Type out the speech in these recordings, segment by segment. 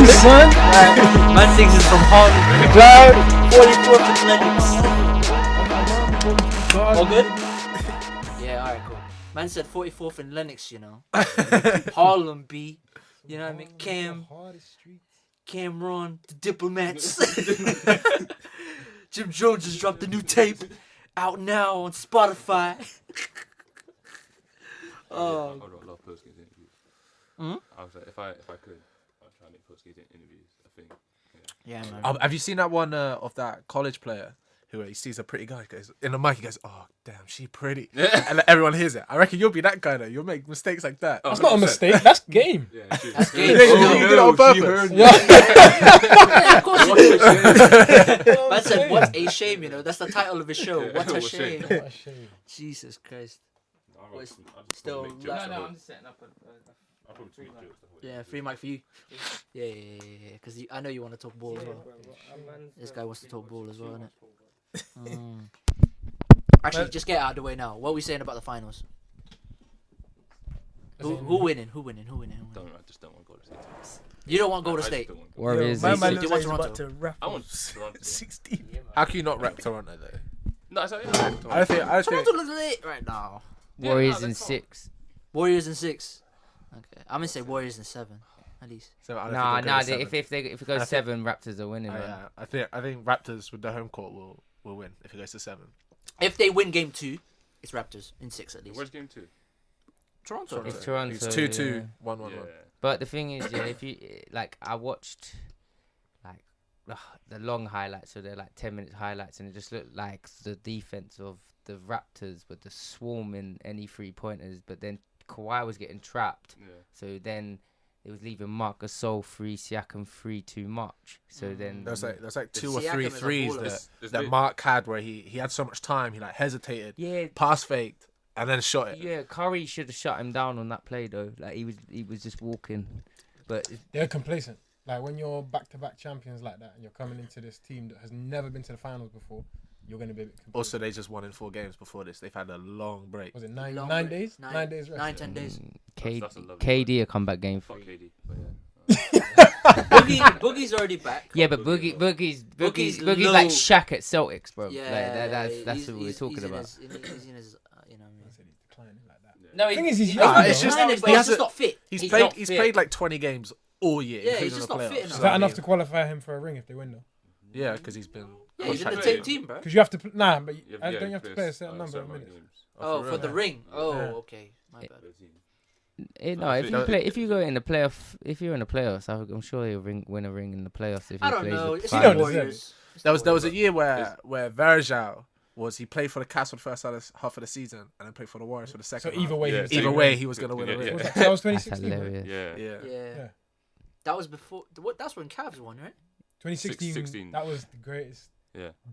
Son, man thinks it's from Harlem. 44th and Lennox. All good? Yeah, alright, cool. Man said 44th and Lennox, you know. Harlem B. You know what I mean? Cameron, the Diplomats. Jim Jones just dropped a new tape. Out now on Spotify. Oh. I would love post-game interviews. I was like, if I could. Interviews, I think. Yeah, man. Have you seen that one of that college player who he sees a pretty girl, he goes in the mic, he goes, "Oh damn, she pretty," and everyone hears it. I reckon you'll be that guy though. You'll make mistakes like that. That's not a mistake. That's game. Yeah, that's game. You did it on purpose. Yeah, of course you did. Man said, "What a shame," you know. That's the title of his show. Yeah, what a shame. What a shame. Jesus Christ. I'm still just setting up free mic for you. Yeah. Because I know you want to talk ball as well. This guy wants to talk ball as well, innit? Actually, just get out of the way now. What are we saying about the finals? Who winning? Who winning? I just don't want Golden State. You don't want Golden State? Warriors. My Man looks like he's about to wrap I want Toronto. 16. How can you not rep Toronto though? No, it's like, I think. Toronto looks lit right now. Warriors in 6. Warriors in 6. Okay, I'm gonna say Warriors in 7, at least. Nah. If it goes 7, Raptors are winning. Yeah, I think Raptors with the home court will win if it goes to 7. If they win game 2, it's Raptors in 6 at least. Where's game 2? Toronto. It's Toronto. It's 2-2, 1-1. But the thing is, if you I watched the long highlights, so they're 10-minute highlights, and it just looked like the defense of the Raptors with the swarming any 3-pointers, but then Kawhi was getting trapped, so then it was leaving Marc Gasol free, Siakam free too much. So then there's like 2 or 3 Siakam threes that Mark had where he had so much time, he hesitated, pass faked, and then shot it. Yeah, Curry should have shut him down on that play though. He was just walking, but they're complacent. Like when you're back-to-back champions like that, and you're coming into this team that has never been to the finals before, you're going to be a bit complacent. Also, they just won in 4 games before this. They've had a long break. Was it 9 days? 9 days rest. 9-10 days. KD a comeback game. Fuck KD. Boogie's already back. Yeah, but Boogie's like Shaq at Celtics, bro. Yeah, that's what we're talking about. He's in his, you know what I mean? I said he's declining like that. No, the thing is, he's just not fit. He's played like 20 games all year. Yeah, he's just not fit enough. Is that enough to qualify him for a ring if they win though? Yeah, because he's been. Yeah, he's in the same team, bro. Because you have to don't you have to play a certain number of minutes? Oh, for the ring. Oh, okay. My bad. No, if you go in the playoff, if you're in the playoffs, I'm sure you'll win a ring in the playoffs. If I don't know. It's the Warriors. There was a year where Verjao he played for the Cavs for the first half of the season and then played for the Warriors for the second. So either way, he was going to win a ring. That was 2016. Yeah. That was before. That's when Cavs won, right? 2016. That was the greatest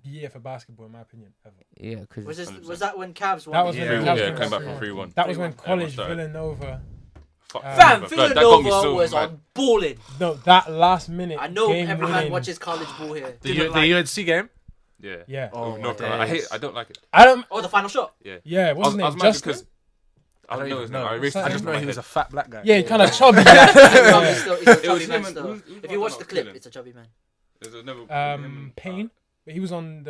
year for basketball, in my opinion, ever. Yeah, because was that when Cavs won? That was when Cavs came back from 3-1. That was when college Villanova. Villanova was on balling. No, that last minute. I know every man watches college ball here. The UNC game. Yeah. Oh no, I don't like it. Oh, the final shot. Yeah. Wasn't it Justin? I don't know his name. I just know he was a fat black guy. Yeah, kind of chubby. He's a chubby man still. If you watch the clip, it's a chubby man. Payne. But he was on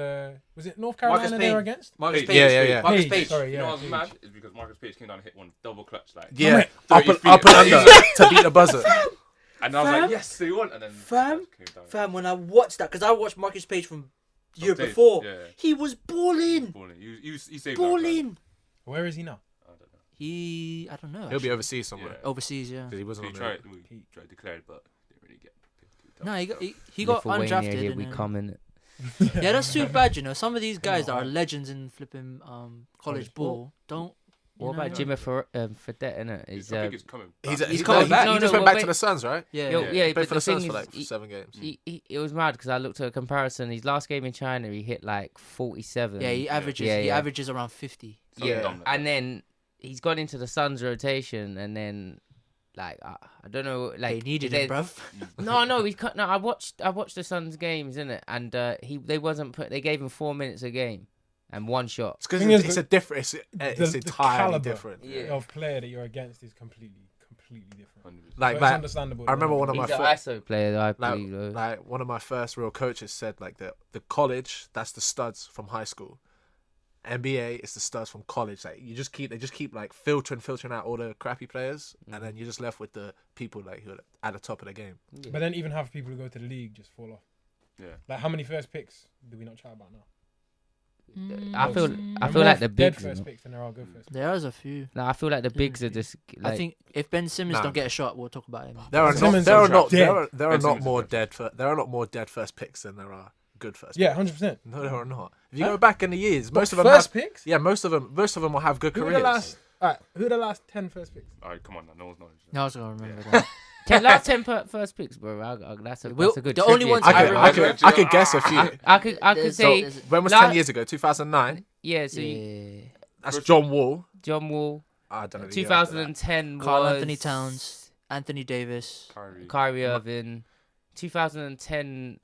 was it North Carolina they were against? Marcus Page. Yeah. Marcus Page. Sorry, you know what's mad? It's because Marcus Page came down and hit one double clutch up and 30 under to beat the buzzer. And I was like, yes, they won. And then Fam, when I watched that, because I watched Marcus Page from year before, he was balling. You saved balling. Where is he now? I don't know. He'll be overseas somewhere. Overseas, yeah. Because he wasn't on tried declared, but didn't really get. No, he got undrafted. Here we come in. Yeah, that's too bad. You know, some of these guys that are legends in flipping college ball don't. What about Jimmy Fredette? Innit? I think he's coming. He's coming back. He just went back to the Suns, right? Yeah. He played for the Suns for like 7 games. It was mad because I looked at a comparison. His last game in China, he hit like 47. Yeah, he averages around 50. Yeah, and then he's gone into the Suns rotation, and then Like I don't know. They Like needed they- him, bruv. No, he's cut. No, I watched the Suns games, innit? And they gave him 4 minutes a game and one shot. It's because Thing is, it's a different. It's the entirely caliber different. Yeah. of player that you're against is completely different. 100%. Like So it's that. understandable. I remember one of He's my an first. ISO player, I Like, believe. Though. like one of my first real coaches said, like the college, that's the studs from high school. NBA is the studs from college. Like they just keep like filtering out all the crappy players, and then you're just left with the people like who are at the top of the game. Yeah. But then even half people who go to the league just fall off. Yeah. Like how many first picks do we not chat about now? I feel There I are feel more like the dead bigs. first picks than there are good first picks. There's a few. No, I feel like the bigs are just. Like, I think if Ben Simmons Nah. don't get a shot, we'll talk about him. There are Simmons not is dead. there are Ben not Simmons more is dead there are not more dead first picks than there are good first. Yeah, picks. 100%. No, there are not. If you go back in the years, most of them first have. picks. Yeah, most of them will have good Who are careers. the last? Alright, who are the last 10 first picks? Alright, come on now. No one's knowledge. No, I was gonna remember that. last 10 first picks, bro. That's a good. the only trivia ones to I know. remember- I could guess a few. I could say When was La- 10 years ago? 2009. yeah. So Yeah. That's John Wall. John Wall. I don't know. 2010 Carl was Anthony Towns, Anthony Davis. Kyrie Irving. 2010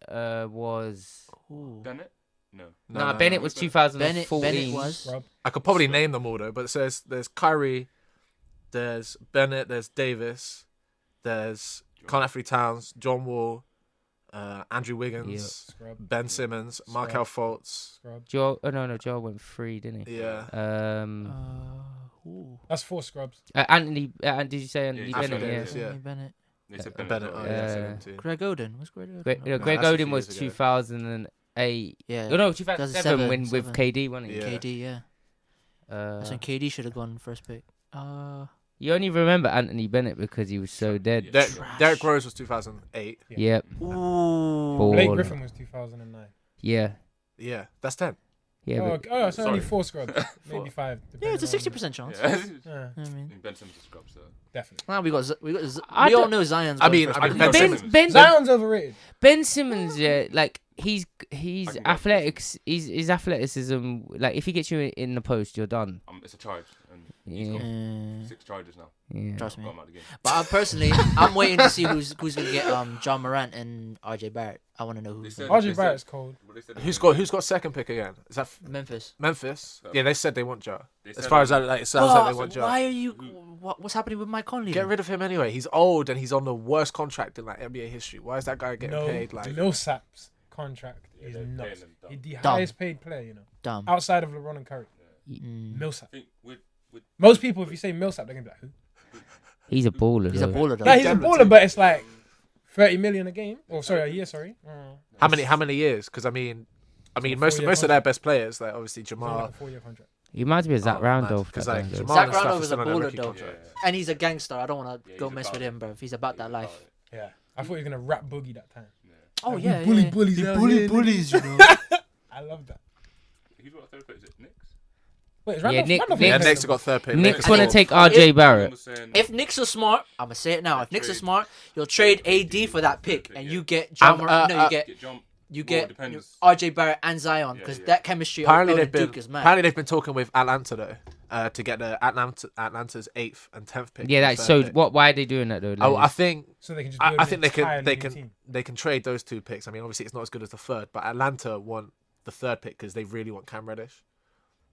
was Bennett? No. no, Bennett was 2014. Bennett was. Scrub. I could probably name them all though, but it says there's Kyrie, there's Bennett, there's Davis, there's Carl Anthony Towns, John Wall, Andrew Wiggins, Scrub. Ben Simmons, Markel Fultz. Scrub. Joe went 3, didn't he? Yeah. That's 4 scrubs. Anthony. Did you say Anthony Yeah, Bennett? Anthony Yeah. Davis, yeah. Bennett. They said Bennett. Bennett. Oh, yeah, so them too. Greg Oden. What's Greg Oden? Greg that's a Oden few was years ago. 2008. Yeah. Oh no, 2007 when with 2007. KD, wasn't he? Yeah. KD. Yeah. That's when KD should have gone first pick. You only remember Anthony Bennett because he was so dead. Yeah. Derek Rose was 2008. Yep. Ooh. Blake Baller. Griffin was 2009. Yeah. Yeah, that's 10. Yeah. Oh, it's only Sorry. 4 scrubs. Maybe 5. Yeah, it's a depending on- 60% chance. Yeah. Yeah, You know what I mean, Ben Simmons is scrub, so. definitely. now we got I we all don't- know Zion's. I going mean, first I mean, pick. Ben Ben Simmons. Ben Zion's overrated. Ben Simmons, yeah, like he's I can go athletics. His athleticism, like if he gets you in the post, you're done. It's a charge. And he's Yeah. got 6 charges now. Yeah. Trust me. Got him out of the game. But I'm waiting to see who's gonna get John Morant and RJ Barrett. I want to know They who's said- gonna- RJ Barrett's cold. Well, they said Who's got second pick again? Is that Memphis. Memphis? Yeah, they said they want Ja. They As said, far as it sounds like they want Ja. Why are you? What's happening with Mike Conley? Get then? rid of him anyway. He's old and he's on the worst contract in like NBA history. Why is that guy getting No, paid like? Millsap's contract is they're nuts. paying him dumb. He's the Dumb. highest paid player, Dumb. outside of LeBron and Curry. Mm. Millsap. I think with Most people, if you say Millsap, they're gonna be like, who? He's a baller. He's a though. baller though. Nah, he's a Denver baller, too. but it's like 30 million a game. Oh, sorry, a year. Sorry. How many years? Because I mean, a most 4-year of their best players, like obviously It's only Jamal. like a 4-year contract. He reminds me of Zach Randolph. Because that like guy, though. Jamal Zach and stuff Randolph is is a still on their baller, rookie though. contract. And he's a gangster. I don't want to Yeah, go he's mess about with it. him, bro. He's about that life. Yeah, I thought he was gonna rap Boogie that time. Oh Like, yeah, we bully yeah. bullies They out bully here, bullies, you know. I love that. Who's got third pick? Is it Knicks? Wait, is Yeah, Randolph? Nick- Randolph Yeah, Knicks- Knicks have got third pick. Nick's I gonna think- take RJ Barrett. If Knicks are smart, I'm gonna say it now. If Knicks are Trade. smart, you'll trade AD for that pick, and Yeah. you get John. you get Get jump. you Well, get it depends. RJ Barrett and Zion because Yeah. that chemistry. Apparently over they've been Duke is mad. apparently they've been talking with Atlanta though, to get the Atlanta's 8th and 10th pick. Yeah, and that's third so. pick. What? Why are they doing that though? Oh, Like, I think So they can just. Build I an think they entirely can new team. they can trade those 2 picks. I mean, obviously it's not as good as the third, but Atlanta want the 3rd pick because they really want Cam Reddish,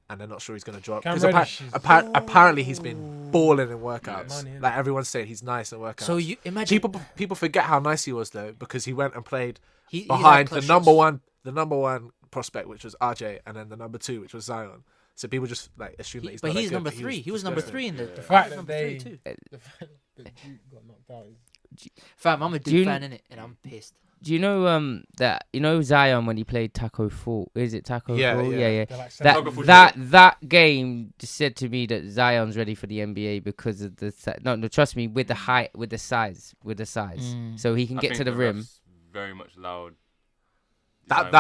and they're not sure he's going to drop. Cam 'Cause Reddish is- apparently he's been balling in workouts. Money, innit? Like everyone's saying, he's nice in workouts. So you imagine people forget how nice he was though because he went and played he had behind the clutch number one prospect, which was RJ, and then the number 2, which was Zion. So people just like assume that shots. he's But not that he's good, number but 3. He was just number good. 3 in the. The fact that number they- 3 too. The fact that Duke got knocked out is. Fam, I'm a Do you- Duke fan in it, and I'm pissed. Do you know that Zion when he played Taco Fall? Is it Taco Yeah, Fall? yeah. Yeah. They're like Taco Fall. That game just said to me that Zion's ready for the NBA because of the no, trust me, with the height, with the size, Mm. so he can get to the rim. Very much loud. That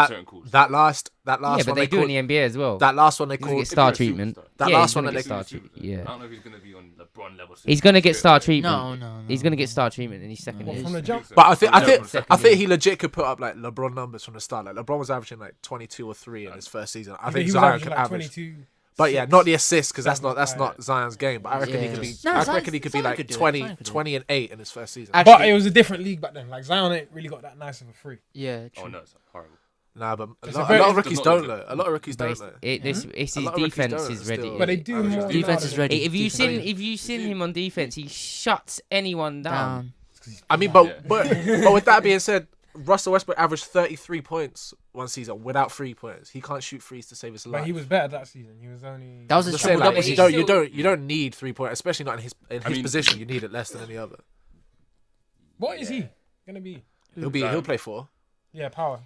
last Yeah, one but they they do in called, the NBA as well. that last one they He's gonna called get star treatment. That Yeah, last he's one gonna that get they- star treatment. I Yeah, don't know if he's gonna be on LeBron level. he's gonna get star treatment. No. He's gonna get star treatment in his second No. year. From the jump. But I think second he legit could put up like LeBron numbers from the start. Like LeBron was averaging like 22 or 3 in his first season. I think he was Zion averaging could like average. 22. But yeah, not the assists because that's Seven, not Zion's game. But I reckon he Yeah. could be. No, I Zion- reckon he could be Zion like could do it. 20, Zion could do it. 20 and 8 in his first season. Actually- But it was a different league back then. Like Zion ain't really got that nice of a free. Yeah, Oh true. no, it's horrible. Nah, but a It's lot, a very- a lot of rookies It's don't not though. A lot of rookies But don't though. it's A his lot of rookies defense don't, is still. ready. But they do Average more. Defense is ready. If you've Defense. seen him on defense, he shuts anyone down. I mean, Yeah. but with that being said, Russell Westbrook averaged 33 points one season without 3-pointers. He can't shoot threes to save his life. But he was better that season. He was only. That was I'm his just saying, triple like, double. you don't need 3-pointers, especially not in his mean- position. You need it less than any other. What is he gonna be? He'll play 4. Yeah, power.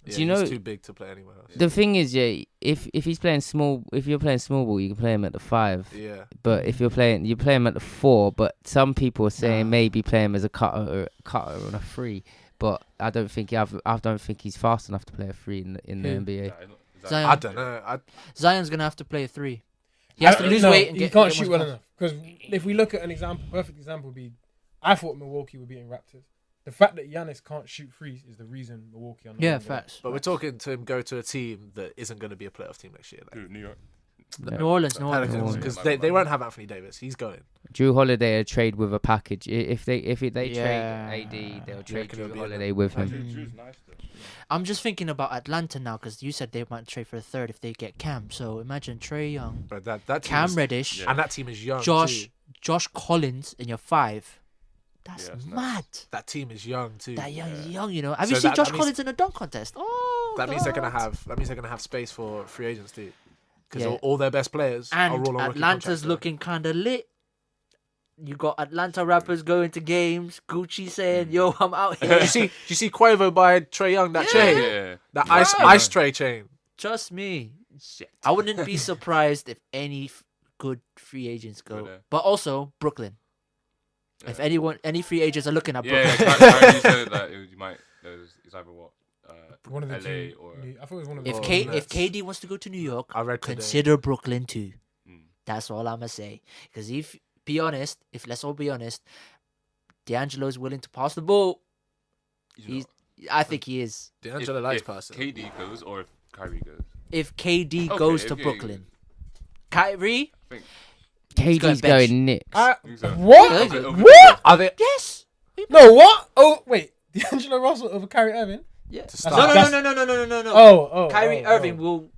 Yeah, Do you know- he's too big to play anywhere else? The thing is, yeah, if he's playing small, if you're playing small ball, you can play him at the 5. Yeah. But if you play him at the 4. But some people are saying Nah. maybe play him as a cutter on a 3. But I don't think he's fast enough to play a 3 in the Who? NBA. Zion. I don't know. Zion's gonna have to play a 3. He has to lose weight and he get. can't get shoot more well stuff. enough. Because if we look at an example, perfect example would be, I thought Milwaukee were beating Raptors. The fact that Giannis can't shoot threes is the reason Milwaukee are not. Yeah, gonna win. facts. But we're talking to him go to a team that isn't going to be a playoff team next year. Like, New York. New Orleans. Pelicans, because they won't have Anthony Davis. He's going. Drew Holiday a trade with a package. If they Yeah. trade AD, they'll trade reckon it'll Drew be Holiday with him. Drew's nice though. I'm just thinking about Atlanta now because you said they might trade for a 3rd if they get Cam. So imagine Trae Young, But that team Cam is, Reddish, Yeah. and that team is young. Josh too. Collins in your 5. That's Yeah, that's nice. mad. That team is young too. That young, Yeah. young, you know. Have So you seen that Josh means- Collins in a dunk contest? Oh, That means they're God. gonna have space for free agents too, because Yeah. all their best players are And all on rookie Atlanta's contracts. looking kind of lit. You got Atlanta rappers going to games. Gucci saying, "Yo, I'm out Do here." you see Quavo by Trae Young? That chain, Yeah. that Yeah. ice tray chain. Trust me, Shit. I wouldn't be surprised if any good free agents go. Go there. But also Brooklyn. If any free agents are looking at Yeah, Brooklyn, Kyrie said that you might. It's either what. One of the LA two. or. I thought it was one of the. if Oh, if Nets. KD wants to go to New York, I read today. consider Brooklyn too. Mm. That's all I'ma say. Because let's all be honest, D'Angelo is willing to pass the ball. I think he is. D'Angelo likes if passing. KD goes or if Kyrie goes. If KD Okay, goes to okay. Brooklyn, Kyrie, I think. KD's bench. going Knicks. So. What? Good. What? Are they yes. No, what? Oh, wait. D'Angelo Russell over Kyrie Irving? Yeah. to No, start? no. Oh. Kyrie oh, Irving will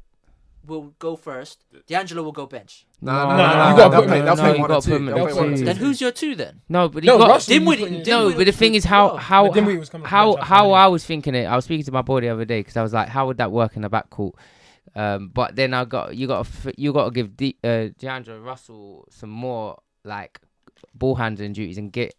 go first. D'Angelo will go bench. No, No, no, you no. gotta They'll put play. him- They'll no, play you one gotta or two. put him at They'll the play one or two. two. Then who's your 2 then? No, but No, you got Russell was Dinwiddie- putting- Dinwiddie- no. But the thing is, Well, But Dinwiddie was coming from the bench how after I was thinking it. I was speaking to my boy the other day because I was like, how would that work in the backcourt? But then you got to give D'Angelo Russell some more like ball handling duties and get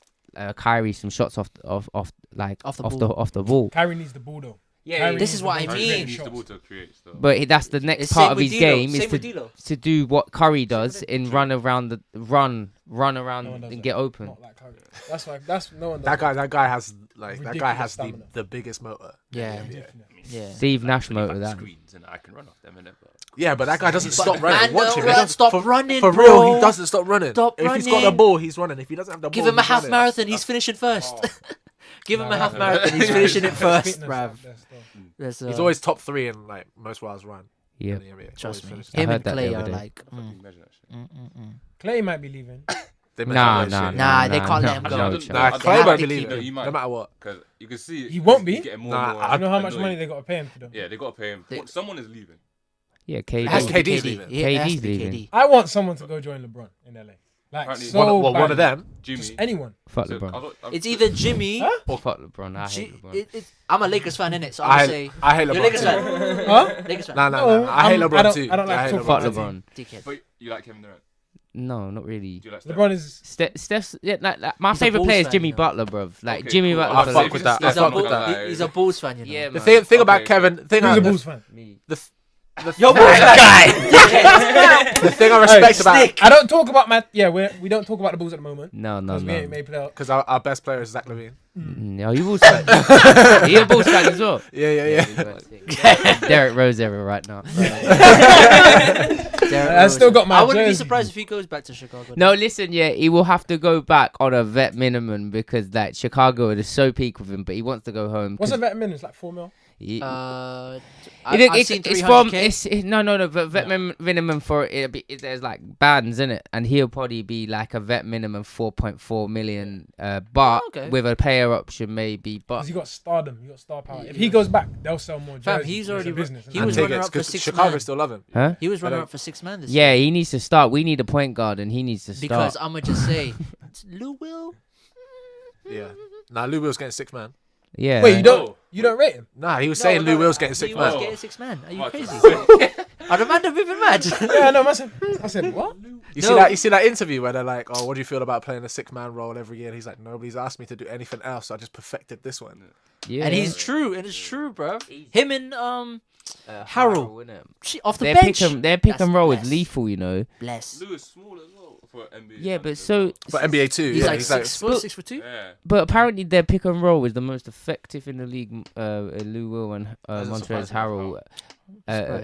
Kyrie some shots off the ball. Kyrie needs the ball though. Yeah, Kyrie this needs is the what I ball to mean. create Needs the shots. ball to create stuff. But that's the next It's part same of with his D'Lo. game Same is with D'Lo. to do what Curry does with in run around around No one does and that. get open. Not like Kyrie. That's no one. That guy has Ridiculous the stamina. biggest motor. Yeah, Yeah. yeah. Steve Nash motor that. Screens and I can run off them innit? But Yeah, but that guy doesn't But stop running. man, Watch no, him. man, He doesn't- stop for, running, For bro. real, he doesn't stop running. Stop If he's got the running. ball, he's running. If he doesn't have the ball, Give him a he's half running. marathon. He's finishing first. Give him a half Nah, marathon. He's finishing it first, Fitness bruv. out there still. That's, He's always top 3 in like most miles run. Yeah. in the NBA. trust Always me. finishes. I Him heard and that the Clay other are day. like. fucking measure that shit. Clay might be leaving. They Nah, measure that nah, shit. Nah, they can't let him no, go. no, Nah, I Clay don't- won't have be to keep leaving. him. You might. No matter what. Because you can see He won't be? he's getting more Nah, and more. I You know how much annoying. money they got to pay him for them? Yeah, they got to pay him. They- Someone is leaving. Yeah, It has to KD. be KD's KD. leaving. Yeah, it has KD's to be leaving. KD. I want someone to go join LeBron in LA. Like Apparently- so One of badly. them. Jimmy. Just anyone. Fuck So, LeBron. It's either Jimmy. Huh? Fuck LeBron. I hate LeBron. I'm a Lakers fan, innit? So I'm gonna say I hate you're a LeBron. Lakers too. fan. Huh? Lakers fan. Nah, No, I hate I LeBron don't- too. I don't like hate to talk Fuck about LeBron. Dickhead. But you like Kevin Durant? No, not really. Do you like Steph? LeBron is. Steph's like my He's a favorite Bulls player is fan, Jimmy you know. Butler, bruv. Like Okay, Jimmy cool. Butler. I So fuck if with it's that. Steph, He's a, I'm not Bull, gonna lie. he's a Bulls fan, you know. Yeah, The man. thing about Okay, Kevin, thing Who's I, a Bulls fan? Me. the Yo, Bulls fan. the thing I respect about Stick. I don't talk about we don't talk about the Bulls at the moment. No. Because we ain't made playoffs. because our best player is Zach LaVine. No, you Bulls fan. You're a Bulls fan as well. Yeah. Derek Rose era right now. Derrick I Rose. still got my I wouldn't be jersey. surprised if he goes back to Chicago. No, listen, yeah, he will have to go back on a vet minimum because like Chicago is so peak with him, but he wants to go home. What's 'cause a vet minute? It's like $4 million. I've seen 300K. No. But vet minimum for it, there's like bands in it, and he'll probably be like a vet minimum 4.4 million. But with a player option maybe. But because you got stardom, you got star power. If he goes back, they'll sell more jerseys. Fam, he's already business. He was runner up for 6 Chicago man. still love him. Huh? He was runner up for 6 man this Yeah, year. he needs to start. We need a point guard, and he needs to start. Because I'm gonna just say, Lou Will. Yeah. Nah, Lou Will's getting 6 man. Yeah. Wait, you don't rate him? Nah, he was saying Lou Will's getting 6 He was man. getting 6 man. Are you What? crazy? Are the man moving mad? Yeah, no, I said what? You see that interview where they're like, "Oh, what do you feel about playing a 6-man role every year?" And he's like, "Nobody's asked me to do anything else, so I just perfected this one." Yeah. And he's true, and it's true, bro. Him and Harrell, off the their bench. Their pick That's and roll is blessed. lethal, you know. Bless. Lou is small as well for NBA. Yeah, but so But NBA too, He's yeah, like he's 6'2". Yeah. but apparently their pick and roll is the most effective in the league. Lou Will and Doesn't Montrezl surprise Harrell.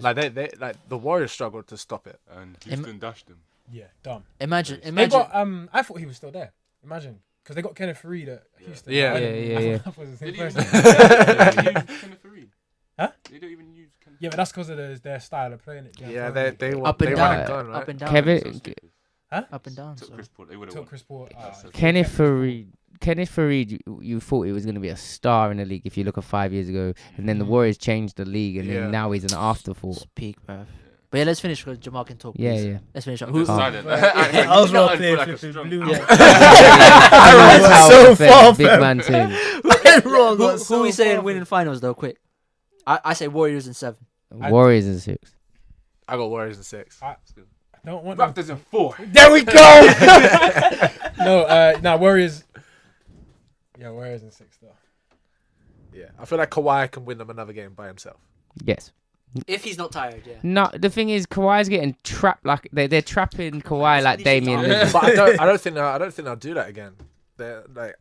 like they like the Warriors struggled to stop it. And Houston dashed him. Yeah, dumb. Imagine. They got I thought he was still there. Imagine, because they got Kenneth Fareed at Houston. Yeah. Yeah. I thought it was the same Did he person. even use Kenneth Fareed? Huh? They don't even use Kenneth Yeah, but that's because of their style of playing it. Yeah, they Up and they down. run and gun, right? Up and down. Kevin, Up and down. Took So. Chris Paul. They would have Took won. Chris Paul. Kenneth Fareed, you thought he was going to be a star in the league if you look at 5 years ago, and then the Warriors changed the league, and Yeah. then now he's an afterthought. It's peak, bro. But yeah, let's finish because Jamal can talk. Yeah, please. yeah. Let's finish up. Who's Who? silent? I was not well feel playing like a flipping strong- blue. Yeah. I That's was how so it felt, far, big fam. man thing. Wrong. Who we saying winning finals though? Quick. I say Warriors in 7. Warriors in 6. I got Warriors in 6. I don't want them. Raptors in 4. There we go. No, Warriors. Yeah, Warriors in 6 though. Yeah, I feel like Kawhi can win them another game by himself. Yes. If he's not tired, yeah. No, the thing is, Kawhi's getting trapped like they're trapping Kawhi like Damian Lillard. But I don't think they'll do that again. They're like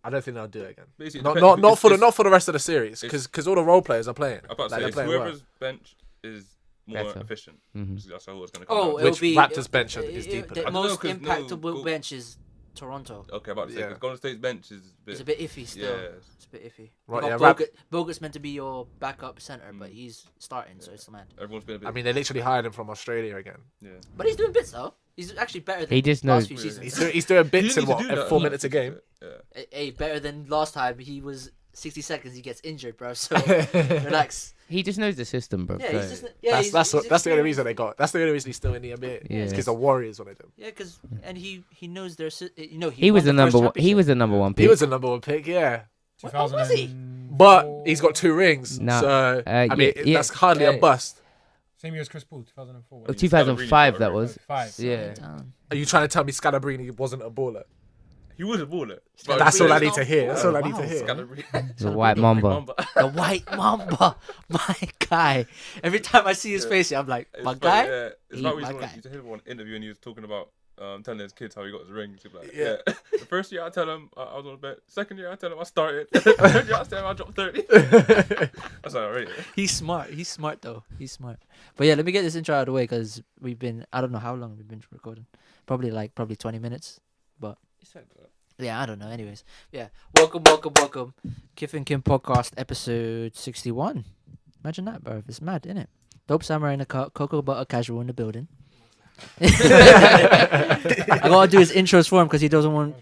I don't think they'll do it again. Basically, Not for the rest of the series because all the role players are playing. I'm about to Like, say, they're it's playing whoever's bench is more Better. efficient. Mhm. That's how it's going to come Oh, down. it'll Which be Raptors bench is deeper. The I don't know, most 'cause impactful bench is Toronto. Okay, about to say, Yeah. 'cause Golden State's bench is It's a bit iffy still. Yeah. It's a bit iffy. Right, You yeah, got Bogut's meant to be your backup center, but he's starting, so it's mad. Everyone's been a bit. I mean, they literally hired him from Australia again. yeah. But he's doing bits though. He's actually better than He just last knows- few He's seasons. He's doing He bits didn't in need what to do that 4 a lot. minutes a game. Yeah. Hey, better than last time. He was 60 seconds. He gets injured, bro. So relax. He just knows the system, bro. Yeah, so- he's just. That's the only experienced. reason they got. That's the only reason he's still in the NBA. Yeah. It's because the Warriors wanted him. Yeah, because he knows their. he was the number one. He was the number one pick. He was the number 1 pick, yeah. What was he? 2004. But he's got 2 rings, No. so I mean yeah. that's hardly a bust. Same year as Chris Paul, 2004. Oh, 2005 that was. 5. Yeah. Are you trying to tell me Scalabrine wasn't a baller? He was a baller. That's all I need to not hear. a That's baller. all I need to Wow. hear. The white mamba. The white mamba, my guy. Every time I see his face, I'm like, my guy. Yeah, it's He, like my we guy. used to hear one interview and he was talking about telling his kids how he got his rings. He'd be like, Yeah. yeah. The first year I tell him I was on a bet. Second year I tell him I started. Third year I tell him I dropped 30. That's all right. He's smart. He's smart though. He's smart. But yeah, let me get this intro out of the way because we've been. I don't know how long we've been recording. Probably 20 minutes. But yeah, I don't know. Anyways, yeah. Welcome. Kith and Kim podcast episode 61. Imagine that, bro. It's mad, isn't it? Dope Samurai in the cut. Cocoa Butter Casual in the building. I gotta do his intros for him because he doesn't want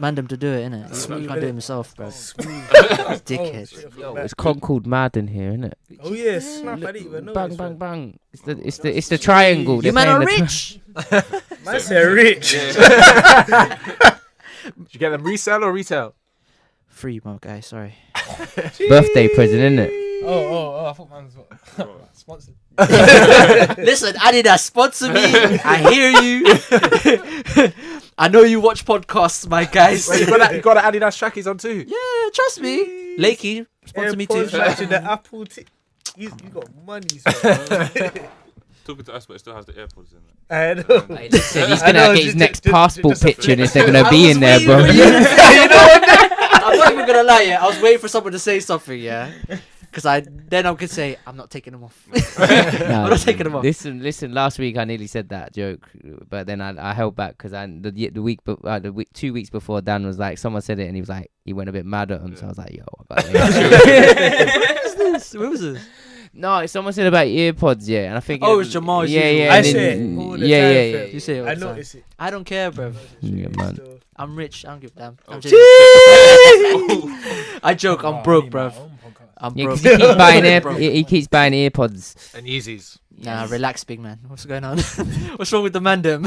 Mandem to do it, innit? He can't do it himself, bro. Dickhead. Yo, it's called Mad in here, isn't it? Oh yeah, snap at it. We know Bang, this, bang, man. bang. It's the triangle. You They're man are playing the rich. Man said rich. Did you get them resell or retail? Free, my guy. Sorry. birthday present, isn't it? Oh, I thought man was sponsored. Listen, Adidas sponsor me. I hear you. I know you watch podcasts, my guys. Wait, you got an Adidas trackies on too. Yeah, trust me. Lakey, sponsor me too. AirPods matching the Apple. You got money, son. Talking to us, but it still has the AirPods in it. I know. Hey, listen, he's I gonna know, get his just- next just- passport just a picture, and flex. they're gonna I be was in there, waiting bro. for you to say- you know what? I'm not even gonna lie, yeah. I was waiting for someone to say something, yeah. Because I could say I'm not taking them off. I'm not taking them off. Listen. Last week I nearly said that joke, but then I held back because the week 2 weeks before Dan was like, someone said it and he was like, he went a bit mad at him, so I was like, yo, I got it. this? Where was this? No, someone said about earpods, yeah, and I think. Oh, it's Jamal. Yeah, usual. yeah. I and say then- it all the yeah, time, yeah, fam. yeah. You say it all I the time. notice it. I don't care, bro. Yeah, man. So- I'm rich. I don't give a damn. I'm Oh. joking. I joke. I'm broke, bro. I'm Yeah, broke. 'cause he keeps buying Broke. he keeps buying earpods. And Yeezys. Nah, relax, big man. What's going on? What's wrong with the man, them?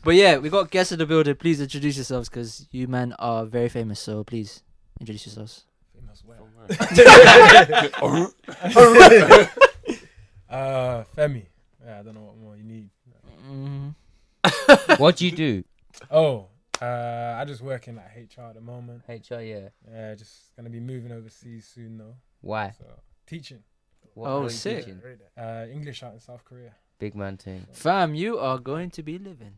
But yeah, we got guests in the building. Please introduce yourselves, because you men are very famous. So please introduce yourselves. Femi. Yeah, I don't know what more you need. Mm. What do you do? Oh, I just work in like HR at the moment. HR, yeah. Yeah, just gonna be moving overseas soon though. Why? So teaching What Oh, are you sick. teaching? English out in South Korea. Big man thing. Fam, you are going to be living.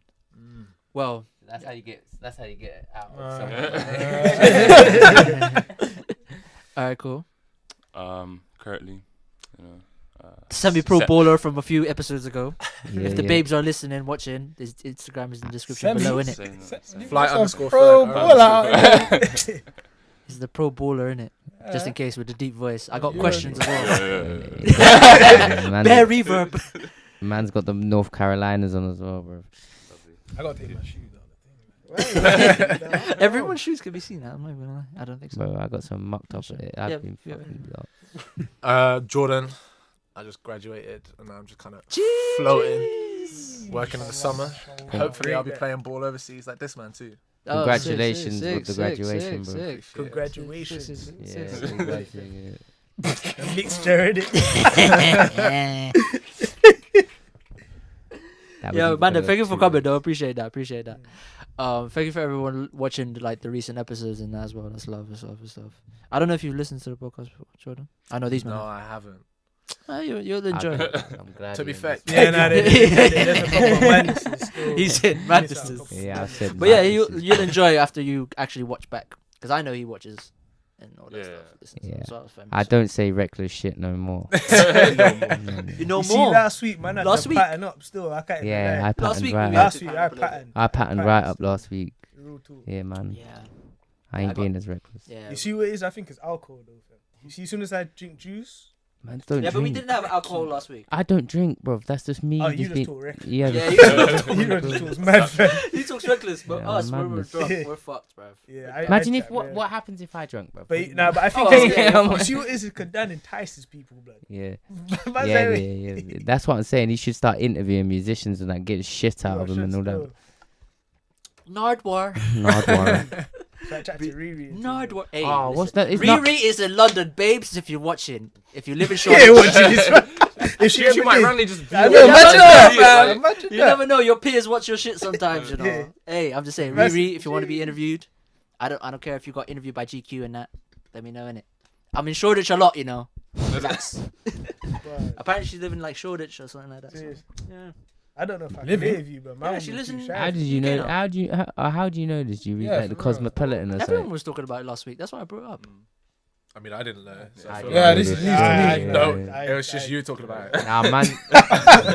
Well, That's how you get. That's how you get out. alright, cool. Currently, you know. Semi-pro Set- baller from a few episodes ago. Yeah, If the yeah. babes are listening, watching, his Instagram is in the description Semi- below, innit? saying that. Flight_Ferg. He's the pro baller, innit? Just in case with the deep voice. I got Yeah. questions as well. Man, Bare reverb. man's got the North Carolinas on as well, bro. I gotta take my shoes out. Everyone's shoes can be seen. I'm not even gonna lie. I don't think so. Bro, I got some mucked up at it. I've Yeah, been yeah. fucking. Jordan. I just graduated and now I'm just kind of floating, working in the summer. Hopefully I'll be playing ball overseas like this man too. Oh, Congratulations sick, with the sick, graduation, sick, bro. sick, sick. Congratulations. Sick, sick, Yeah, sick, sick. exactly, yeah. A mixture in it. That Yeah, was man, good thank you for too. coming though. Appreciate that. Thank you for everyone watching like the recent episodes and that as well. That's love, that's love, that's love. I don't know if you've listened to the podcast before, Jordan. I know these men. No, I haven't. You'll enjoy it. I'm glad. To be you fair, understood. Yeah, nah, there's a couple of madnesses still. He's in madnesses. Yeah, I said. But yeah, madnesses. you'll enjoy it after you actually watch back, because I know he watches and all that Yeah. stuff. Listens Yeah. So that was famous. I don't say reckless shit no more. You know You see, more. last week, man, I had Last to week? pattern up still. I can't even Yeah, lie. I patterned week right we up. Last week, I patterned. I patterned right up last week. Real talk. Yeah, man. Yeah. I ain't I got- being as reckless. Yeah. You see what it is? I think it's alcohol, though. Fam. You see, as soon as I drink juice, Man, don't Yeah, but we drink. didn't have alcohol last week. I don't drink, bro. That's just me. oh, you just being- talk reckless. Yeah, Yeah, just- You know, just talk mad, fam. He talks reckless, but Yeah, us, we're madness. drunk. Yeah. We're fucked, bruv. Yeah, Imagine I if chat, what man. what happens if I drunk, bro. But nah, but I think Oh, it's- yeah. you see what it is? Because Dan entices people, blood. Yeah, Man's yeah, like, yeah, yeah. That's what I'm saying. He should start interviewing musicians and like get shit out of "Yo, them and all shut that. Nardwar. Nardwar. still." Like, chat to Riri and shit, man. Nardwar. Hey, Oh, what's listen, that? It's Riri not. is in London, babes. If you're watching, if you live in Yeah, Shoreditch, watching this, man. If she She ever might did- randomly just. I view know, it. imagine Yeah, that, like- fam. Imagine you that. never know. Your peers watch your shit sometimes, you know. Yeah. Hey, I'm just saying, That's- Riri, if you want to be interviewed, I don't care if you got interviewed by GQ and that. Let me know, innit? I'm in Shoreditch a lot, you know. Facts. But, Apparently she's living like Shoreditch or something like that. So, serious. yeah. I don't know if I can Living? live you, but Yeah, man, she would be lives in- too shy. How did you know? know. How do you know this? Do you read Yeah, like the for real. Cosmopolitan or Everyone something? was talking about it last week. That's why I brought it up. I mean, I didn't know. So I feel Yeah, like- this is news to Yeah, me. yeah, No, yeah. it was just you talking about it. Nah, man.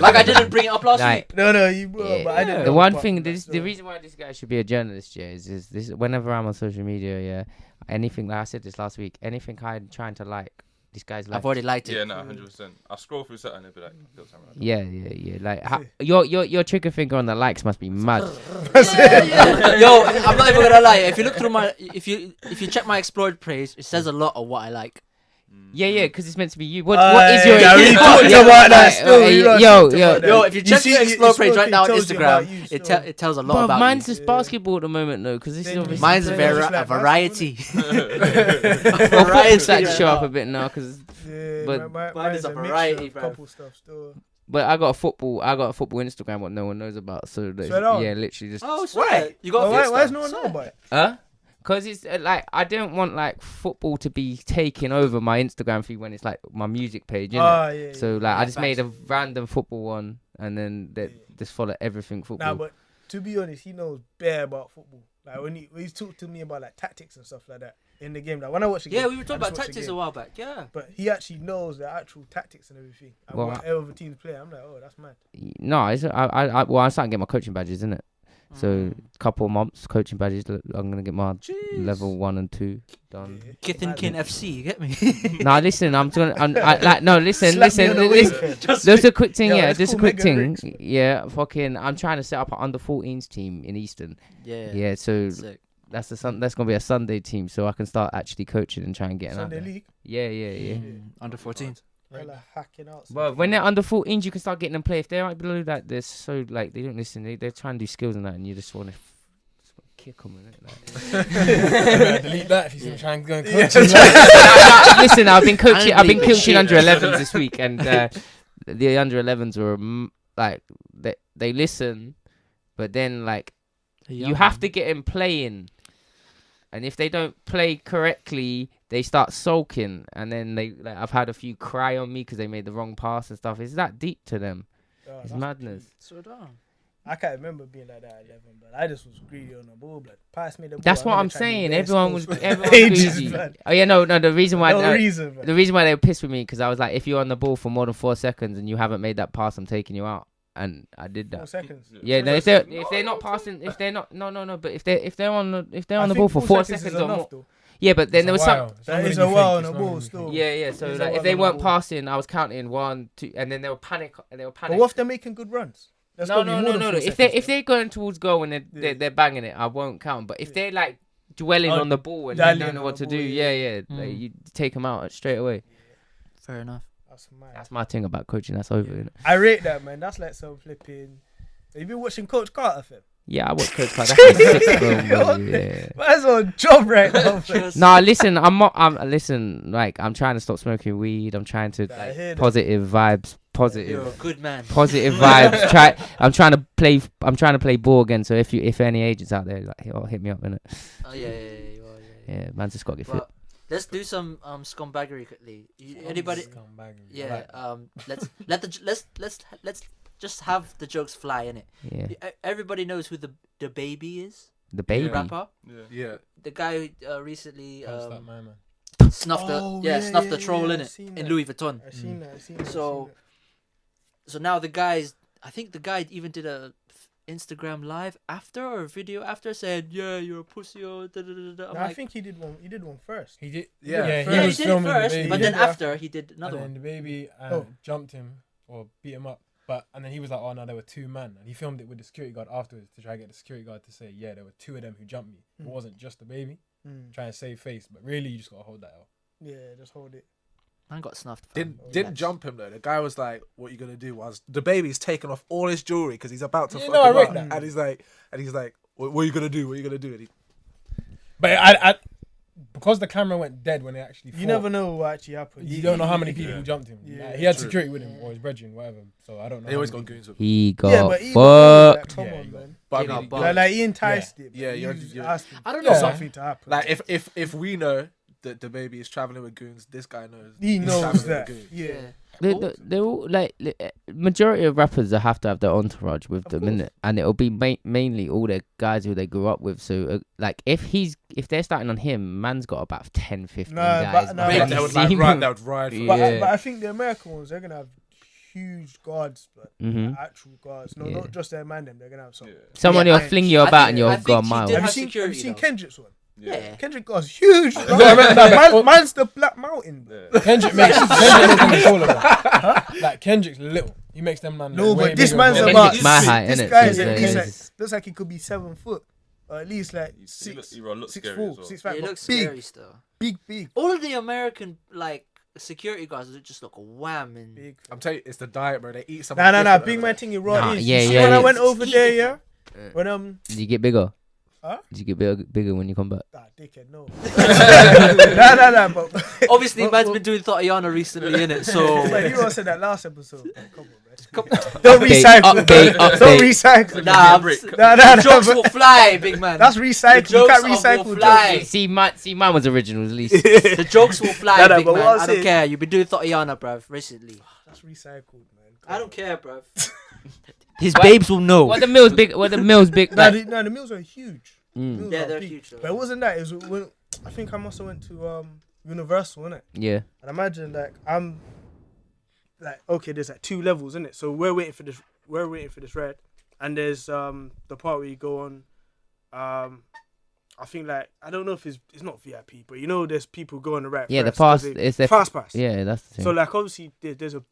Like I didn't bring it up last Like, week. No, you brought Yeah. up, but I didn't the know one apart thing, from that the story. reason why this guy should be a journalist, yeah, is this. Whenever I'm on social media, yeah, anything like I said this last week, anything I'm trying to like, this guy's like. I've already liked it. Yeah, no, 100%. I scroll through something and it'd be like, "Yo, Sam, right." Yeah. Like your trigger finger on the likes must be mad. Yo, I'm not even gonna lie. If you look through my, if you check my explored page, it says a lot of what I like. Yeah, because it's meant to be you. What is your? yeah, we talked about that still, we yo, talked yo, about yo. that. Yo, if you check see, your explore it's page right now on tells you about Instagram, you it still. it tells a lot But about mine's you. just basketball at the moment though, because this is Then obviously. Mine's Yeah, very just like a variety. My phone's starting to show up a bit now, because. Yeah, But- mine is is a a variety, mixture of bruv. couple stuff still. But I got a football Instagram what no one knows about. So that's, Swear down. yeah, literally just. Oh, Why? swear. You got Why Fiesta. does no one know about it? Huh? Because it's like I don't want like football to be taking over my Instagram feed when it's like my music page, innit? Ah, yeah. So like I Yeah, just made a facts. random football one, and then just follow everything football. Nah, but to be honest, he knows bare about football. Like when he's talked to me about like tactics and stuff like that in the game. Like when I watch the game, Yeah, we were I talking just about watch the tactics game. a while back. Yeah. But he actually knows the actual tactics and everything. And Well, whatever teams play, I'm like, oh, that's mad. No, it's, I starting to get my coaching badges, isn't it? So couple of months coaching badges. I'm gonna get my level 1 and 2 done. Kith and Kin FC, you get me? Nah, listen, listen. Slap me on the waist. There's a quick thing, Yo, yeah. let's Just a call quick Megan thing, Ricks, yeah. Fucking, I'm trying to set up an under 14s team in Easton. Yeah. Yeah, so Sick. that's gonna be a Sunday team, so I can start actually coaching and try and get an Sunday under. league. Yeah. Under 14s. Like hacking out. Well, when they're under 14s, you can start getting them play. If they're right below that, they're so like they don't listen. They're trying to do skills and that, and you just want to kick them. Delete that if he's gonna try and go and coach. Listen, I've been coaching. I I've been don't believe coaching shit. under 11s this week, and the under 11s were like they listen, but then like you have to get them playing, and if they don't play correctly, they start sulking, and then I've had a few cry on me because they made the wrong pass and stuff. It's that deep to them. Oh, It's that's madness. So dumb. I can't remember being like that at 11, but I just was greedy on the ball. But pass me the ball. That's what gonna I'm try and saying. get Everyone was exposed. Ages, greedy. man. Oh yeah, no. The reason why No reason, man. the reason why they were pissed with me because I was like, if you're on the ball for more than 4 seconds and you haven't made that pass, I'm taking you out, and I did 4 that. seconds. Yeah, no, if they're not passing, if they're not no, but if they're on the ball for 4 seconds or more. Though. Yeah, but then there was some. That is a while on the ball still. Yeah. So It's like, a if they while on weren't the ball. passing, I was counting 1, 2, and then they were panic. But what if they're making good runs? That's No. gotta be more than 4 If seconds, they're going towards goal and they're banging it, I won't count. But if they're like dwelling Oh, on the ball and they dallying don't know on what the to ball, do, yeah. like, you take them out straight away. Fair enough. That's mad. That's my thing about coaching. That's over. Innit? I rate that, man. That's like some flipping. Have you been watching Coach Carter, fam? Yeah, I watch Coach Carter. That's a sick film, bro, yeah. That's a job right now, fam. Nah, listen, I'm like I'm trying to stop smoking weed. I'm trying to I hear that. positive vibes, You're a good man. positive vibes. I'm trying to play ball again. So if any agents out there, like, hit me up, innit? Oh yeah. Yeah, man, just gotta get fit. But let's do some scumbaggery quickly. Anybody? Yeah. Let's just have the jokes fly in it. Yeah, Everybody knows who the baby is. the baby. Rapper. Yeah. The guy who recently That man. snuffed Oh, snuffed the troll in I've it seen in that. Louis Vuitton. I've seen that. So now I think the guy even did a Instagram live after or a video after saying, "Yeah, you're a pussy." Or da, da, da, da. I'm No, I like, think he did one. He did one first. He did. Yeah. Yeah, he was did it filming the first, baby. but then Yeah. after he did another And then one. the baby jumped him or beat him up. And then he was like, "Oh no, there were 2 men." And he filmed it with the security guard afterwards to try to get the security guard to say, "Yeah, there were 2 of them who jumped me. It wasn't just the baby." Trying to save face, but really, you just gotta hold that out. Yeah, just hold it. Man got snuffed. fam. Didn't jump him though. The guy was like, "What you gonna do?" Was the baby's taking off all his jewelry because he's about to Yeah, fuck no, I him rate up. that. And he's like, "What are you gonna do? What are you gonna do?" And he, But I because the camera went dead when it actually. You fought, never know what actually happened. You don't know how many people jumped him. Yeah, Like, he had true. security with him or his brethren, whatever. So I don't know. they always how got many goons with. He got Yeah, but even fucked. like, come Yeah, on, he got- man. But I Yeah, mean, but- Like he enticed it. Yeah, but you're- he you're- asked him I don't for know. something to happen. like if we know that the baby is traveling with goons, this guy knows. he he's knows traveling that. with goons. Yeah. They're all like majority of rappers that have to have their entourage with Of them, course. innit? And it'll be mainly all their guys who they grew up with. So like if they're starting on him, man's got about 10, 15 Nah, guys. but- man. nah, They but- would See him. ride. For Yeah. But I think the American ones, they're gonna have huge guards, but Mhm. actual guards. No, Yeah. not just their man. They're gonna have some. Yeah. Someone Yeah, who'll fling you I about think- and you'll I go a think he mile. did Have you have seen security, seen though. Kendrick's one? Yeah. Kendrick was huge. You gotta remember that, Man's the Black Mountain. Bro. Kendrick makes them taller. Bro. Like Kendrick's little. He makes them man. No, way but this bigger, man's bro. about Kendrick's my height, this innit? guy So is at it's- least it's- looks like he could be 7 foot, or at least like He six, looks 6 scary foot, as well. 6 Yeah, 5. it but looks big, scary still. big. All of the American like security guards just look wham and Big. I'm telling you, it's the diet, bro. They eat something. Nah. different Big over man there. thing you raw Nah, is. yeah, You see yeah, when I yeah. went over there, yeah. When Did you get bigger? Huh? Did you get bigger when you come back? dickhead, no. Nah. But obviously man's been doing Thotiana recently in it, so But you all said that last episode. Man, come on, Come- man. Don't recycle. update. Don't recycle. nah, Nah, jokes but will fly, big man. that's recycled. You jokes can't will recycle fly. jokes. See, mine was original at least. The jokes will fly, Nah, big but man. what I'm I don't saying- care. You've been doing Thotiana, bruv, recently. That's recycled, man. I don't care, bruv. His babes will know. What the mill's big? What the mill's big? Nah, Like, the meals are huge. mm, Meals Yeah, are they're big. huge, though. But it wasn't that. It was when I think I must have went to Universal, innit? yeah. And imagine like I'm like, okay, there's like 2 levels, innit? So we're waiting for this ride. and there's the part where you go on. I think like I don't know if it's not VIP, but you know there's people going the right. Yeah, the first, fast. 'cause It's the fast pass. Yeah, that's the thing. So like obviously there's a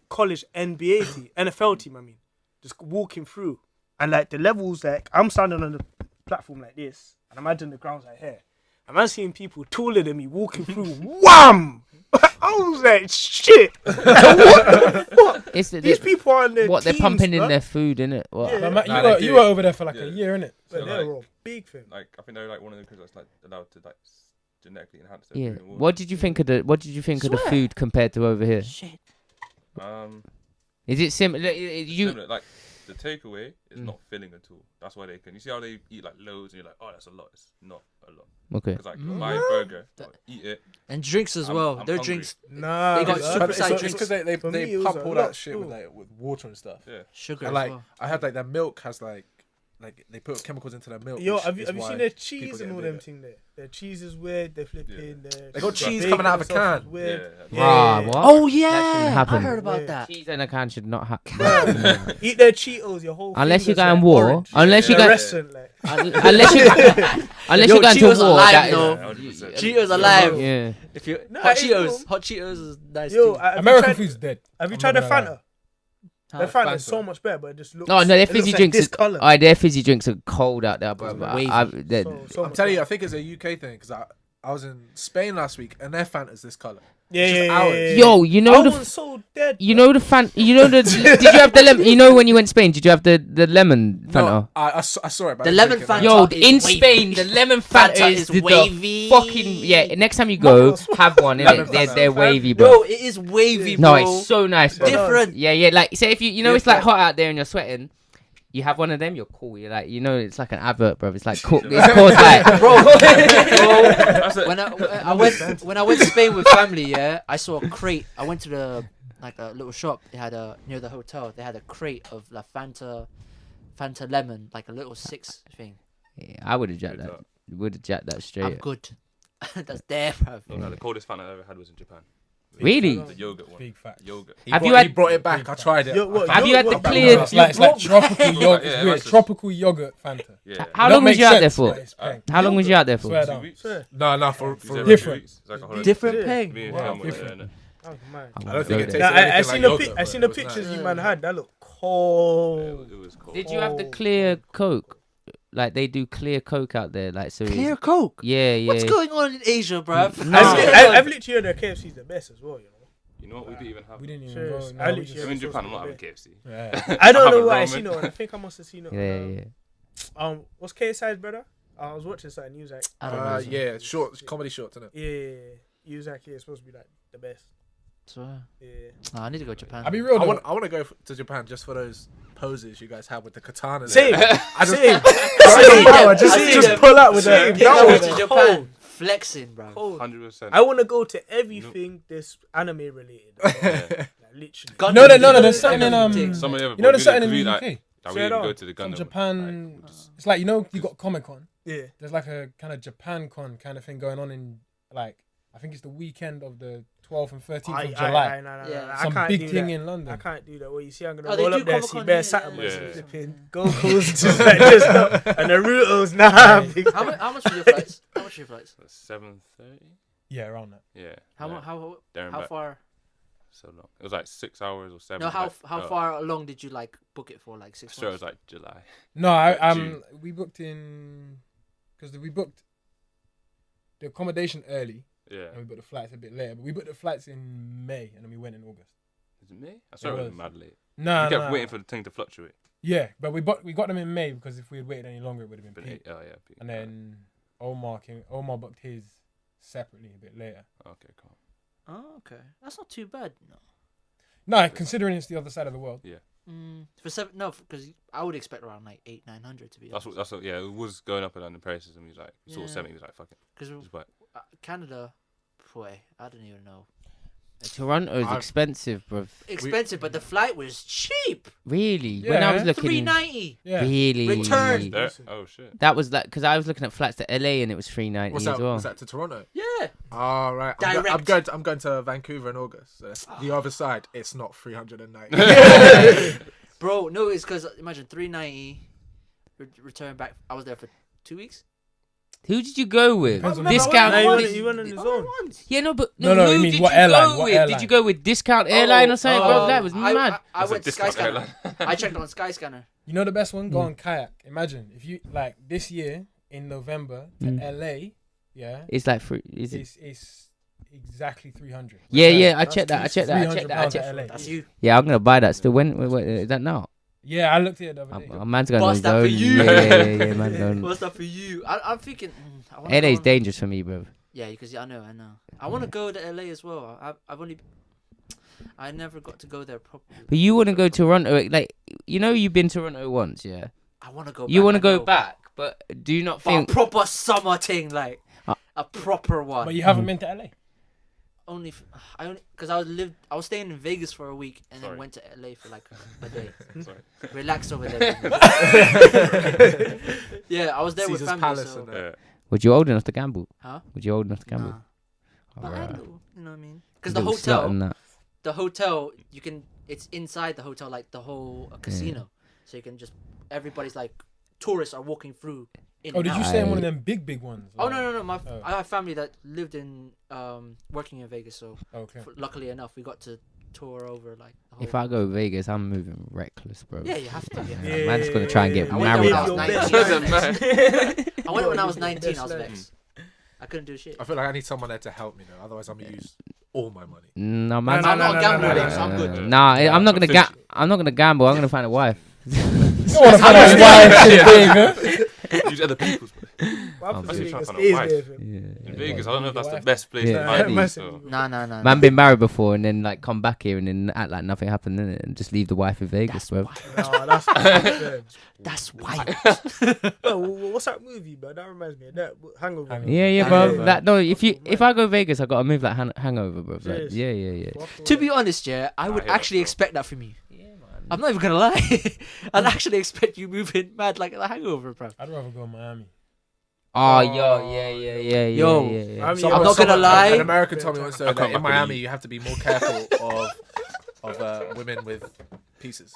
college NBA team, NFL team. I mean, just walking through, and like the levels, like I'm standing on the platform like this, and imagine the ground's like here. I'm seeing people taller than me walking through. Wham! I was like, shit. What the fuck? It's These people are in their what they're teens, pumping in bruh. their food, innit? What? Yeah. But Nah, you were over there for like a Yeah. year, innit? But So, they're like- a big thing. Like I think they're like one of the countries that's like allowed to like genetically enhance their Yeah. food and water. What did you think of the Swear. food compared to over here? Shit. Is it similar? You Similar, like the takeaway is Mm. not filling at all. That's why they can. You see how they eat like loads, and you're like, oh, that's a lot. It's not a lot. okay? Because like you buy a burger, eat it. And drinks as I'm- well. I'm Their hungry. drinks, Nah, They got bruh. super But side it's drinks. because they For me, it was pump a all lot that shit too. with water and stuff. Yeah. sugar And as like well. I had like their milk has like they put chemicals into their milk. Yo, which have you is why seen their people cheese get and all bigger. them thing there? Their cheese is weird. They're flipping. They got cheese bacon coming out of a and stuff is can. weird. Yeah. Rah, what? Oh That yeah, shouldn't I happen. heard about Yeah. that. Cheese in a can should not happen. Bruh. Eat their Cheetos. Your whole Unless you finger's go in like war. orange. Unless you In a go. restaurant, like. Unless you. Unless Yo, you go into Cheetos war. alive, that though. is- 100%. Cheetos alive. Yeah. If you Nah, hot it's Cheetos, hot Cheetos is nice Yo, too. have you American tried- food's dead. Have you I'm tried the not gonna lie. Fanta? Huh? The Fanta is Fanta. so much better, but it just looks. No, their it looks fizzy like drinks. this colour. Alright, their fizzy drinks are cold out there, bro. Wavy. So I'm much telling you, better. I think it's a UK thing because I was in Spain last week and their Fanta's this color. Yeah, It's yeah, just yeah, ours. yeah, yeah. Yo, you know I the. was so dead. You know the fan. You know the. Did you have the lemon? You know when you went to Spain, did you have the lemon Fanta? No, I saw it. But The I didn't lemon drink it, Fanta. no. Yo, is in wavy. Spain, the lemon Fanta, Fanta is is the wavy. fucking yeah. Next time you go, have one. Lemon Innit? They're Fanta. wavy, bro. No, it is wavy, No, bro. it's so nice, bro. different. Yeah. Like, say if you know it's like hot out there and you're sweating, you have one of them, you're cool. You're like, it's like an advert, bro. It's like cool. It's called like, bro. That's it. when I went to Spain with family, yeah, I saw a crate. I went to the like a little shop. They had near the hotel. They had a crate of La Fanta lemon, like a little 6 thing. yeah, I would have jacked Good that. talk. Would have jacked that I'm straight. good. That's there, bro. No, the coldest Fanta I ever had was in Japan. Really? The yogurt one. Big fat. Yogurt. Have you had- He brought it back. I tried it. Yo, what, Have you had the what- clear- It's like tropical yogurt. Yeah, It's weird. that's a- Tropical yogurt Fanta. Yeah. How It long don't was make you out there sense, for? but it's peng. How long was you out there Swear for? 2 down. weeks. Sure. No, for Is it real. Different. It's like a holiday. Different Yeah. peg. Me and Wow, him were different. there, innit? That was mad. I don't think it Nah, tastes Nah, anything I seen like the yogurt, I but seen it the was pictures nice. you man had. That looked Yeah, cold. it was cold. Did you have the Oh. clear Coke? Like they do clear Coke out there, like so. Clear Coke. Yeah. What's going on in Asia, bruv? No. I've literally heard their KFC's the best as well. You know. You know what? We didn't even have. We didn't even Serious. go. I No, we literally- just, I'm in Yeah, Japan. I'm sauce not having is KFC. yeah. I don't have know a why I ramen. seen it. I think I must have seen it. Yeah. What's KSI's brother? I was watching something. He was like, I don't know. Yeah, short comedy shorts, isn't it? yeah. He was like, yeah, it's supposed to be like the best. So, Yeah. I need to go to Japan. I'll be real I though. want to go to Japan just for those poses you guys have with the katana. Same. I just, Same. I Just just pull out with Same. that. People That go was to cold. Japan flexing, bro. Cold. 100%. I want to go to everything this anime related. Like, literally. Gundam No, videos, there's something in everything. Some of the other You know, there's videos, something in we the like, UK. like, we Straight didn't on. go to the From Gundam. Japan. Like, just- It's like you got Comic Con. Yeah. There's like a kind of Japan Con kind of thing going on in like I think it's the weekend of the 12th and 13th of July. Yeah. I Some can't big do thing that. in I London. can't do that. Well, you see, I'm gonna Oh, they roll do up there, Comic see Con, bare yeah, Saturdays, yeah. flipping Goku's just like this, and the Naruto's nah. big How much were your flights? How much were your flights? 7:30. Yeah, around that. Yeah. How yeah. mu- how There and how back. far? So long. It was like 6 hours or 7. No, how like, far along did you like book it for? Like 6 Sure, it months. was like July. No, June. we booked in because we booked the accommodation early Yeah. and we booked the flights a bit later. But we booked the flights in May and then we went in August. Is it me? I saw it was was. mad late. No, We kept waiting for the thing to fluctuate. Yeah, but we got them in May because if we had waited any longer, it would have been But peak. oh yeah. peak. And then Omar booked his separately a bit later. Okay, cool. Oh, okay. That's not too bad. No. No, considering it's the other side of the world. For 7, no, because I would expect around like 800-900 to be honest. That's what. Yeah, it was going up and down the prices, and we was like, we saw Yeah. 70. He was like, fuck it. Because Just buy it. Canada, boy, I don't even know. Toronto's I've- expensive, bro. Expensive, but the flight was cheap. Really? When I was Yeah. looking, $390. Yeah. really, Return. There? Oh shit. that was like because I was looking at flights to LA and it was $390 what's as that? well. Was that to Toronto? Yeah. All right. Direct. I'm going to Vancouver in August. So that's the other side. It's not 390. Bro, no, it's because imagine 390. Return back. I was there for 2 weeks. Who did you go with? Depends on Discount. No, the- he went on his own. Yeah, no, but No, who you mean did what you airline? go What with? Did airline? you go with Discount Airline or something, bro? That was mad. I went to Discount Skyscanner. airline. I checked on Skyscanner. You know the best one? Go on kayak. Imagine if you like this year in November to LA. Yeah, It's like free. Is it? it's exactly 300. Yeah, I That's checked that. I checked that. I checked that. I £300 checked. at LA. That's you. Yeah, I'm gonna buy that still. When is that now? Yeah, I looked at it the other day. A man's going on Bust his that for own. you. Yeah, man's going. What's that for you? I'm thinking. I wanna LA's go- dangerous for me, bro. Yeah, because I know. I want to go to LA as well. I never got to go there properly. But you want to go to Toronto, like you've been to Toronto once, yeah. I want to go. You want to go back, but do you not But a think? proper summer thing, like a proper one. But you haven't been to LA. Only because I was staying in Vegas for a week and then Sorry. went to LA for like a day. Sorry. Relax over there. Yeah, I was there with Caesar's family. Palace So, and that. Yeah. Would you old enough to gamble? huh? Would you old enough to gamble? Nah. But I Alright. know, you know what I mean? Because Little slut and that. the hotel, it's inside the hotel, like the whole casino. So you can everybody's like, tourists are walking through. In Oh, and did you out. stay in one of them big ones? Oh Like- no! Oh. I have family that lived in working in Vegas, so Okay. luckily enough, we got to tour over like. The whole If I go Vegas, I'm moving reckless, bro. yeah, you have to. Yeah. Yeah, Man's gonna try and get I went there married. when I was Live 19. your best I went when I was Live your 19. I best was life. vexed. I couldn't do shit. I feel like I need someone there to help me though. Otherwise, I'm gonna use all my money. No, man. I'm not gambling, so I'm good. Nah, Yeah, I'm not gonna officially. I'm not gonna gamble. I'm gonna find a wife. You don't want to find out why in Vegas. Use other people's. What I'm happens if trying he to find a stays wife. there, fam? Yeah. In Vegas, I don't know if that's the Wife. best place Yeah. to find me. Massively. So. Nah. Man, been married before and then like come back here and then act like nothing happened innit? And just leave the wife in Vegas, bro. No, that's fam. That's wild. Oh, what's that movie, bro? That reminds me of that Hangover. Hangover. Yeah, bro. Hangover. That no, if I go Vegas, I gotta move like Hangover, bro. Like, Serious? yeah. To be honest, yeah, I would hear that, actually bro. expect that from you. Yeah, man. I'm not even gonna lie. I'd actually expect you moving mad like a hangover, bro. I'd rather go Miami. Oh, yo, yeah. Yo. I mean, So- I'm not gonna someone- lie. An American told me once I that can't in believe- Miami you have to be more careful of women with pieces.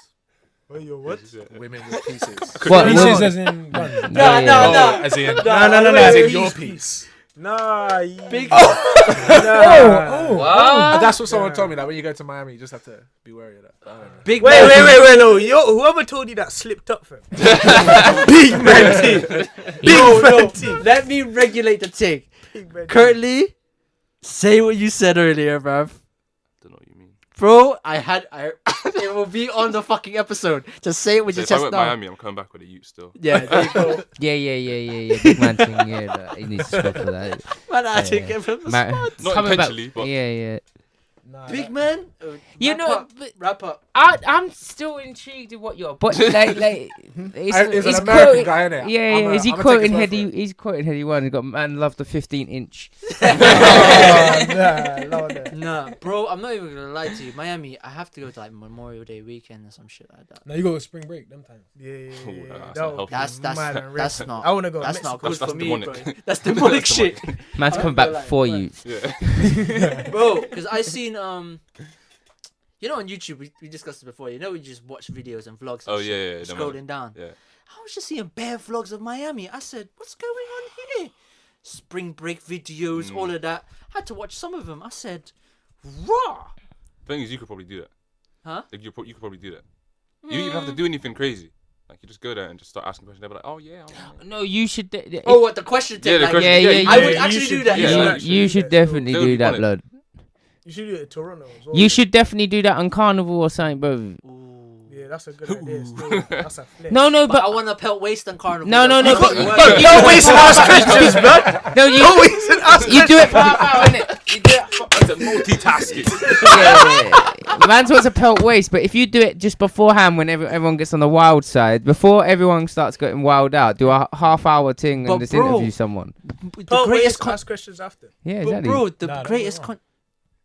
Oh, yo, what? Women with pieces. What? Pieces as in guns. No, no. As in, No, as in please, your please. piece. Nah, Big. nah. What? That's what someone told me. That when you go to Miami, you just have to be wary of that. I don't know. Big. Wait, man. no. Whoever told you that slipped up, fam. Big man team. No, man no. team. Let me regulate the thing. Big man team. Currently, say what you said earlier, bruv. Don't know what you mean. Bro, it will be on the fucking episode. Just say it with So your if I chest went down. Miami, I'm coming back with a ute still. Yeah, there you go. Yeah. Big man thing, yeah. He needs to stop for that. Man, I had to Yeah. give him the Man, spot. Not coming back- intentionally, but- yeah. Nah, Big man. You wrap know, up, but wrap up. I'm still intrigued with what you're. But like, It's he's an American quoting. guy, innit? Yeah. Is he I'm gonna take quoting his word Heady? for it. He's quoting Heady One. He's got man love the 15-inch. Nah, bro, I'm not even gonna lie to you. Miami, I have to go to like Memorial Day weekend or some shit like that. Now you go to spring break them times. Yeah. that's That not would helpful. be That's mad and that's red. not. I want to go. That's not Mexico. good That's for me, demonic. bro. That's demonic shit, Man's coming feel back like, for bro. you. Yeah. bro. Because I seen you know on YouTube we discussed this before. You know we just watch videos and vlogs. And Oh, shit, yeah, them scrolling down. Yeah. I was just seeing bare vlogs of Miami. I said, what's going on here? Spring break videos, all of that. I had to watch some of them. I said, raw. Thing is, you could probably do that. Huh? Like you could probably do that. You don't even have to do anything crazy. Like you just go there and just start asking questions. They'll be like, "Oh yeah." No, you should. Oh, what the question? Yeah, the like, question. yeah, I would yeah, actually you do should- that. yeah, Yeah, actually you should definitely They would do be that, on it. blood. You should do it in Toronto as well. You should definitely do that on Carnival or something, bro. Ooh. Yeah, that's a good idea. Still. That's a flex. No, But I but want to pelt waste on Carnival. no. That's But, not but work. you don't waste ask questions, bro. No, you do it for half hour, innit? You do it. That's a multitasking. Yeah. Man's wants to pelt waste, but if you do it just beforehand, when everyone gets on the wild side, before everyone starts getting wild out, do a half-hour thing But and just bro, interview someone. The Don't greatest wait, ask questions after. Yeah, but exactly. bro, the Nah, that's greatest wrong.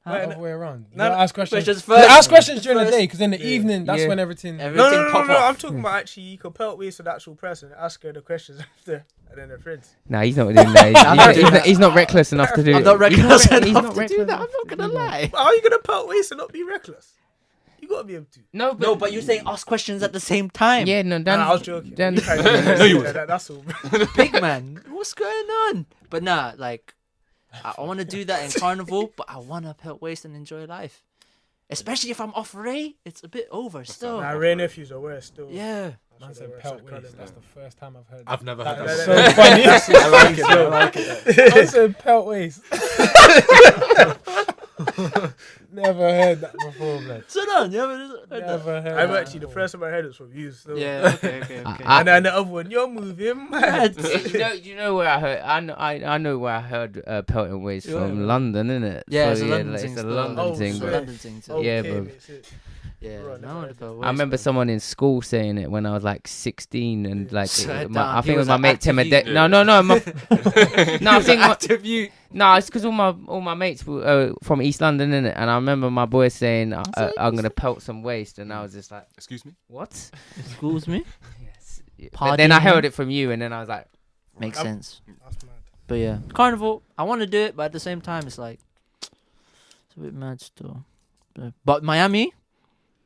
Huh? The other way around. You No, gotta ask questions. questions You first. ask questions during the First. day, because in the Yeah. evening, that's Yeah. when everything. No, Everything pop off. I'm talking about actually you can pelt waste with the actual person, ask her the questions after, and then they're friends. Nah, he's not doing that. He's not reckless enough to do it. I'm not He's reckless he's enough not to do reckless that. I'm not gonna lie. But how are you gonna pelt waste and not be reckless? You gotta be able to. No, but No, but you're saying ask questions at the same time. yeah, no, Dan. Nah, I was joking. Dan, You can't- No, you That's all. Big man, what's going on? But nah, like, I want to do that in carnival, but I want to pelt waste and enjoy life. Especially if I'm off Ray, it's a bit over still. Nah, Ray nephews are worse still. Yeah. Man said pelt waist. That's the first time I've heard. I've never that. heard That's that. so funny. I like it. I like it. Man said pelt waist. Never heard that before, blood. Sit down. You haven't heard that? Never heard. I've that actually the before. first time I heard it was from you. So. Yeah. Okay. I- And then the other one, you're moving mad. you know where I heard? I know where I heard pelting waste Yeah. from London, innit? Yeah, it's So, a London like, thing. it's a still. London Oh, thing. It's a swear. Bro. London thing too. Okay, Yeah, bro. makes it. Yeah. Right, No, never the pelt I waist, remember bro. someone in school saying it when I was like 16 and like Swear I down, think he it was was my an mate active Tim. youth. Yeah. No, no, I think Active youth. no, it's because all my mates were from East London, innit? And I remember my boy saying I'm gonna pelt some waste, and I was just like, Excuse me. what? Excuse me. Yes. But then I heard it from you, and then I was like, Makes sense. That's mad. But yeah, carnival. I want to do it, but at the same time, it's like it's a bit mad still. But Miami,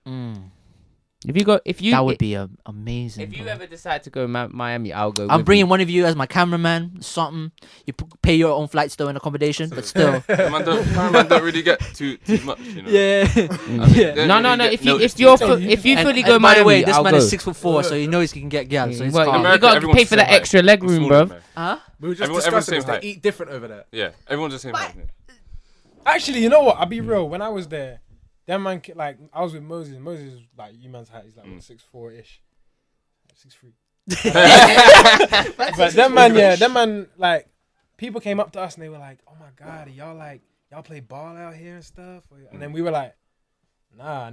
that would be amazing. If you bro. ever decide to go Miami, I'll go. I'm with bringing you. one of you as my cameraman. Something you pay your own flights though and accommodation, but still. Man don't really get too much, you know. Yeah. They No, don't no. really If get you noticed if you And- fully and go by Miami, the way, this I'll man go. is 6'4", so he knows he can get gal. So it's Well, calm. you America, got to everyone's pay for the the same extra height. leg room, Smaller, bro. man. Huh? We were just Everyone's discussing the this. same They height. eat different over there. Yeah, everyone's the same height. man. Actually, you know what? I'll be real. When I was there, that man, like, I was with Moses. Moses is like you man's height. He's like 6'4" ish, 6'3". But that man, that man, like, people came up to us and they were like, "Oh my god, y'all play ball out here and stuff?" And then we were like, "Nah."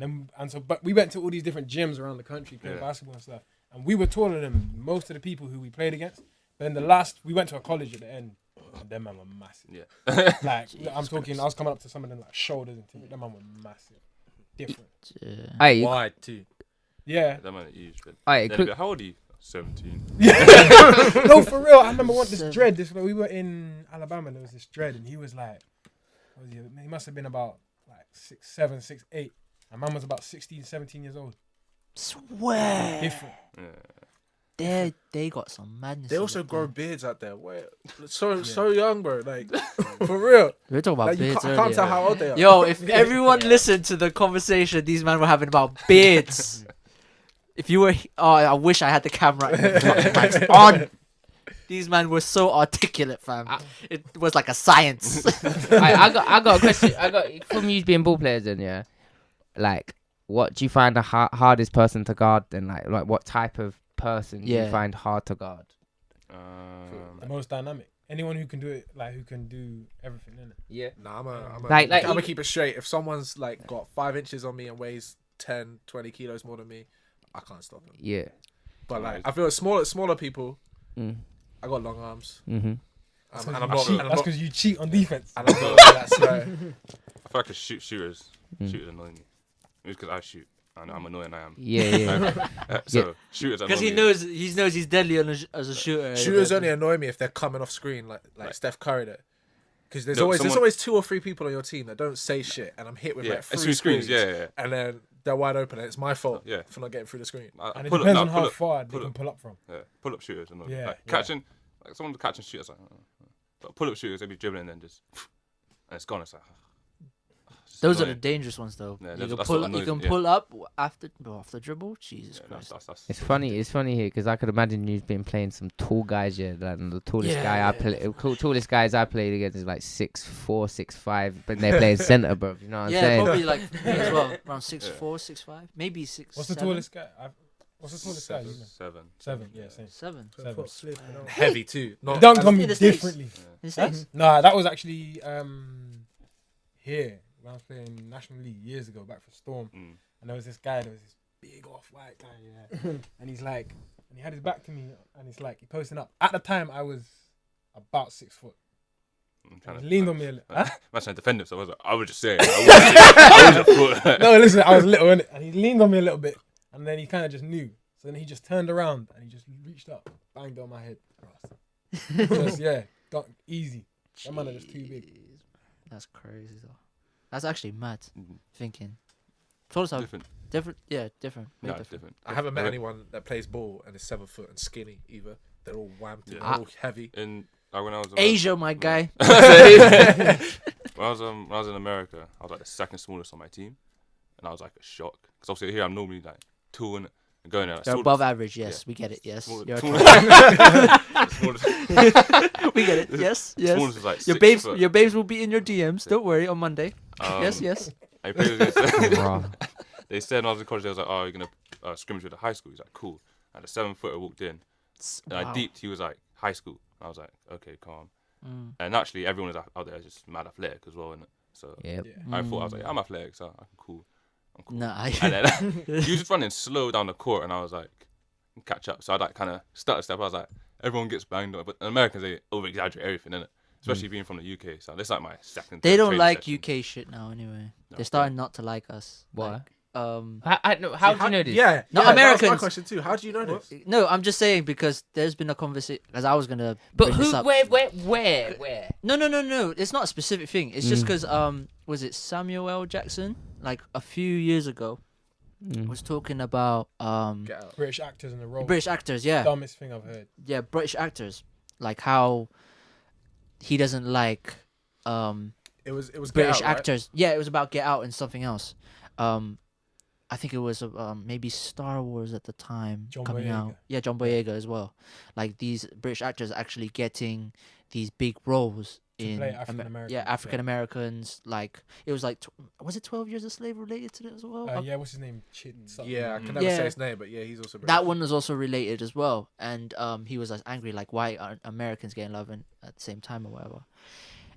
But we went to all these different gyms around the country playing basketball and stuff, and we were taller than most of the people who we played against. But then we went to a college at the end, and them man were massive. Yeah. Like, I'm talking, I was coming up to some of them like shoulders and things. Them man were massive, different. Hey, Wide too. Yeah. That man is huge. But hey, then quick- again, how old are you? 17. No, for real. I remember this dread. We were in Alabama. And there was this dread, and he was like, what was he must have been about like 6'7", 6'8". And man was about 16, 17 years old. Swear. Different. They got some madness. They in also it, grow bro. beards out there. Wait, so young, bro. Like for real. We were talking about Like, you beards can't, I can't tell earlier. how old they are. Yo, if everyone listened to the conversation these men were having about beards, if you were, I wish I had the camera and the fucking mics on. These men were so articulate, fam. It was like a science. I got a question. I got from you being ball players, then yeah. Like, what do you find the hardest person to guard? Then like what type of person do you find hard to guard? The most dynamic. Anyone who can do it, like who can do everything in it. Yeah. Nah, I'm Like, gonna keep it straight. If someone's like got 5 inches on me and weighs 10, 20 kilos more than me, I can't stop them. Yeah. But like, I feel smaller people. Mm. I got long arms. Mhm. That's And because I'm you not. cheat. and I'm That's not- because you cheat on defense. and I'm not that slow. I feel like shooters annoy me. It's because I shoot. And I'm annoying. I am. Yeah. So shooters annoy Because he me. knows he's deadly as a shooter. Shooters only annoy me if they're coming off screen like Right. Steph Curry did. Because there's No, always someone- 2 or 3 people on your team that don't say shit, and I'm hit with Yeah, like 3 it's through screens. screens. Yeah. And then they're wide open, and it's my fault Yeah. for not getting through the screen. And it Pull up- depends no, on pull how up- far they pull can up. pull up from. Yeah, pull up shooters. Annoy me. Yeah, Like yeah. catching, like someone catching shooters. Like, but pull up shooters, they be dribbling and then just, and it's gone. It's like, it's Those are the annoying. dangerous ones, though. Yeah, you that's can what pull. annoys You can me, yeah. pull up after dribble. Jesus Yeah, Christ. that's It's funny. It's funny here because I could imagine you've been playing some tall guys. Yeah, like the tallest tallest guys I played against is like 6'4", 6'5", but they're playing centre, bro. You know what I'm Yeah, saying? probably like me as well. Around 6'4", 6'5", maybe 6. What's the tallest guy? What's the tallest guy? You know? 7. 7. Yeah, same. 7. 7. Heavy too. Not You dunked on me In the States. differently. In States? Nah, that was actually here when I was playing National League years ago, back for Storm. Mm. And there was this guy, there was this big off-white guy, yeah. And he's like, and he had his back to me, and he's like, he posting up. At the time, I was about 6 foot. He leaned on me a little. Huh? Man trying to defend himself. I was just saying. I wasn't No, listen, I was little, innit? And he leaned on me a little bit, and then he kind of just knew. So then he just turned around, and he just reached up, banged on my head. Just, yeah, easy. That man are just too big. That's crazy, though. That's actually mad. Thinking. Tallest I've different. Different. Yeah, different. Way No, it's different. different. I haven't met But anyone that plays ball and is 7 foot and skinny either. They're all whamped, Yeah. they're all heavy. in when I was Asia, my guy. when I was in America, I was like the second smallest on my team, and I was like a shock because obviously here I'm normally like tall and going there. Like, You're small- above average. Yes, yeah. we get it. Yes, Small- You're small- smallest, we get it. Yes, yes. smallest was like Your 6 babes, foot. your babes will be in your DMs. Don't worry on Monday. Yes, yes. I played against Bruh. They said when I was in college, they was like, "Oh, you're gonna scrimmage with the high school." He's like, "Cool." And the 7-footer walked in, and I deeped. He was like, "High school." I was like, "Okay, calm." And naturally, everyone is out there just mad athletic as well, innit? So Yep. I thought I was like, I'm athletic, so I'm cool. Nah. And then he was just running slow down the court, and I was like, catch up. So I like kind of stutter step. I was like, everyone gets banged on, but Americans they over exaggerate everything, innit? Especially being from the UK. So this is like my second. They third don't training like session. UK shit now anyway. No, They're starting not to like us. Why? Like, How do you know this? Yeah, No, yeah, Americans- That's my question too. How do you know this? no, I'm just saying because there's been a conversation. Because I was gonna. But bring this who? up. Where? No. It's not a specific thing. It's just because was it Samuel L. Jackson like a few years ago was talking about Get out. British actors in the role. British actors. Yeah, Dumbest thing I've heard. yeah, British actors. Like how he doesn't like It was Get British Out, right? actors. Yeah, it was about Get Out and something else. I think it was maybe Star Wars at the time John coming Boyega. out. Yeah, John Boyega as well. Like these British actors actually getting these big roles in play African Americans, yeah, African Americans. Like it was like was it 12 Years a Slave related to it as well? Yeah, what's his name? Something. Yeah, I can never Yeah. say his name, but yeah, he's also British. That one was also related as well, and he was angry like why aren't Americans getting love at the same time or whatever.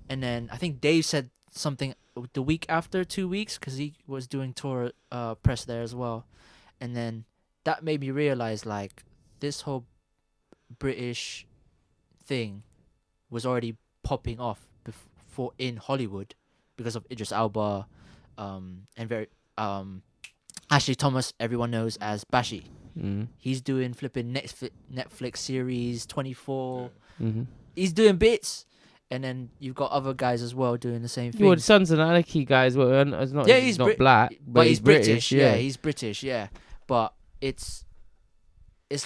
And then I think Dave said something the week after 2 weeks because he was doing tour press there as well, and then that made me realize like this whole British thing was already popping off before in Hollywood because of Idris Elba, and very Ashley Thomas, everyone knows as Bashi. He's doing flipping Netflix series 24. He's doing bits. And then you've got other guys as well doing the same thing. Well, the Sons of Anarchy guys. Well, it's not. Yeah, he's he's not black, but he's British. Yeah, He's British. Yeah, but it's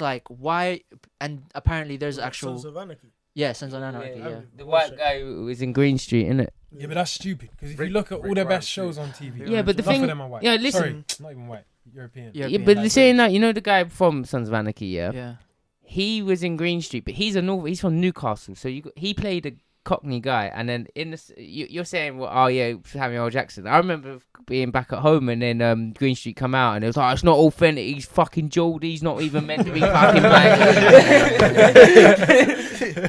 like why? And apparently there's actual Sons of Anarchy. Sons of Anarchy. Yeah, The white guy was in Green Street, innit? Yeah, but that's stupid because if you Rick- look at all Rick the Grimes best shows on TV, Yeah, but the enough thing- of them are white. yeah, listen. Sorry, not even white, European. Yeah. Yeah, but like saying that, you know the guy from Sons of Anarchy, yeah? yeah. He was in Green Street, but he's from Newcastle, so he played a Cockney guy, and then you're saying, well, oh yeah, Samuel L. Jackson. I remember being back at home, and then Green Street come out, and it was like, it's not authentic. He's fucking Geordie. He's not even meant to be fucking black.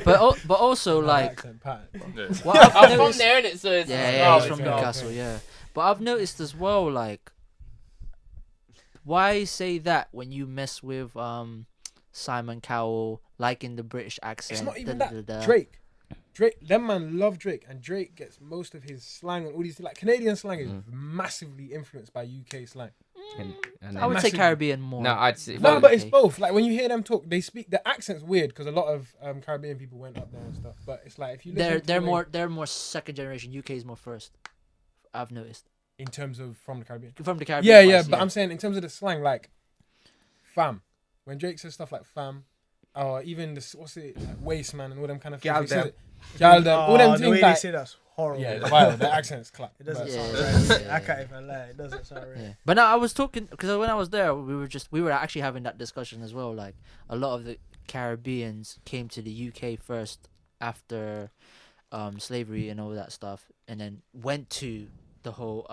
But also like Accent pattern. Yeah. what I've I'm from noticed- there, innit? So it's Yeah, he's Oh, from okay. Newcastle. Yeah, but I've noticed as well like why say that when you mess with Simon Cowell liking the British accent? It's not even da, da, that. da, da. Drake, them man love Drake, and Drake gets most of his slang and all these like Canadian slang is massively influenced by UK slang. And I would say Massively. Caribbean more. No, I'd say. No, Well, but it's okay. both. Like when you hear them talk, they speak. The accent's weird because a lot of Caribbean people went up there and stuff. But it's like if you listen they're more second generation. UK is more first. I've noticed in terms of from the Caribbean. from the Caribbean. Yeah, wise, but I'm saying in terms of the slang, like fam. When Drake says stuff like fam, or even the what's it, like, waste man and all them kind of things. Gal he says dem. it- Gal dem, all them the things way like they say that's horrible. yeah, it's wild. The accent's clap. It doesn't But- sound Yeah. right. I can't even lie. It doesn't sound right. Yeah. But now I was talking because when I was there, we were actually having that discussion as well. Like a lot of the Caribbeans came to the UK first after slavery and all that stuff, and then went to the whole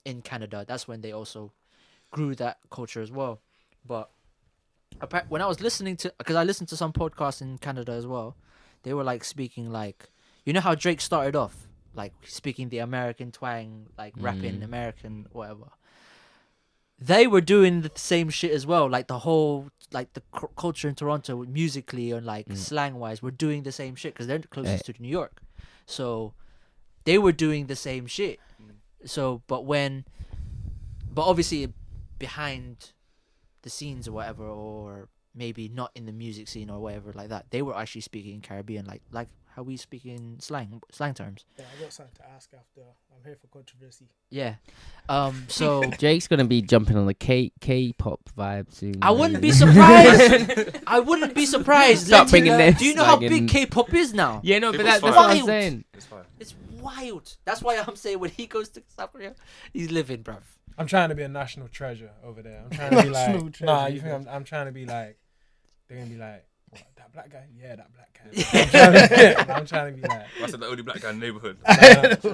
in Canada. That's when they also grew that culture as well. But when I was listening to, because I listened to some podcasts in Canada as well, they were like speaking like, you know how Drake started off, like speaking the American twang, like rapping American whatever. They were doing the same shit as well, like the whole like the culture in Toronto musically and like slang wise, were doing the same shit because they're closest to New York, so they were doing the same shit. So, but obviously behind the scenes or whatever, or maybe not in the music scene or whatever like that, they were actually speaking Caribbean like how we speak in slang terms. Yeah, I got something to ask after. I'm here for controversy. Yeah. So Jake's gonna be jumping on the K-pop vibe soon. I wouldn't be surprised. I wouldn't be surprised. Stop bringing this. Do you know how like, big K-pop is now? Yeah, no, but K-pop's that's fine. what I'm saying. It's fine. It's wild. That's why I'm saying when he goes to South Korea, he's living, bruv. I'm trying to be a national treasure over there. I'm trying to be National like, treasure, nah, you yeah. think I'm trying to be like, they're gonna be like, what, that black guy? Yeah, that black guy. I'm trying to be like, I said the only black guy in the neighborhood.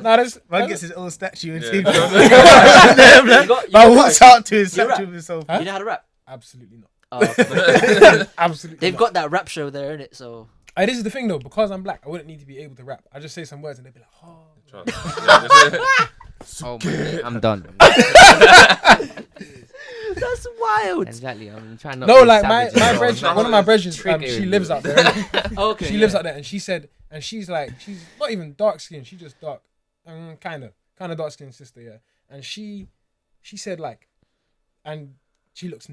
nah, that's Man gets his own statue and Yeah. things. You Man walks out to his You're statue right. of himself. Huh? You know how to rap? absolutely not. Oh, okay. Absolutely. They've not. got that rap show there, innit? So This is the thing though, because I'm black, I wouldn't need to be able to rap. I just say some words and they'd be like, oh. Oh, man, I'm done. that's wild. Exactly. I'm trying not. No, to be like my savage as brethren, well. one of my brethren, Triggering she me. lives out there. Okay. She lives out there, and she said, and she's like, she's not even dark skinned, she's just dark, kind of dark skinned sister, yeah. And she said like, and she looks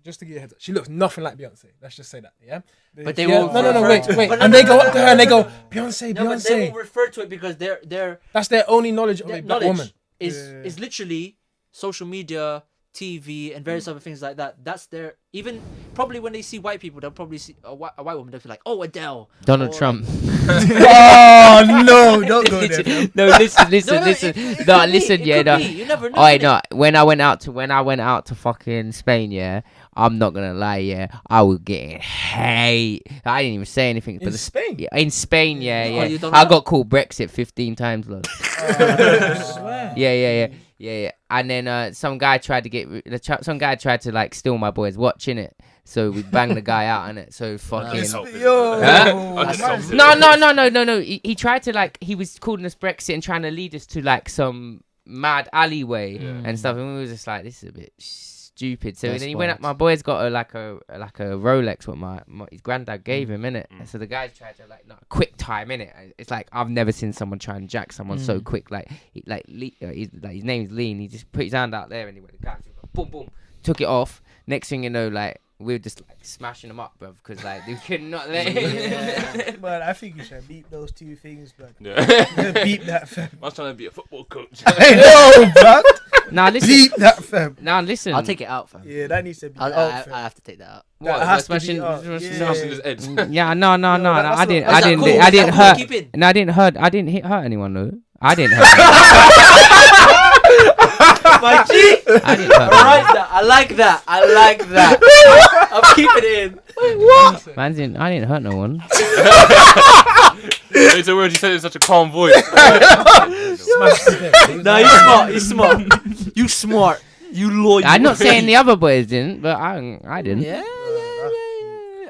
just to give you a heads up, she looks nothing like Beyonce. Let's just say that, yeah. But they Yeah, will. no, wait, But and they go up to her and they go, Beyonce, No, but they Beyonce. will refer to it because their That's their only knowledge of a black knowledge woman. is literally social media, TV, and various other things like that. That's their even probably when they see white people, they'll probably see a white woman. They'll be like, oh, Adele, Donald or- Trump. Oh no! Don't go there. fam. No, listen. it No, could listen. be, Yeah, it could no. be. You never know. Oh, wait, innit? no. When I went out to fucking Spain, yeah, I'm not gonna lie, yeah, I was getting hate. I didn't even say anything. In Spain? Yeah, in Spain, yeah, Oh, yeah. you don't I know? got called Brexit 15 times, love. Swear. Yeah. And then some guy tried to like steal my boy's watch, innit? So we banged the guy out, innit? So fucking. Yo. Huh? No. He tried to like, he was calling us Brexit and trying to lead us to like some mad alleyway and stuff, and we was just like, this is a bit stupid. So That's then he went up. wild. My boy's got a Rolex, what his granddad gave him, innit? And so the guy tried to like quick time, innit? And it's like I've never seen someone try and jack someone so quick. Like his name's Lean. He just put his hand out there and he went, boom, boom, took it off. Next thing you know, like we were just like smashing them up, bro, because like they could not let it. But I think you should beep those two things, but Yeah. beep that fam. I was trying to be a football coach. I know, bro. Now listen. Beep that fam. Now listen. I'll take it out, fam. Yeah, that needs to be I out, fam. have to take that out. What? That has to be Smashing- out. smashing- Yeah. Smashing his head. Yeah, no. that's I what- didn't. Is I that didn't. cool? I Is didn't that hurt. cool? Keep it. No, I didn't hurt. I didn't hurt anyone, though. I didn't hurt. Anyone. My G. I didn't hurt. I like that. I'm keeping it in. Man, I didn't hurt no one. It's a word you said in such a calm voice. Nah, he's smart. You smart. You loyal. I'm not saying the other boys didn't, but I didn't. Yeah.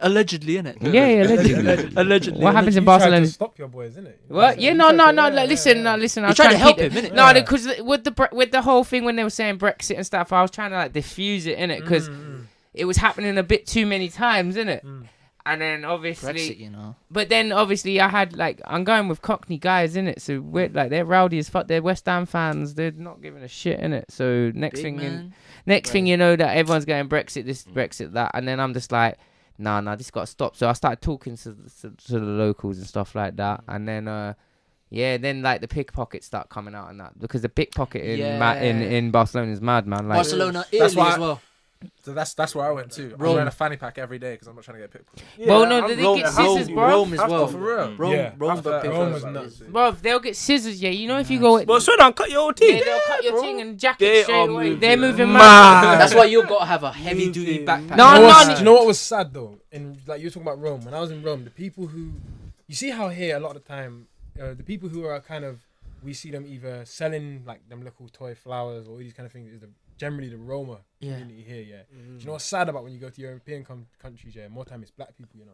Allegedly, innit? Yeah, allegedly. Allegedly. What happens in You tried Barcelona? to stop your boys, innit? What? Yeah, no. Like, listen. I was trying to help keep him, innit? No, Yeah. because with the whole thing when they were saying Brexit and stuff, I was trying to like diffuse it, innit? Because it was happening a bit too many times, innit? And then obviously, Brexit, you know. but then obviously I had like, I'm going with Cockney guys, innit? So we're like, they're rowdy as fuck. They're West Ham fans. They're not giving a shit, innit? So next thing you know, that everyone's going Brexit, this, Brexit, that, and then I'm just like, nah, this got to stop. So I started talking to the locals and stuff like that, and then then like the pickpockets start coming out and that, because the pickpocket in Barcelona is mad, man. Like, Barcelona, That's Italy why as well. So that's where I went too. I'm Rome. wearing a fanny pack every day because I'm not trying to get pickpocketed. well, no, they Rome, get scissors, bro. Rome as Have to, well. for real. Rome, Yeah. Rome got After- Rome was pickpockets. nuts. Bro, they'll get scissors, yeah. You know, if you go, But so now cut your own teeth. yeah, they'll cut your thing and jacket They straight are away. moving They're moving mad. mad. That's why you got to have a heavy duty backpack. No, Do you know what was sad though? And like you were talking about Rome. When I was in Rome, the people who, you see how here a lot of the time, the people who are kind of, we see them either selling like them little toy flowers or all these kind of things, is generally the Roma community here. Yeah. Do you know what's sad about when you go to European countries? Yeah, more time it's black people. You know.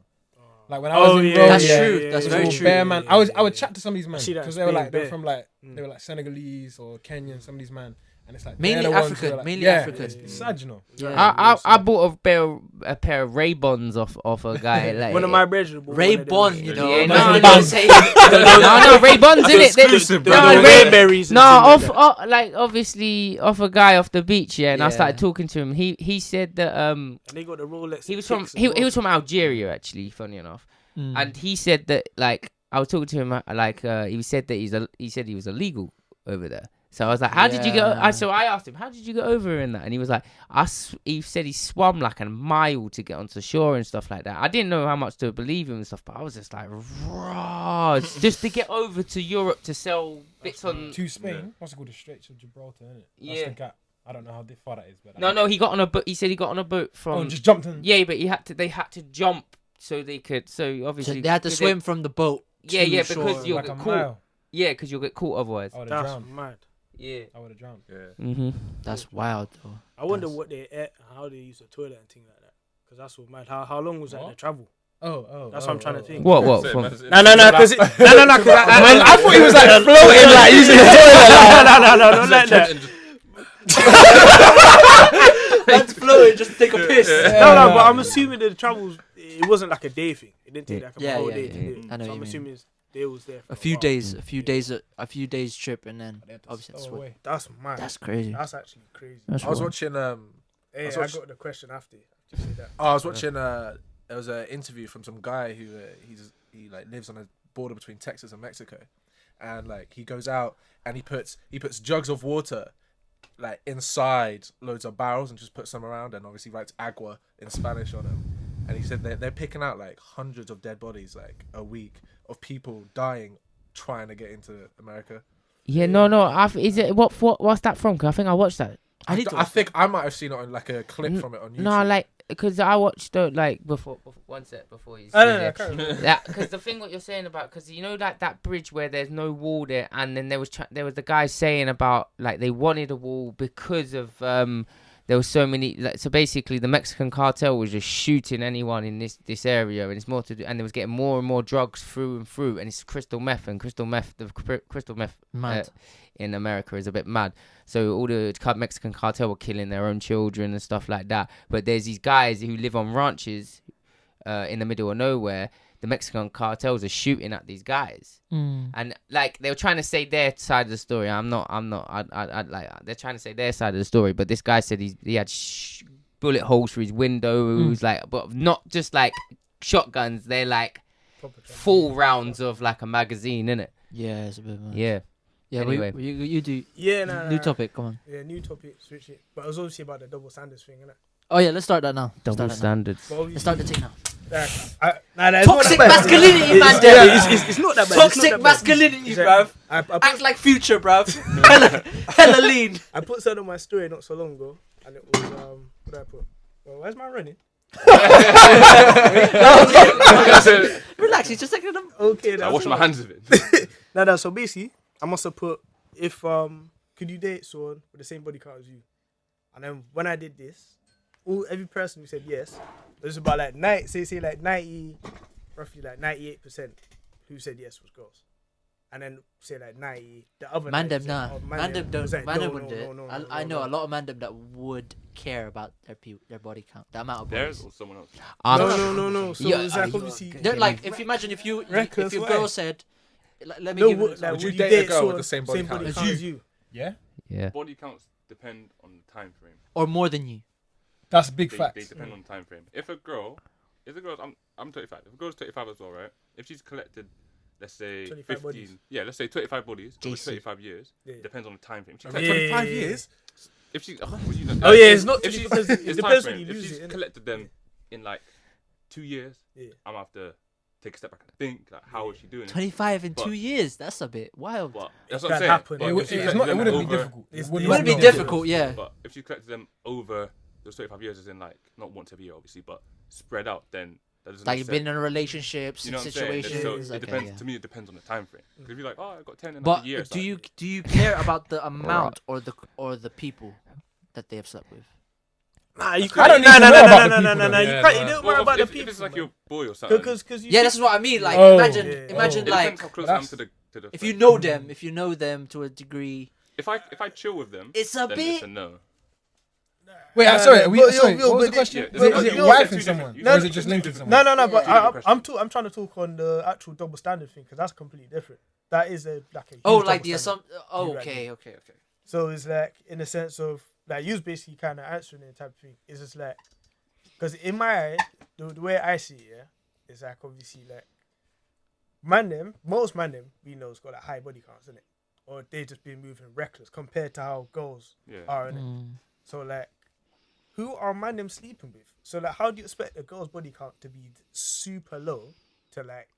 Like when I was in Rome, That's yeah, true. That's it was very all true. bare man. I would chat to some of these men see that because in they were Spain, like they're bare. from like they were like Senegalese or Kenyan. Some of these men, and it's like Mainly they're the ones who African, are like, mainly yeah, African. It's sad, you know. I bought a pair of Ray-Bons off a guy. Like, One of my brethren. bought Ray one of them. Bon, you know. Yeah, no, no, don't say no, Ray-Bons, innit? exclusive, bro. No, The Ray- Rayberries and No, things like that. like obviously off a guy off the beach, yeah. And I Yeah. started talking to him. He said that And they got the Rolex. he was ticks from as well. he was from Algeria, actually, funny enough. And he said that like I was talking to him he said that he said he was illegal over there. So I was like, how did you get? So I asked him, how did you get over in that? And he was like, he said he swam like a mile to get onto shore and stuff like that. I didn't know how much to believe him and stuff, but I was just like, raw, just to get over to Europe to sell bits on to Spain. What's it called? The Straits of Gibraltar, isn't it? That's the gap. I don't know how far that is, but no, he got on a boat. He said he got on a boat from. Oh, just jumped in. Yeah, but they had to jump so they could. So obviously they had to swim from the boat. Yeah, shore. because you'll like get a caught. mile. Yeah, because you'll get caught otherwise. I would have That's drowned. mad. Yeah, I would have drowned. Yeah. That's wild though. I wonder what they ate and how they use the toilet and things like that. Because that's what mad. How long was that the travel? That's what I'm trying to think. What? No, From... because I thought he was like floating, like using the toilet. no, not like that. That's floating just to take a piss. No, but I'm assuming the travels. It wasn't like a day thing. It didn't take like a whole day to do it. I know So what I'm you assuming they was there. For a few days trip, and then obviously that's away. That's mad. That's crazy. That's actually crazy. That's I was wild. watching. Hey, I got the question after. Just say that. I was watching. There was an interview from some guy who he like lives on a border between Texas and Mexico, and like he goes out and he puts jugs of water like inside loads of barrels and just puts them around, and obviously writes agua in Spanish on them. And he said they're picking out like hundreds of dead bodies like a week of people dying trying to get into America. Yeah, no. Is it what's that from? 'Cause I think I watched that. I think I might have seen it on like a clip from it on YouTube. No, like because I watched before one set before you. Because the thing what you're saying about because you know like that bridge where there's no wall there, and then there was the guy saying about like they wanted a wall because of there was so many so basically the Mexican cartel was just shooting anyone in this area, and it's more to do, and they was getting more and more drugs through and through, and it's crystal meth in America is a bit mad. So all the Mexican cartel were killing their own children and stuff like that. But there's these guys who live on ranches in the middle of nowhere. The Mexican cartels are shooting at these guys, and like they were trying to say their side of the story. I'm not. They're trying to say their side of the story, but this guy said he had bullet holes through his windows, like, but not just like shotguns. They're like full rounds of like a magazine, innit? Yeah, it's a bit much. Yeah. Anyway, you do. Yeah, New topic. Come on. Yeah, new topic. Switch it. But it was obviously about the double standards thing, innit? Oh yeah, let's start that now. double standards. Let's start the thing now. Toxic masculinity, man. It's not that bad. Toxic masculinity, bruv. Act like Future, bruv. hella lean. I put something on my story not so long ago, and it was what did I put? Well, where's my running? Relax, he's just taking them. Okay, I wash my hands of it. No. So basically, I must have put if could you date someone with the same body count as you? And then when I did this, every person who said yes, it was about like 90, like 90, roughly like 98% who said yes was girls. And then say like 90, the other Mandem, 90%, nah. Mandem don't. like, Mandem wouldn't do it. no, I know a lot of mandem that would care about their body count, the amount of Theirs bodies. or someone else? No. So it's like obviously. They're like, if your girl said, let me No, give you. like, would you date a girl with the same body count as you? Yeah. Body counts depend on the time frame. Or more than you. That's big They facts. depend on the time frame. If a girl, I'm 25. If a girl's 25 as well, right? If she's collected, let's say 25 15, bodies. yeah, let's say 25 bodies over JC. 25 years. Yeah. Depends on the time frame. If she Like collected- 25 years. If she, well, you know, Oh yeah, it's not if she's, because it's it time depends frame. when you If lose she's it. innit? collected them in like 2 years, Yeah. I'm gonna have to take a step back and think like, how is she doing it? 25 in But- 2 years. That's a bit wild. But that's It what I'm can saying. happen. But It if she It collected them wouldn't be over- difficult. It It wouldn't be not difficult, yeah. But if you collected them over those 25 years, as in like not once every year, obviously, but spread out, then that doesn't Like make you've sense. been in relationships, You know what I'm saying? situations. So it Okay, depends. yeah. To me, it depends on the time frame. Because if you're like, oh, I got 10 in But a year. do you care about the amount or the people that they have slept with? Nah, you I can't. don't need to know about the people, No. though. You Yeah, can't. You but- don't worry about the if people. it's like your boy or something. Because Yeah, that's what I mean. Like Oh. imagine Yeah. it like depends how close I am to the if you friend. know them to a degree. If I chill with them, It's a then bit- it's a no. Wait, I'm sorry. What was the question? Yeah, Is it you're wife two and someone? different- Or is it just linked with someone? No. But different I'm trying to talk on the actual double standard thing because that's completely different. That is a huge Oh, like double the standard. assumption. Oh, You okay. So it's like in the sense of like you basically kind of answering it type of thing. It's just like because in my eye, the way I see it, yeah, it's like obviously like most man them, we know, has got like high body counts, isn't it? Or they just been moving reckless compared to how girls are, innit? So like, who are man them sleeping with? So like, how do you expect a girl's body count to be super low to like?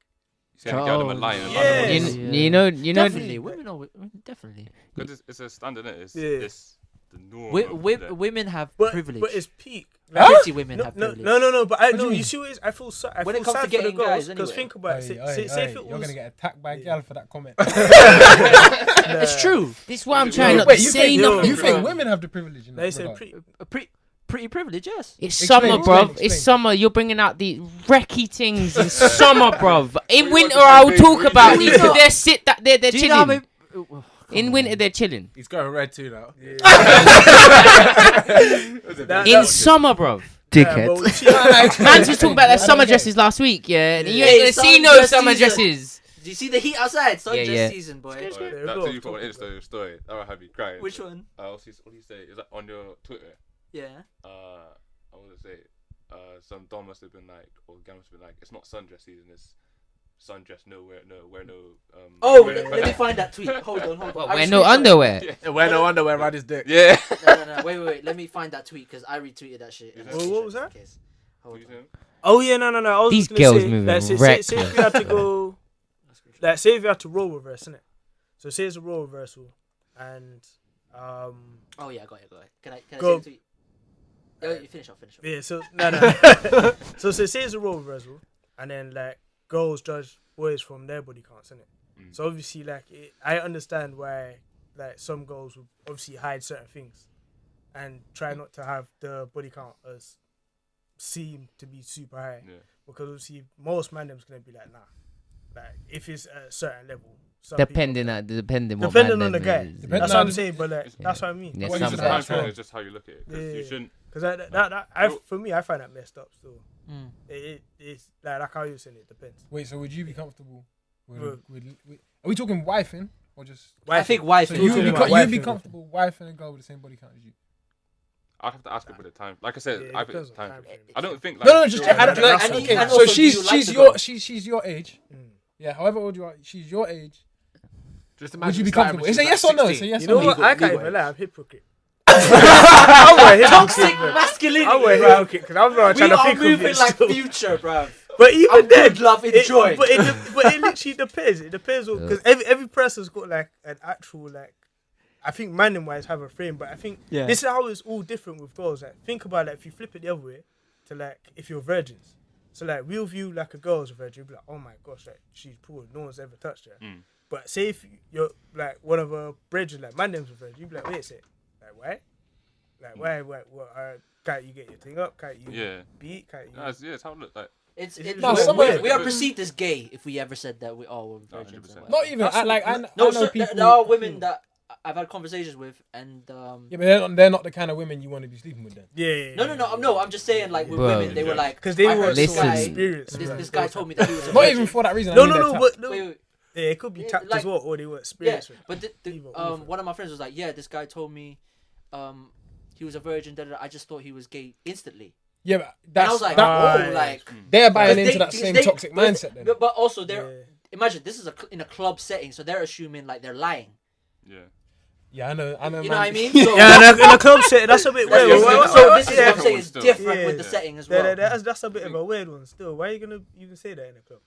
You get them a line. Yeah. You know. Definitely, women are definitely. Because it's a standard, innit? It's the norm. Women have But privilege. But it's peak. Pretty women have privilege. No. But I know you see what it is. I feel when it feel comes to sad for the getting girls guys, because anyway. think about it. Say if it was, you're gonna get attacked by a gal for that comment. It's true. This is why I'm trying not Wait, to you say think, nothing. you think women have the privilege in They that say regard? Pretty privilege, yes. It's Explain, summer, bruv. explain. It's summer. You're bringing out the wrecky things in summer, bruv. In winter, I'll talk about these. They're Do you know how chilling. many? In winter, they're chilling. He's going red too now. In summer, bruv. Dickhead. Man's was talking about their summer dresses last week, yeah. And you ain't gonna see no summer dresses. Do you see the heat outside? Sundress Yeah. season, boy. That's what you put on Insta story. That will have you crying. Which one? What do you say? Is that on your Twitter? Yeah. I want to say, some Dom must have been like, or Gam must have been like, it's not sundress season. It's sundress. Wear no. Oh, let me find that tweet. Hold on. What, wear no underwear? Wear no underwear around his dick. Yeah. No. Wait. Let me find that tweet because I retweeted that shit. What was that? Hold on. Oh yeah, no. I was These just gonna girls say, moving like, say reckless. if we had to go, like say if we had to role reverse, innit? So say it's a role reversal, and Oh yeah, I got it. Can I Go. say the tweet? Oh, you finish off. yeah. So no. So say it's a role reversal, and then like girls judge boys from their body counts, innit? So obviously, like I understand why like some girls would obviously hide certain things, and try not to have the body count as seem to be super high, because obviously most man them's gonna be like nah, like if it's at a certain level. Depending on the guy. is. That's what I'm saying, but like that's what I mean. Yeah, What some you guys. sometimes it's just how you look at it. 'Cause you shouldn't. Because for me, I find that messed up still. It's like how you saying it depends. Wait, so would you be comfortable with are we talking wifing or just? I think wife. So You'd you'd talking about be wifing. comfortable wifing a girl with the same body count as you? I have to ask her for the time. Like I said, Yeah, it I think depends it's on time. time frame. I don't think. Like, No, just Yeah, I don't, that's like, what- okay. and So also, do you like she's the your girl? she's your age. Yeah, however old you are, she's your age. Just Would you be comfortable? Is it yes or no? It's a yes You or know no. what? I can't even lie. I'm hypocrite. I'm a hypocrite. Toxic bro. masculinity. I'm a bruv. hypocrite because I'm not We trying to are think of moving it like still. future, bruv. But even I'm then, good, love, enjoy. But it literally depends. It depends because every person's got like an actual like. I think man wise have a frame, but I think this is how it's all different with girls. Like think about like if you flip it the other way to like if you're virgins. So like we'll view like a girl as a virgin, we'll be like, oh my gosh, like she's poor, no one's ever touched her. But say if you're like one of her brethren, like my name's a virgin, you'll be like, wait a sec, like why? Like why? What? Can't you get your thing up? Can't you beat? Can't you? it's how it look like. We We are perceived as gay if we ever said that we're virgins. 100%. Not even I No, know so people. there are women that I've had conversations with, and Yeah, but they're not the kind of women you want to be sleeping with then. Yeah. no. I'm just saying, like with Bro. women, they were like, Because they I were heard this so guy. experienced. This guy told me that he was a Not virgin. even for that reason. No, I mean, no, they're but tapped. no. Wait. Yeah, it could be tapped like- as well, or they were Yeah, experienced. but one of my friends was like, yeah, this guy told me, he was a virgin. I just thought he was gay instantly. Yeah, but And that's I was like, that- oh, like they're buying Because into that same they- toxic mindset then. But also, they're Yeah. imagine this is in a club setting, so they're assuming like they're lying. Yeah. Yeah, I know. You know Man. what I mean? So, Yeah, in a club setting, that's a bit weird. so this is what I'm saying. It's Still. different Yeah. with the setting as well. That's a bit of a weird one still. Why are you gonna even say that in a club?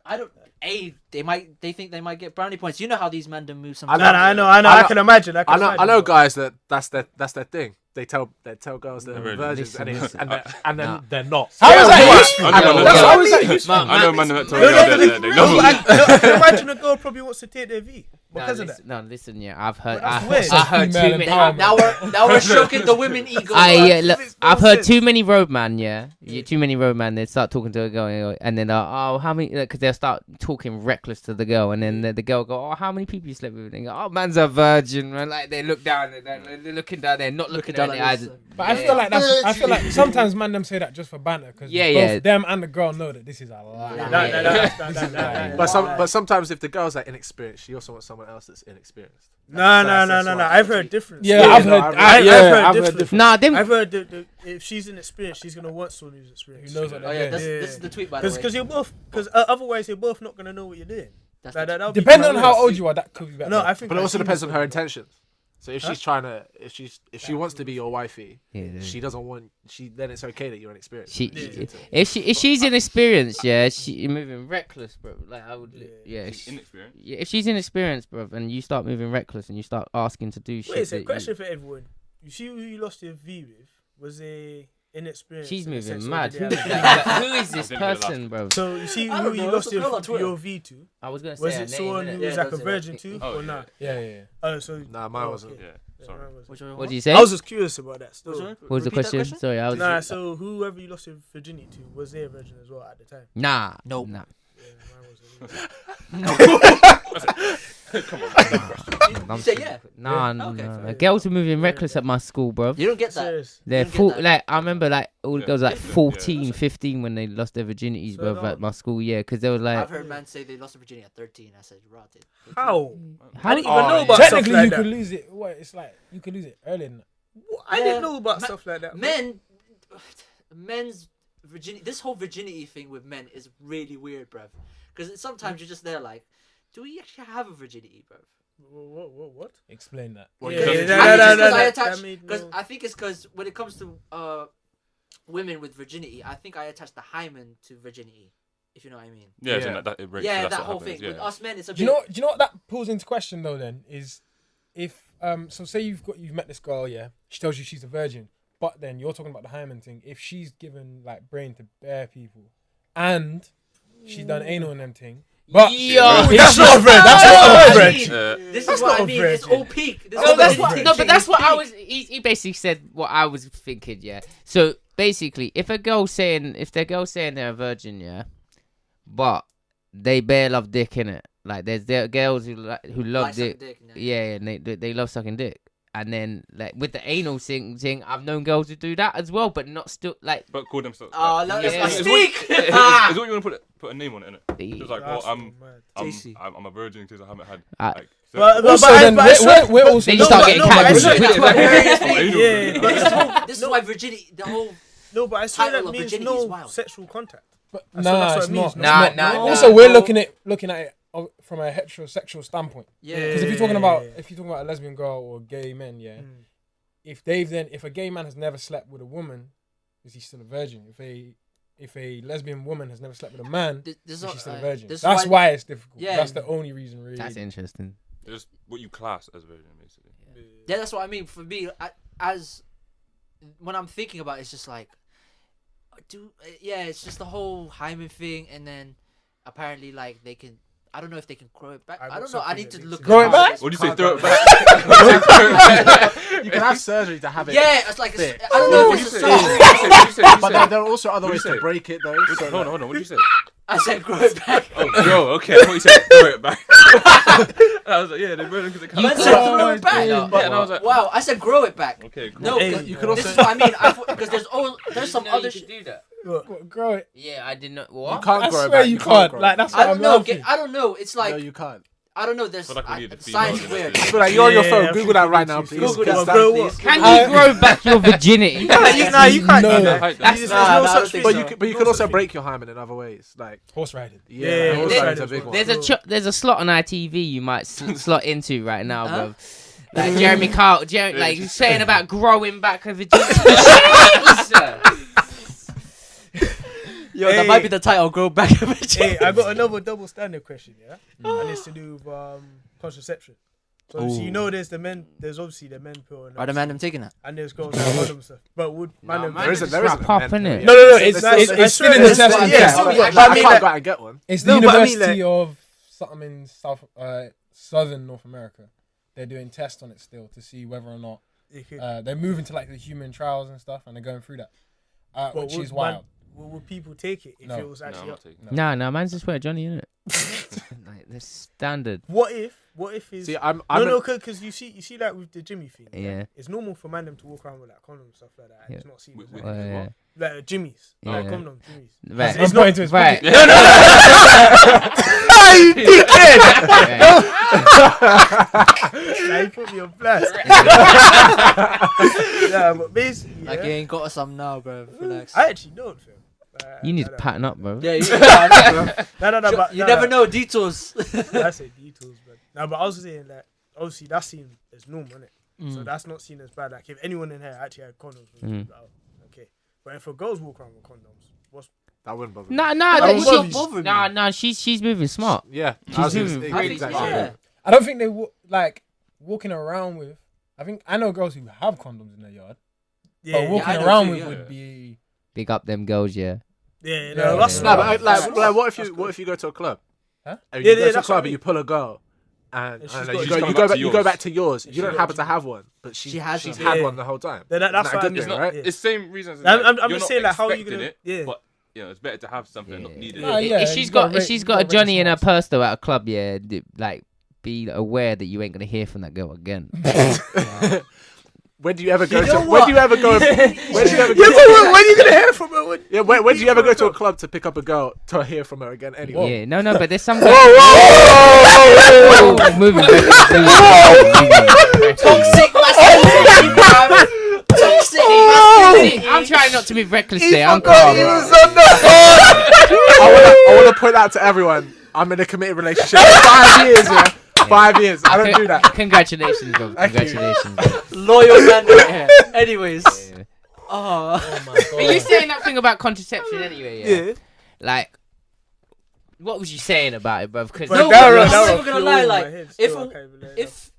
I don't. They think they might get brownie points. You know how these men move I sometimes. know, I know. I can imagine. I know guys that's their thing. They tell girls they're Really? virgins and Listen. then they're not. How is that I useful? don't know. How is that useful? I know man that told No, me no, that they no, know. I can imagine a girl probably wants to take their V because of that. No, listen, yeah, I've heard. But that's I weird. heard too Female many. empowerment. Now we're stroking the women ego. Look, Makes no I've heard sense. too many roadman, too many roadman. They start talking to a girl, and then how many? Because they'll start talking reckless to the girl, and then the girl go, oh, how many people you slept with? And they go, oh, man's a virgin, man. Like they look down, they're looking down there, not looking down down in like the this, eyes. But I feel like that's. I feel like sometimes man them say that just for banter because both them and the girl know that this is a lie. But sometimes if the girl's like inexperienced, she also wants someone someone else that's inexperienced. No. I've heard different. Yeah, stories. I've heard different. Nah, I've heard if she's inexperienced, she's gonna want someone who's experienced. Who knows what Oh yeah, they're doing. this is the tweet by the way. Because otherwise you're both not gonna know what you're doing. That's Like, the that'll be Depending on kinda how weird. old you are, that could be better. No, I think. But it like, also she depends on was her gonna- intentions. So if she's trying to, if she wants to be your wifey, she doesn't want. Then it's okay that you're inexperienced. If she's inexperienced, yeah, she moving reckless, bro. Like I would, Inexperienced. yeah. If she's inexperienced, bro, and you start moving reckless and you start asking to do shit, Wait, so that question for everyone: you see who you lost your V with? Was a inexperienced? she's in the moving sense of mad. they Who had is a- that? Who is this Didn't get the person, bro? So you see I who don't you know, lost it's a girl on Twitter. your V to? I was gonna say Was her it name, someone innit? who Yeah, was like a don't say virgin that. too, Oh, or not? Yeah. Oh, so Nah, mine wasn't. Yeah. Yeah, Sorry. mine wasn't. Which one? What did you say? I was just curious about that. Still. Which one? What was the Repeat that question? Sorry, I was. Nah, so whoever you lost your virginity to, was they a virgin as well at the time? Nah. Nope. Nah. Yeah, mine wasn't. Come on. You say yeah. Nah, Yeah. Okay, nah. fair. Girls were moving reckless at my school, bro. You don't get that. Serious. They're You don't get full. that. Like I remember, like all the Yeah. girls like Yeah. 14, 15 when they lost their virginities, So bro, long. at my school. Yeah, because they was like, I've heard men say they lost their virginity at 13. I said, rotted. How? how I didn't even know about stuff Technically, like you that. could lose it. What? It's like you could lose it early in that. I Yeah. didn't know about Ma- stuff like that. Men's virginity. This whole virginity thing with men is really weird, bruv. Because sometimes you're just there like, do we actually have a virginity, bruv? What? Explain that. Well, Yeah, because- yeah, I no, think no, it's 'cause no, I that attach made because no- I think it's because when it comes to women with virginity, I think I attach the hymen to virginity, if you know what I mean. Yeah, Yeah. so that it breaks. Yeah, so that's that what whole happens, thing. With yeah. us men, it's a Do bit. you know what that pulls into question though? Then is if so say you've met this girl, yeah, she tells you she's a virgin, but then you're talking about the hymen thing. If she's given like brain to bare people, and she's done anal and them thing, but Yo, that's not a virgin. That's not a virgin. This That's is what not I a mean. It's virgin. all peak. This No, is that's virginity what. No, thing. but that's It's what I peak. was. He basically said what I was thinking. Yeah. So basically, if the girl's saying they're a virgin, yeah, but they bare love dick innit. Like there's girls who love Like sucking dick. dick, Yeah, and they love sucking dick. And then like with the anal thing, I've known girls who do that as well, but not still like. But call themselves. Oh, Yeah. that's It's a It's speak. what you want to put a name on it, innit? the- It's like, That's well, mad. JC. I'm a virgin because I haven't had Uh, like. But Also, I- then but I swear- we're also. Then you start getting but I catfished. swear- That's what various I'm things. anal Yeah, virgin. but This is why virginity. The whole. No, but I swear Title that of means virginity is no wild. sexual contact. But, That's what nah, it it's means, not. no? Nah. Also, we're looking at it from a heterosexual standpoint. Yeah. Because if you're talking about a lesbian girl or gay men, yeah, Mm. if a gay man has never slept with a woman, is he still a virgin? If a lesbian woman has never slept with a man, This is is she still a virgin? this is That's why it's difficult. Yeah. That's the only reason, really. That's interesting. It's what you class as virgin, basically. Yeah, that's what I mean. For me, as when I'm thinking about it, it's just like, it's just the whole hymen thing, and then apparently, like, they can. I don't know if they can grow it back. I I don't got know. I something need to that look. makes Grow it up back? this. What do you say? Can't Throw go it back. You can have surgery to have it. Yeah, it's like Thick. I don't know What if do it's you a say? soft. But there are also other What do ways you to say? break it though. So Hold on. What did you say? I said grow it back. Oh, bro, okay. I thought you said throw it back. And I was like, yeah, they're virgin because they Man can't. said throw it back. No, Yeah, and I was like, Wow, I said grow it back. okay, cool. No, Hey, 'cause you could also- this is what I mean. Because there's some other shit. do that. What? Grow it. Yeah, I did not. you What? can't I grow it swear back. you can't. grow it Like back. that's I what don't I'm know. laughing. I don't know. It's like No, you can't. I don't know. There's I feel like we need the science females in weird. this I feel like you're on your Yeah, phone. I Google think that you right need now, to. please. Google Can that. Stan Grow please? up. Can I- you grow back your virginity? You can't. No. do that. That's- There's Nah, no I such don't think thing. But so. you can also break your hymen in other ways, like Horse riding. Yeah, horse there- riding's a big one. There's a slot on ITV you might slot into right now, Huh? bro. Like Jeremy Carl, like he's saying about growing back a virginity. Yo, that might be the title. Grow back a bit. Hey, I got another double standard question, yeah? And it's to do with contraception. So obviously, you know there's obviously the men pill and Are the man them taking that? and there's girls that condom stuff. But would Nah, man, There isn't. just There isn't. wrap up, a innit? mental- No, It's it's still in sure the that's test. what- Yeah, yeah, But but I I mean, can't like- go out and get one. It's the No, but I mean, University of something in southern North America. They're doing tests on it still to see whether or not they're moving to like the human trials and stuff, and they're going through that, But which would is wild. Would people take it if No. it was No, I'm actually not up? taking No. Nah, man's just where Johnny, innit? Like the standard. What if is See, I'm no, because you see like with the Jimmy thing. Yeah. It's normal for man them to walk around with like condoms and stuff like that. Yeah. It's not seen as With- like, Yeah. like Jimmy's, like Yeah. condom Jimmy's. Right. It's not into his Right. No, you dickhead! Now you put me on blast. Yeah, but basically, Like you ain't got some now, bro. Relax. I actually don't feel. You need to pattern up, bro. Yeah, you, No, but you never know detours. I say details, but no, but I was saying that obviously that's seen as normal, innit? So that's not seen as bad. Like if anyone in here actually had condoms, we'd be like, oh, okay. But if a girl's walk around with condoms, what's That wouldn't bother me. Nah, she's moving smart. Yeah. She's moving really exactly. smart. Yeah. I don't think they like walking around with. I know girls who have condoms in their yard, but walking I know around too, with yeah. would be. Big up them girls, yeah. yeah, No, that's yeah. No, but like what if you go to a club? Huh? And Yeah, you go to a that's club what I and you pull a girl, and she's I don't got- know, she's you coming go back to back. You go yours. back to yours. She's You don't got- happen to have one, but She has she's some. had Yeah. one the whole time. Then that's Isn't what that a I good mean. thing, It's not. right? Yeah. It's same reasons. I'm Like, just you're not saying, like, how are you expecting gonna- it, yeah. But it's better to have something and not Yeah. need it. Nah, yeah, if you she's gotta got rate- if she's you got a gotta rate Johnny in her smarts. purse though at a club, yeah, like be aware that you ain't gonna hear from that girl again. When do you ever go You know to? When what? do you ever go? When do you ever Yeah, go? but when are you gonna hear from her? Yeah, when do you ever go to a club to pick up a girl to hear from her again? Anyway. Yeah, no, but there's some. Whoa, whoa, whoa, whoa, Moving. Toxic masculinity, bruv. Toxic masculinity. I'm trying not to be reckless He there. I'm forgot calm. he was on the phone. I want to point out to everyone, I'm in a committed relationship. 5 years, yeah. 5 years. I don't do that. Congratulations, bro. Thank you. Congratulations. Bro. Loyal man right here. Anyways. Yeah. Oh. But you saying that thing about contraception anyway, yeah? Yeah. Like, what was you saying about it, bro? Because But No, that I'm was- not that even was gonna pure lie, in my like, head if still, a- I can't believe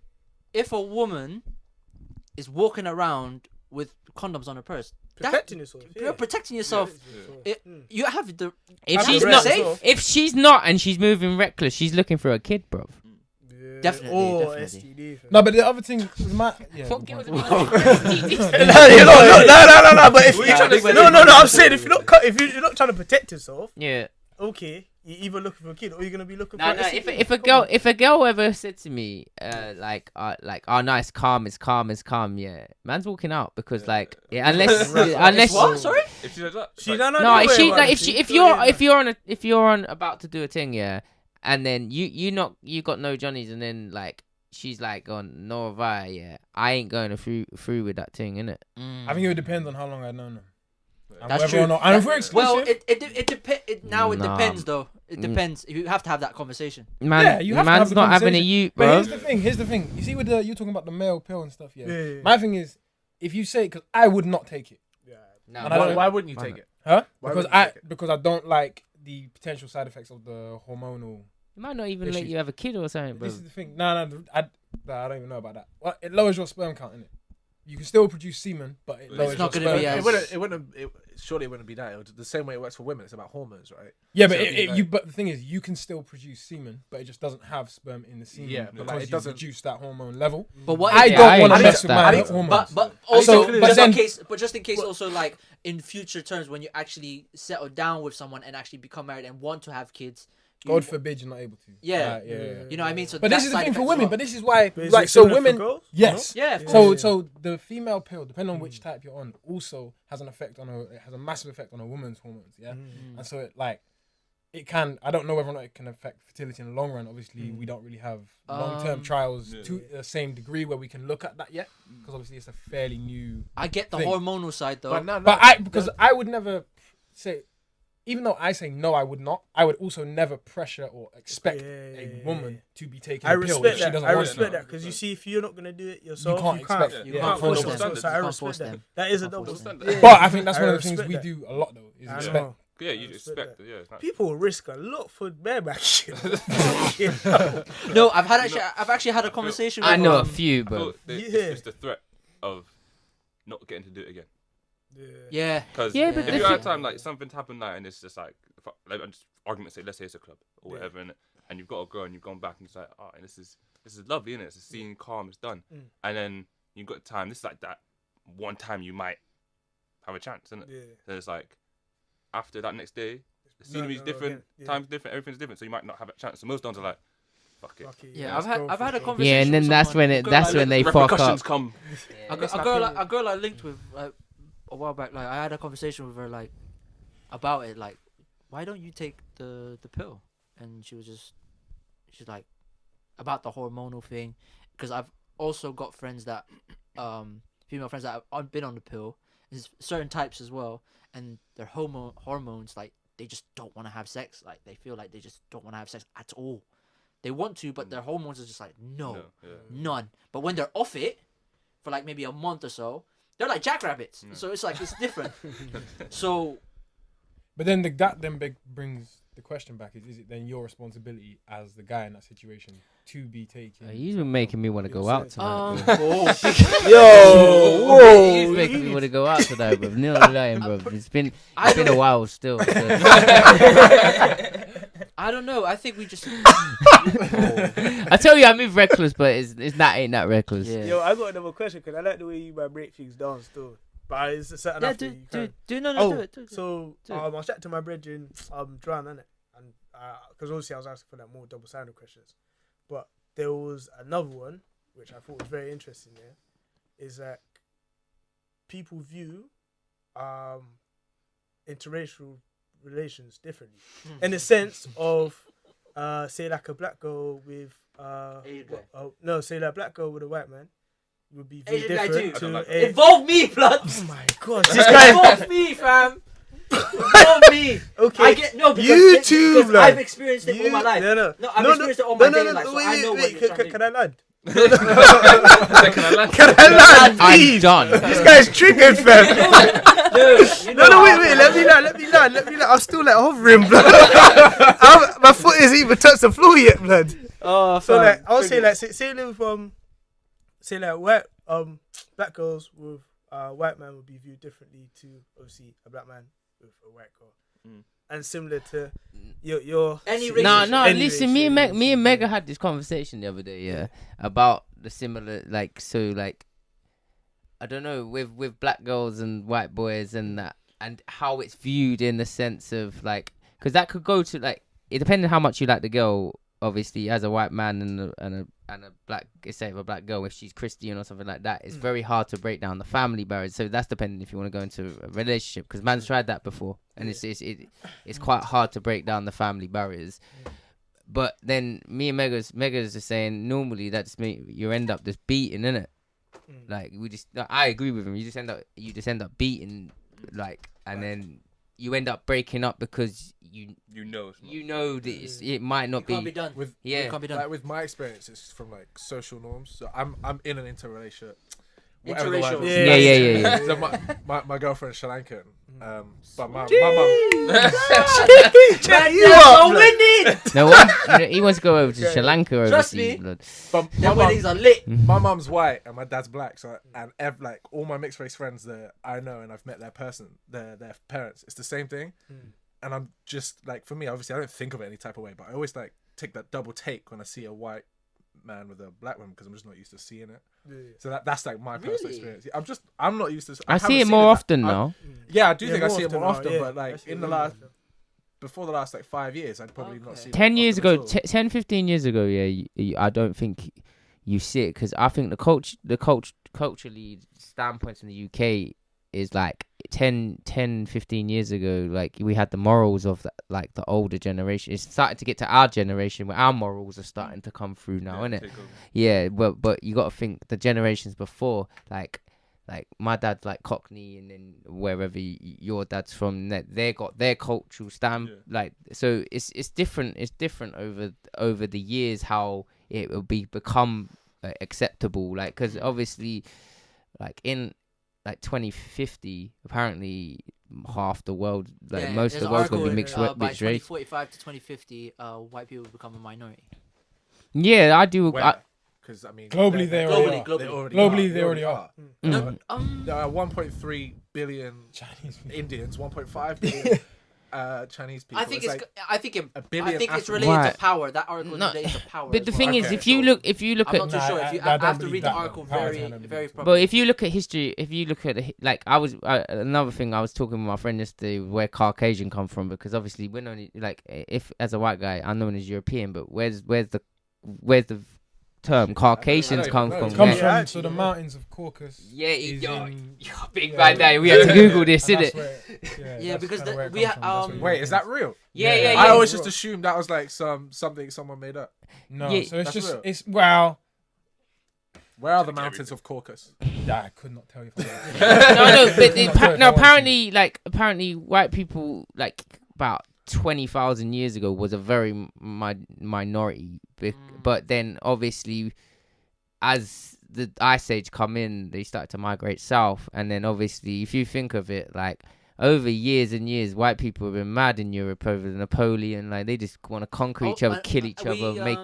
if a woman is walking around with condoms on her purse, protecting yourself. you're protecting yourself. You have the. if I'm she's the not, rest. if she's not, and she's moving reckless, she's looking for a kid, bro. Definitely, Or definitely. STD. fam. No, but the other thing, yeah. What good girls point. are No. But if What you are you trying to say? no. I'm saying if you're not trying to protect yourself, Yeah. okay, you're either looking for a kid or you're gonna be looking No, for. no. a STD. If a girl ever said to me, like, oh, no, it's calm, yeah, man's walking out because, like, yeah, unless. What? Sorry? If she does that, She like, don't know. No, if she about like it, if she she- if yeah, you're on about to do a thing, yeah, and then you got no Johnnies, and then like she's like on nor have I, yeah, I ain't going through with that thing, innit? I think it would depend on how long I've known them. And That's whether true. Or not. And if we're exclusive, Well, it depends. Now it Nah. depends, though. It depends. You have to have that conversation. Man, Yeah, you have to man's have the not having a conversation. youth, but bro. here's the thing. You see, with you talking about the male pill and stuff, yeah. Yeah. My thing is, if you say, because I would not take it, No, And I don't- Why wouldn't you take it? huh? Why Because wouldn't you take it? because I don't like the potential side effects of the hormonal. it might not even let Issue. you have a kid or something, bro. This is the thing. No, I don't even know about that. Well, it lowers your sperm count, innit? You can still produce semen, but it It's lowers not your gonna sperm be count. as- Surely it wouldn't be that. It would, the same way it works for women. It's about hormones, right? Yeah, but So it'd be like- but the thing is, you can still produce semen, but it just doesn't have sperm in the semen. Yeah, but, because like, it you've doesn't- reduced that hormone level. But what? I if- don't want to I mess with understand. my hormones. But also, So- just then- in case, just in case, also like in future terms, when you actually settle down with someone and actually become married and want to have kids, God forbid you're not able to. Yeah. Like, yeah. you know what I mean. So But that this is the side thing for effect as women. well. But this is why, But is like, it so similar for women. girls? Yes. Yeah, of course. So the female pill, depending on which type you're on, also has an effect on it has a massive effect on a woman's hormones. Yeah, and so it can. I don't know whether or not it can affect fertility in the long run. Obviously, we don't really have long-term trials to the same degree where we can look at that yet, because obviously it's a fairly new. I get the thing. hormonal side though. But no, But I would never say, even though I say no, I would not. I would also never pressure or expect a woman to be taking I a pill if respect she that. doesn't I want respect to. that because you see, if you're not gonna do it yourself, can't you can't. expect- you yeah, can't force force them. them. So I You can't respect force that. them. That is a You can't double force standard. them. Yeah. But I think that's I one of the things respect we that. do a lot though. Is I expect. know. Yeah, you I expect respect it. Yeah, it's not. People risk a lot for bareback shit. No, I've actually had a conversation. I with, know a few, bro. Well, it's the threat of not getting to do it again. Yeah. Because Yeah, but if the you're at a thi- time like something's happened like, and it's just like, I'm just argument say, let's say it's a club or whatever, and you've got a girl and you've gone back and it's like, oh, and this is lovely, innit? It's a scene, calm, it's done, and then you've got time. This is like that one time you might have a chance, isn't it? Yeah. Then it's like after that next day, scenery's different, time's different, everything's different. So you might not have a chance. So most dons are like, fuck it. Yeah, I've had a conversation. Yeah, and then that's when they fuck up. Come. A girl I linked with like a while back. Like I had a conversation with her like about it. Like, why don't you take the pill? And she's like about the hormonal thing, because I've also got friends that female friends that have been on the pill. There's certain types as well, and their hormones, like, they just don't want to have sex. Like, they feel like they just don't want to have sex at all. They want to, but their hormones are just like, none. But when they're off it for like maybe a month or so, they're like jackrabbits. So it's like, it's different. So, but then that brings the question back: is it then your responsibility as the guy in that situation to be taking? You've been making me want to go out tonight. He's making me want to go out tonight, bro. No lying, bro. It's been a while still. So. I don't know. I think we just. I tell you, I move reckless, but ain't that reckless. Yeah. Yo, I got another question because I like the way you break things down still. But it's a certain after you can. Do it. So I was chatting to my brethren, Dran, innit? And because obviously I was asking for like more double-sided questions, but there was another one which I thought was very interesting. There is that people view interracial relations differently, in the sense of say like a black girl with say like a black girl with a white man would be viewed different to Involve me, blood. Oh my god, this guy involve me, fam. Involve me. Okay, I get because I've experienced it all my life. No, I've experienced it all my daily life, so I know what you're trying to do. Can I land? Can I land? Can I land? I'm done. This guy's triggered, fam. No, wait, let me land. I'm still like hovering, blood. My foot isn't even touched the floor yet, blood. Oh, so like, I would say like, say like white black girls with white man would be viewed differently to obviously a black man with a white girl, and similar to your any race. No. Listen, me and Mega had this conversation the other day, about the similar like I don't know with black girls and white boys and that, and how it's viewed in the sense of like, because that could go to like, it depends on how much you like the girl. Obviously, as a white man and a black, say a black girl, if she's Christian or something like that, it's very hard to break down the family barriers. So that's depending if you want to go into a relationship, because man's tried that before, and it's quite hard to break down the family barriers. But then me and Mega's just saying normally that's me. You end up just beating, innit? Like I agree with him. You just end up beating, like, and then you end up breaking up because you know that it might not be. Can't be done. It can't be done. Like, with my experience, it's from like social norms. So I'm in an interrelationship. Interracial. Yeah. So my girlfriend's Sri Lankan. But my mum. No one. He wants to go over to Sri Lanka overseas. But their weddings are lit. My mum's white and my dad's black. So like all my mixed race friends that I know and I've met their parents. It's the same thing. And I'm just like, for me, obviously I don't think of it any type of way, but I always like take that double take when I see a white man with a black woman, because I'm just not used to seeing it. So that's like my personal experience. I'm not used to. I see it more often now. Yeah, I do think I see it more often, yeah. but like before the last like 5 years, I'd probably not see it. 10 years ago, 10, 15 years ago, I don't think you see it, because I think the culturally standpoints in the UK is like 10, 15 years ago, like we had the morals of the older generation. It's starting to get to our generation where our morals are starting to come through now, innit? Yeah, but you got to think the generations before, like my dad's like Cockney, and then wherever your dad's from, they got their cultural stamp. Like, so it's different. It's different over the years how it will become acceptable. Like, because obviously, like in like 2050, apparently half the world, most of the world's gonna be mixed race. By 2045 to 2050, white people will become a minority. Yeah, I do. Because I mean, globally they already are. There are 1.3 billion Chinese Indians, 1.5 billion Chinese people. I think it's. like I think it. a billion I think it's Africans. related Right. to power. That article is No, related to power. But the as thing well. is, Okay, if you so- look, if you look I'm at, not too Nah, sure. I If you, don't I have to believe read the that, though. article Power very, to them, very but properly. but if you look at history, if you look at like I was another thing I was talking with my friend yesterday, where Caucasian come from, because obviously we're only like, if as a white guy I'm known as European, but where's the term Caucasians I come don't from? even It comes Yeah. from actually, so the yeah. mountains of Caucasus. Yeah, is yo, in- big yeah, bad yeah. day. We had to Google this, And didn't that's it? where- Yeah, that's because kinda where it we comes ha- from, that's where Wait, is that Europeans- real? Yeah, Yeah, yeah, I yeah. always just assumed that was like something someone made up. No, Yeah, so it's that's just real. it's well. Where are the Check mountains of Caucasus? I could not tell you. If no, but Could not tell if I want apparently white people like about 20,000 years ago was a very minority, but then obviously as the ice age come in, they started to migrate south, and then obviously if you think of it, like over years and years, white people have been mad in Europe over Napoleon. Like they just want to conquer each other, kill each other, make.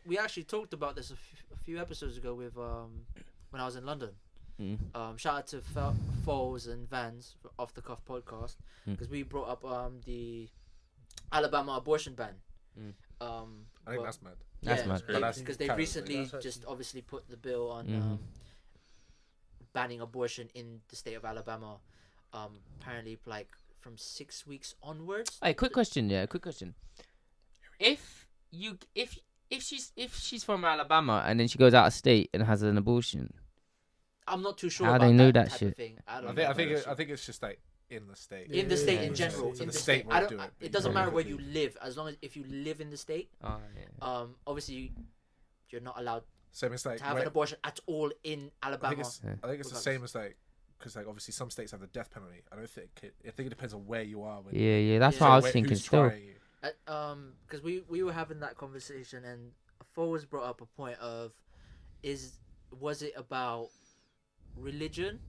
We actually talked about this a few episodes ago with when I was in London. Shout out to Foles and Vans for Off the Cuff podcast, because we brought up the Alabama abortion ban. I think that's mad. That's mad. Because they recently just obviously put the bill on banning abortion in the state of Alabama. Apparently, like from 6 weeks onwards. Hey, quick question. If she's from Alabama and then she goes out of state and has an abortion, I'm not too sure. How about they know that that type shit? Of thing. I don't I know. think it's just like in the state. In the state Yeah, in general, so in the the state state, won't do it. it doesn't matter where you Probably. live, as long as if you live in the state. Obviously, you're not allowed Same as like to have an abortion at all in I Alabama. think it's the Regardless. same as like because like obviously some states have the death penalty. I think it depends on where you are. When yeah, that's Yeah. what I was where- thinking who's still. trying you. Because we were having that conversation, and Forwards brought up a point of, was it about religion,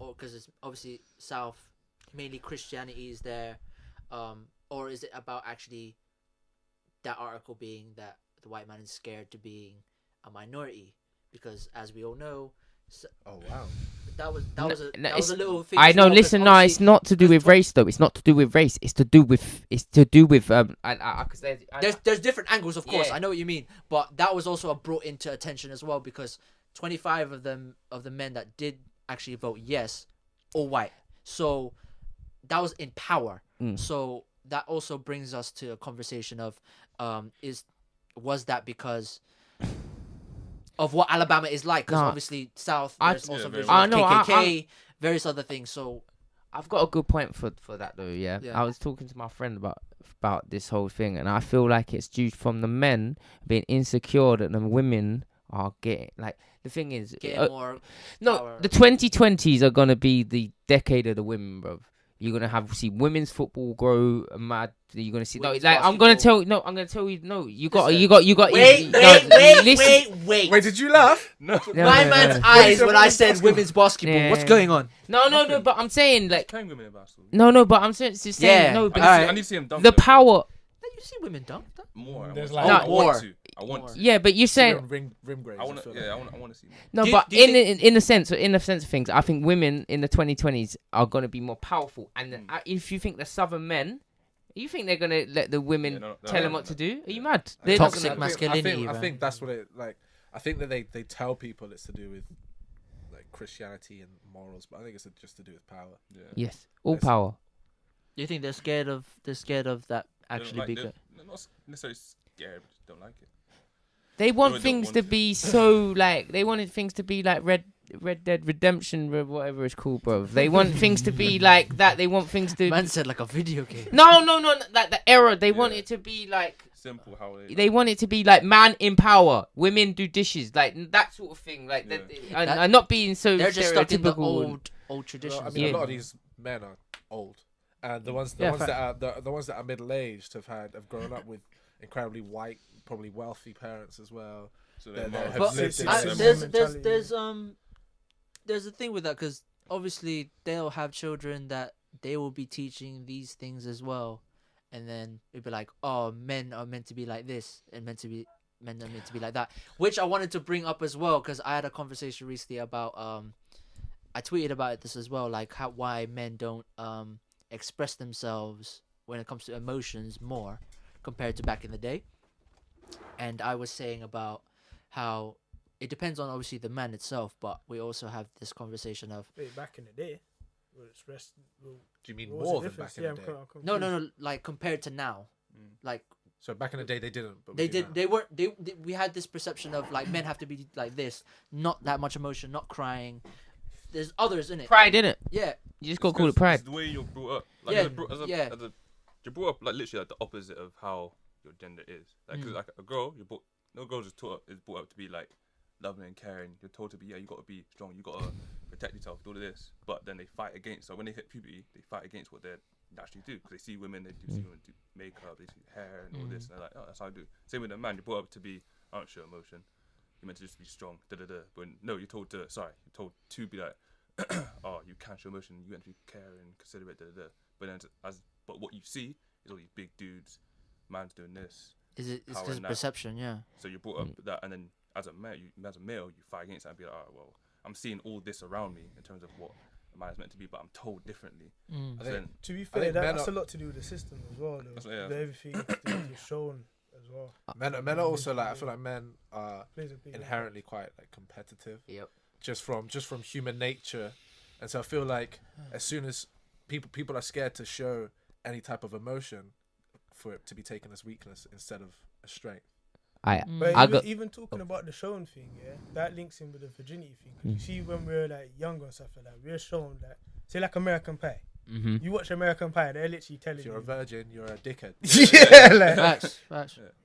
or because it's obviously South, mainly Christianity is there, or is it about actually that article being that the white man is scared to being a minority, because as we all know, Oh wow. that was it's- a little thing. I as know. well, 'cause Listen, no, it's obviously not to do with because race though. It's not to do with race. It's to do with. Because there's different angles, of course. Yeah. I know what you mean, but that was also brought into attention as well, because 25 of the men that did actually vote yes, all white. So that was in power. So that also brings us to a conversation of, was that because of what Alabama is like? Because Nah. obviously South, I- there's also Yeah, visions I of know, I- KKK, various other things. So I've got a good point for that though. Yeah, Yeah. I was talking to my friend about this whole thing, and I feel like it's due from the men being insecure that the women are getting like. The thing is, getting more no, power. the 2020s are gonna be the decade of the women, bro. You're gonna see women's football grow mad. You're gonna see Women's I'm gonna basketball. tell you. No, you got. Listen. You got. Wait, Listen. wait. Wait, did you laugh? No. No, My no, man's no. eyes when I said women's basketball. Yeah. What's going on? No, but I'm saying like Playing women in basketball. no, but I'm saying just saying Yeah. no, but I need to see him dunk. the though. power. You see women dunk? More. There's I like- want to. I want More. to. Yeah, but you're saying rim grades. I want feel to. like. Yeah, I want to see more. no, Do- but do you in the sense of things, I think women in the 2020s are gonna be more powerful. And if you think the Southern men, you think they're gonna let the women Yeah, no, tell them no, what to no. do? Are you mad? They're Toxic not gonna, masculinity. I man. think that's what it like. I think that they tell people it's to do with like Christianity and morals, but I think it's just to do with power. Yeah. Yes, all Yes. power. Do you think they're scared of that They don't actually like- be they're- good? they're not necessarily scared, but just don't like it. They want don't things want to it. be so like they wanted things to be like Red Dead Redemption, whatever it's called, bro. They want things to be like that. They want things to. Man said like a video game. No, like the era. They want Yeah. it to be like. Simple how They want it to be like man in power, women do dishes, like that sort of thing. Like Yeah. and not being so They're just stuck in the stereotypical. old traditions. I mean, Yeah. a lot of these men are old, and the ones Yeah, that are middle aged have grown up with incredibly white, probably wealthy parents as well. So They're- they're they're- But lived in I, the there's mentality. there's a thing with that, because obviously they'll have children that they will be teaching these things as well, and then it'd be like, oh, men are meant to be like this, and men are meant to be like that, which I wanted to bring up as well, because I had a conversation recently about I tweeted about this as well, like why men don't express themselves when it comes to emotions more compared to back in the day. And I was saying about how it depends on obviously the man itself, but we also have this conversation of Wait, back in the day, well, it's rest. Well, Do you mean what was more the than back difference? in Yeah, the day? I'm no, confused. like compared to now, like So back in the day they didn't. But they we do did, now. they weren't, they we had this perception of like men have to be like this, not that much emotion, not crying. There's others in it. Pride, innit? Yeah, You just gotta call it pride. It's the way you're brought up. Like, Yeah, you're brought up like literally like the opposite of how your gender is. Like, 'cause, like a girl, no girl is brought up to be like loving and caring. You're told to be, you got to be strong. You got to protect yourself. Do all of this, but then they fight against. So when they hit puberty, they fight against what they naturally do because they see women. They see women do makeup. They see hair and all this, and they're like, oh, that's how I do. Same with a man. You're brought up to be, aren't show emotion. You're meant to just be strong. But no, you're told to be like, oh, you can't show emotion. You meant to be caring, considerate. But then but what you see is all these big dudes, man's doing this. it's Power because in that. perception. Yeah, So you're brought up with that, and then as a male, you fight against that and be like, oh, well, I'm seeing all this around me in terms of what a man is meant to be, but I'm told differently. I So think- then, To be I fair, think men that's are- a lot to do with the system as well. Though. That's what- yeah. Everything is shown as well. Men are also like, I feel like men are Plays a big inherently quite like competitive. Yep. Just from human nature, and so I feel like as soon as people are scared to show any type of emotion for it to be taken as weakness instead of a strength. But I even, got- even talking about the shown thing, yeah, that links in with the virginity thing. 'Cause you see, when we're like younger and stuff like that, we're shown that, say like American Pie. Mm-hmm. You watch American Pie, they're literally telling If you're a you. virgin, you're a dickhead. Yeah, like, facts.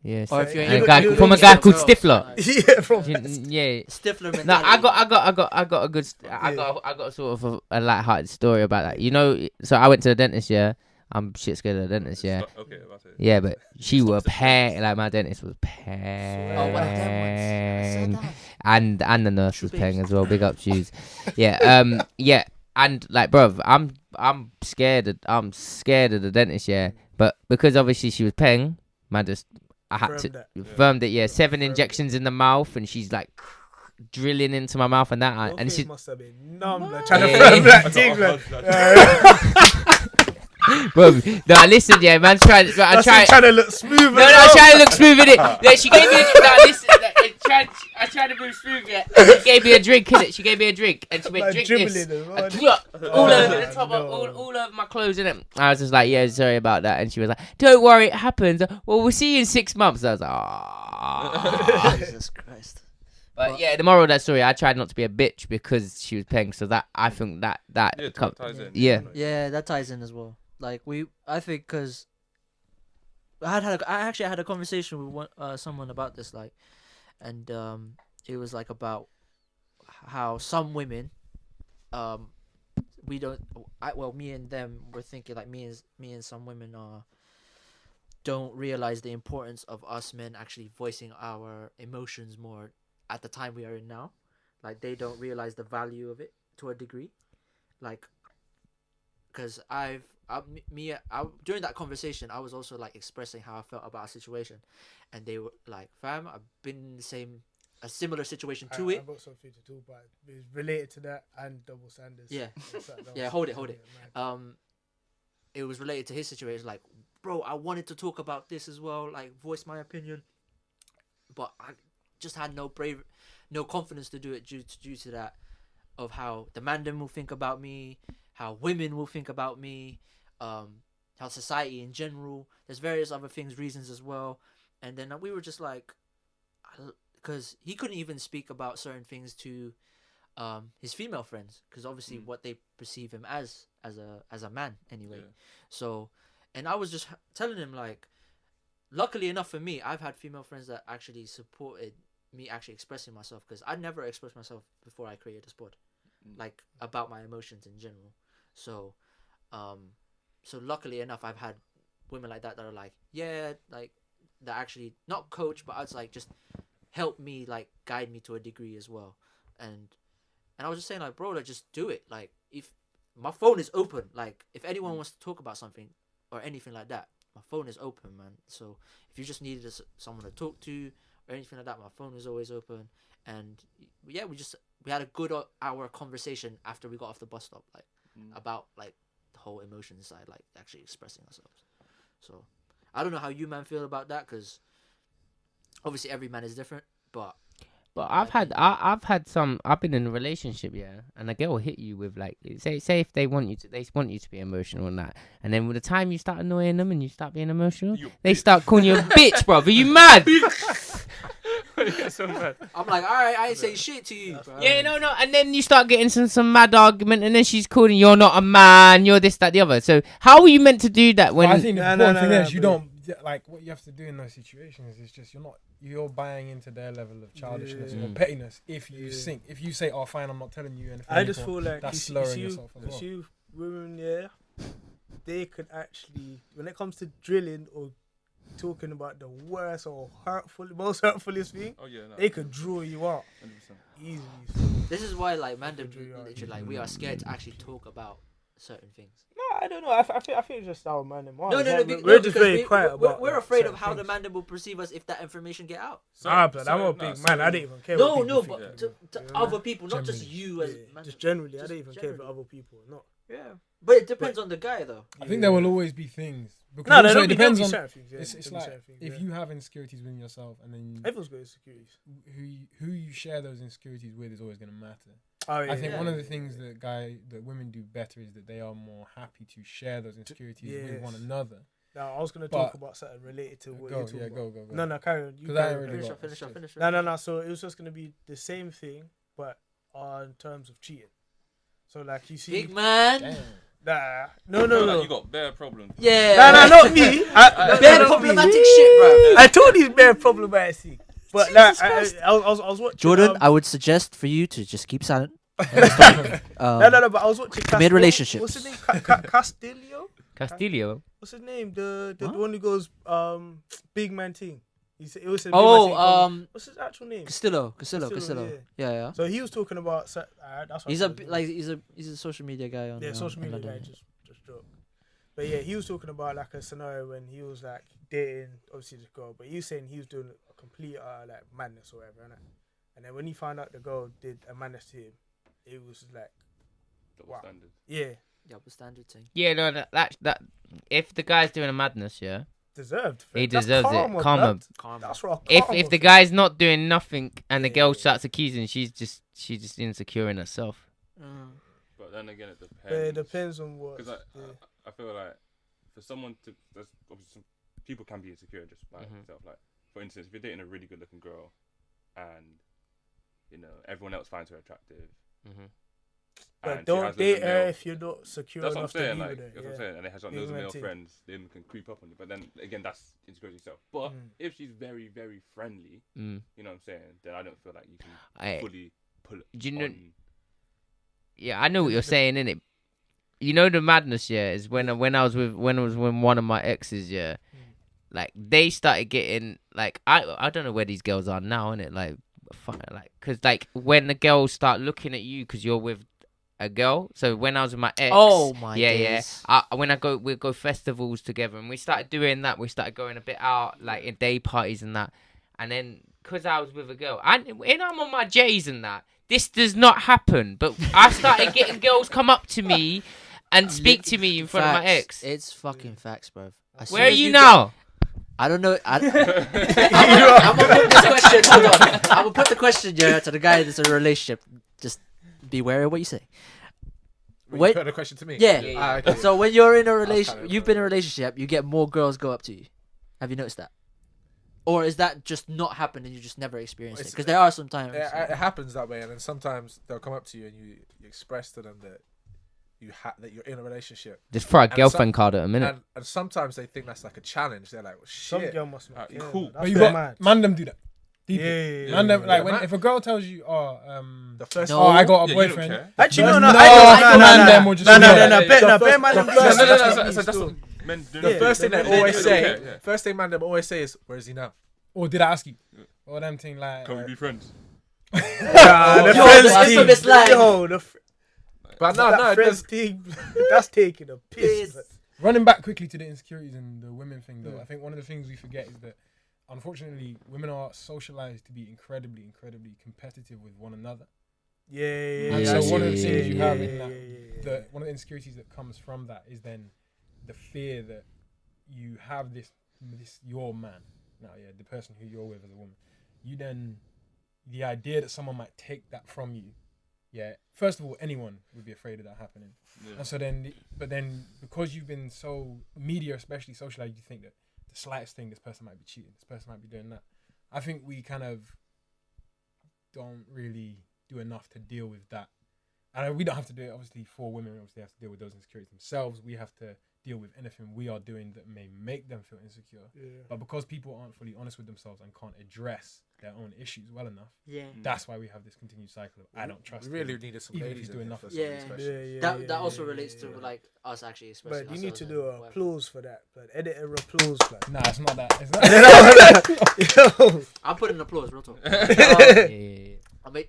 Yes. Or if you're And And you a guy, look- from a you guy look- called Stifler. yeah, from Yeah. Stifler mentality. No, I got a good. I got sort of a light-hearted story about that. You know, so I went to the dentist. Yeah, I'm shit scared of the dentist. Yeah, okay, that's it. yeah, but she was paying. Like my dentist was paying. Oh, one of them ones. and the nurse was paying as well. Big up shoes. Yeah, yeah, and like, bruv, I'm scared of the dentist. Yeah, but because obviously she was paying, man, I had to firmed it. Yeah, 7 injections in the mouth, and she's like drilling into my mouth and that, Your and face she. must have been numb, like, trying to Yeah. firm that thing, like. Bro, no, listen, yeah, man. I That's tried. him trying to look smooth. No, I tried to look smooth in it. Yeah, she gave me. I tried to move smooth. Yeah, she gave me a drink. Innit? She gave me a drink, and she went, Like drink dribbling this. as well. And all over the top, no. all over my clothes, innit? I was just like, yeah, sorry about that, and she was like, don't worry, it happens. Well, we'll see you in 6 months. I was like, ah. Jesus Christ. But yeah, the moral of that story, I tried not to be a bitch because she was paying. So that I think that Yeah, com- ties in. yeah. Yeah, that ties in as well. Like I think because I actually had a conversation with someone about this, like, and it was like about how some women, me and them were thinking like me and some women don't realize the importance of us men actually voicing our emotions more at the time we are in now. Like they don't realize the value of it to a degree, like. Because during that conversation, I was also like expressing how I felt about a situation, and they were like, "Fam, I've been in a similar situation to it." I've got something to talk about. It's related to that and double standards. Yeah. It's like Yeah, hold it. It was related to his situation. Like, bro, I wanted to talk about this as well, like voice my opinion, but I just had no confidence to do it due to that, of how the mandem will think about me, how women will think about me, how society in general. There's various other reasons as well. And then we were just like, because he couldn't even speak about certain things to his female friends, because obviously what they perceive him as a man anyway. Yeah. So, and I was just telling him, like, luckily enough for me, I've had female friends that actually supported me actually expressing myself, because I never expressed myself before I created this pod, like about my emotions in general. So luckily enough, I've had women like that are like, yeah, like that actually not coach, but it's like just help me, like guide me to a degree as well. And I was just saying, like, bro, like just do it. Like, if my phone is open, like if anyone wants to talk about something or anything like that, my phone is open, man. So if you just needed someone to talk to or anything like that, my phone is always open. And yeah, we had a good hour conversation after we got off the bus stop, like about like the whole emotion side, like actually expressing ourselves. So I don't know how you man feel about that, because obviously every man is different, but I've been in a relationship, and a girl will hit you with like, say if they want you to be emotional and that, and then with the time you start annoying them and you start being emotional, they start calling you a bitch, bro. Are you mad? So mad. I'm like, all right, I ain't saying shit to you. Bro. Yeah, no, and then you start getting some mad argument, and then she's calling you're not a man, you're this, that, the other. So how are you meant to do that when? I think the important thing is you don't like what you have to do in those situations is just you're buying into their level of childishness or pettiness. If you say, oh fine, I'm not telling you anything. I just feel like that's slurring yourself as well. You women, they could actually, when it comes to drilling or talking about the worst or most hurtfulest thing, they could draw you out 100%. Easily. So. This is why, like, man, literally, like, we are scared to actually talk about certain things. No, I don't know. I think it's just our man. No, we're just very quiet about. We're afraid of how the man will perceive us if that information get out. But I'm a big man. I don't even care. But to other people, not just you as man. Just generally, I don't even care for other people. Not. Yeah, but it depends on the guy, though. I think there will always be things. No, it depends on. It's It's like if you have insecurities within yourself, and then everyone's got insecurities. Who you share those insecurities with is always going to matter. I think one of the things that women do better is that they are more happy to share those insecurities with one another. Now, I was going to talk about something related to what you're talking about. Go. No, carry on. Because I already Finish. No. So it was just going to be the same thing, but in terms of cheating. So, like, you see... Big man. Damn. Nah. No. You got bare problems. Yeah. No, not me. Bare problematic shit, bro. I told you it's bare problematic. But like, I was watching... Jordan, I would suggest for you to just keep silent. No, but I was watching... Commit relationships. What's his name? Castillo? What's his name? The one who goes big man thing. It was what's his actual name? Castillo. Yeah. So he was talking about. That's he's a social media guy on. Yeah, social media guy just dropped. But yeah, he was talking about like a scenario when he was like dating obviously this girl, but he was saying he was doing a complete like madness or whatever, innit? And then when he found out the girl did a madness to him, it was like double standard. Yeah. Double standard thing. Yeah, no, that if the guy's doing a madness, deserved. He deserves it. Karma. That's right. If the guy's not doing nothing and the girl starts accusing, she's just insecure in herself. But then again, it depends. But it depends on what. Because I feel like for someone to, there's obviously some people can be insecure just by themselves. Like for instance, if you're dating a really good-looking girl, and everyone else finds her attractive. But don't date her if you're not secure that's enough what I'm saying, to be like, with her. that's what I'm saying. And they have got loads of male friends, they can creep up on you. But then again, that's insecurity yourself. But if she's very, very friendly, you know what I'm saying, then I don't feel like you can fully pull it. Do you know? Yeah, I know what you're saying, innit? You know the madness, is when I was with one of my exes, like they started getting like I don't know where these girls are now, innit? Like, because like when the girls start looking at you because you're with a girl. So when I was with my ex, days. We go festivals together, and we started doing that. We started going a bit out, like in day parties and that. And then because I was with a girl, and I'm on my J's and that. This does not happen. But I started getting girls come up to me and speak to me in front of my ex. It's fucking facts, bro. Where are you now? I don't know. I'm gonna put this question. Hold on. I'm gonna put the question to the guy that's in a relationship. Just be wary of what you say. Wait, you put a question to me? Yeah. Okay. So when you're in a relationship, you've been in a relationship, you get more girls go up to you. Have you noticed that? Or is that just not happened and you just never experienced it? Because there are some times. It happens that way, and then sometimes they'll come up to you and you express to them that that you're in a relationship. Just throw a girlfriend card at a minute. And sometimes they think that's like a challenge. They're like, well, shit. Some girl must not. Cool. But you got man them do that. Yeah. If a girl tells you, the first I got a boyfriend. Actually, no. The first thing they always say, first thing man them always say is, "Where is he now?" Or did I ask you? Or them thing like. Can we be friends? But no, that's taking a piss. Running back quickly to the insecurities and the women thing, though, I think one of the things we forget is that, unfortunately, women are socialized to be incredibly, incredibly competitive with one another. And so one of the things you have in that, one of the insecurities that comes from that is then the fear that you have this your man now, the person who you're with as a woman, you then the idea that someone might take that from you, first of all, anyone would be afraid of that happening. And so then because you've been so media, especially socialized, you think that the slightest thing, this person might be cheating, this person might be doing that. I think we kind of don't really do enough to deal with that. And we don't have to do it, obviously, for women. Obviously, have to deal with those insecurities themselves. We have to deal with anything we are doing that may make them feel insecure. But because people aren't fully honest with themselves and can't address their own issues well enough, that's why we have this continued cycle of I don't trust. We really needed some ladies doing nothing. That also relates to like us actually expressing. But you need to do an applause for that. But edit a applause. Like. Nah, it's not that. It's not. I'll put in applause, real talk.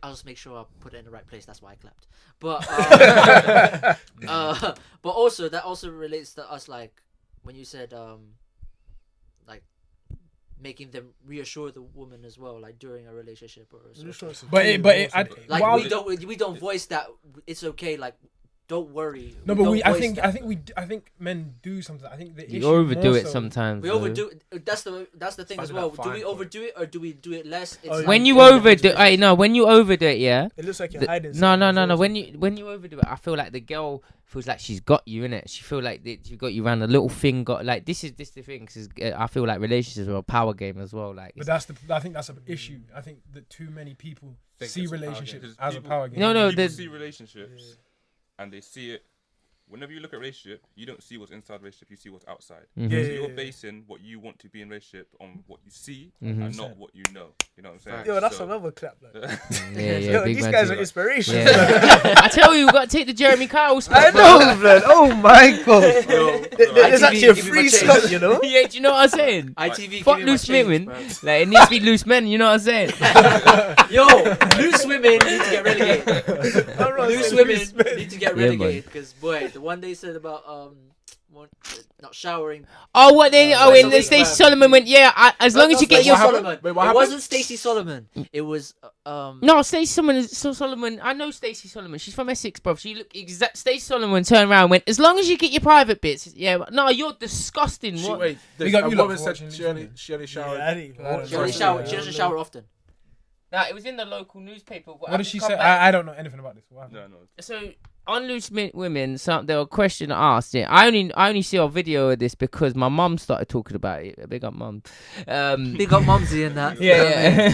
I'll just make sure I put it in the right place. That's why I clapped. But but also that also relates to us, like when you said like making them reassure the woman as well, like during a relationship or something. But we don't voice that it's okay. Like don't worry. No, but I think men do sometimes. I think the issue you overdo it so, sometimes. We overdo it. That's the thing as well. Do we overdo it or do we do it less? When you overdo it, it looks like you're hiding. No. When you overdo it, I feel like the girl feels like she's got you in it. She feel like she got you around a little thing. Got like this the thing. Cause I feel like relationships are a power game as well. Like, but I think that's an issue. I think that too many people see relationships as a power game. No, people see relationships. And they see it. Whenever you look at a relationship, you don't see what's inside the relationship. You see what's outside. So you're basing what you want to be in a relationship on what you see and not what you know. You know what I'm saying? Yo, that's another clap. Like. Yo, these guys are inspiration. Yeah. I tell you, we got to take the Jeremy Kyle spot. I know, man. Oh my god. There's actually a free slot, you know? Yeah, do you know what I'm saying? ITV, fuck loose women. Like, it needs to be loose men, you know what I'm saying? Yo, loose women need to get relegated. Loose women need to get relegated because boy, the one they said about not showering. Oh, what they? In the Stacey Solomon went. Yeah, as long as you get your. Solomon. Wait, it wasn't Stacey Solomon. It was No, Stacey Solomon. I know Stacey Solomon. She's from Essex, bro. She looked exact. Stacey Solomon turned around and went, as long as you get your private bits. Yeah, no, you're disgusting. What? Wait, a woman said she only showered. She doesn't shower often. Nah, it was in the local newspaper. What did she say? I don't know anything about this. No. So on Loose Women, there were a question asked. Yeah, I only see a video of this because my mum started talking about it. Big up mum. Big up mumsy in that. Yeah.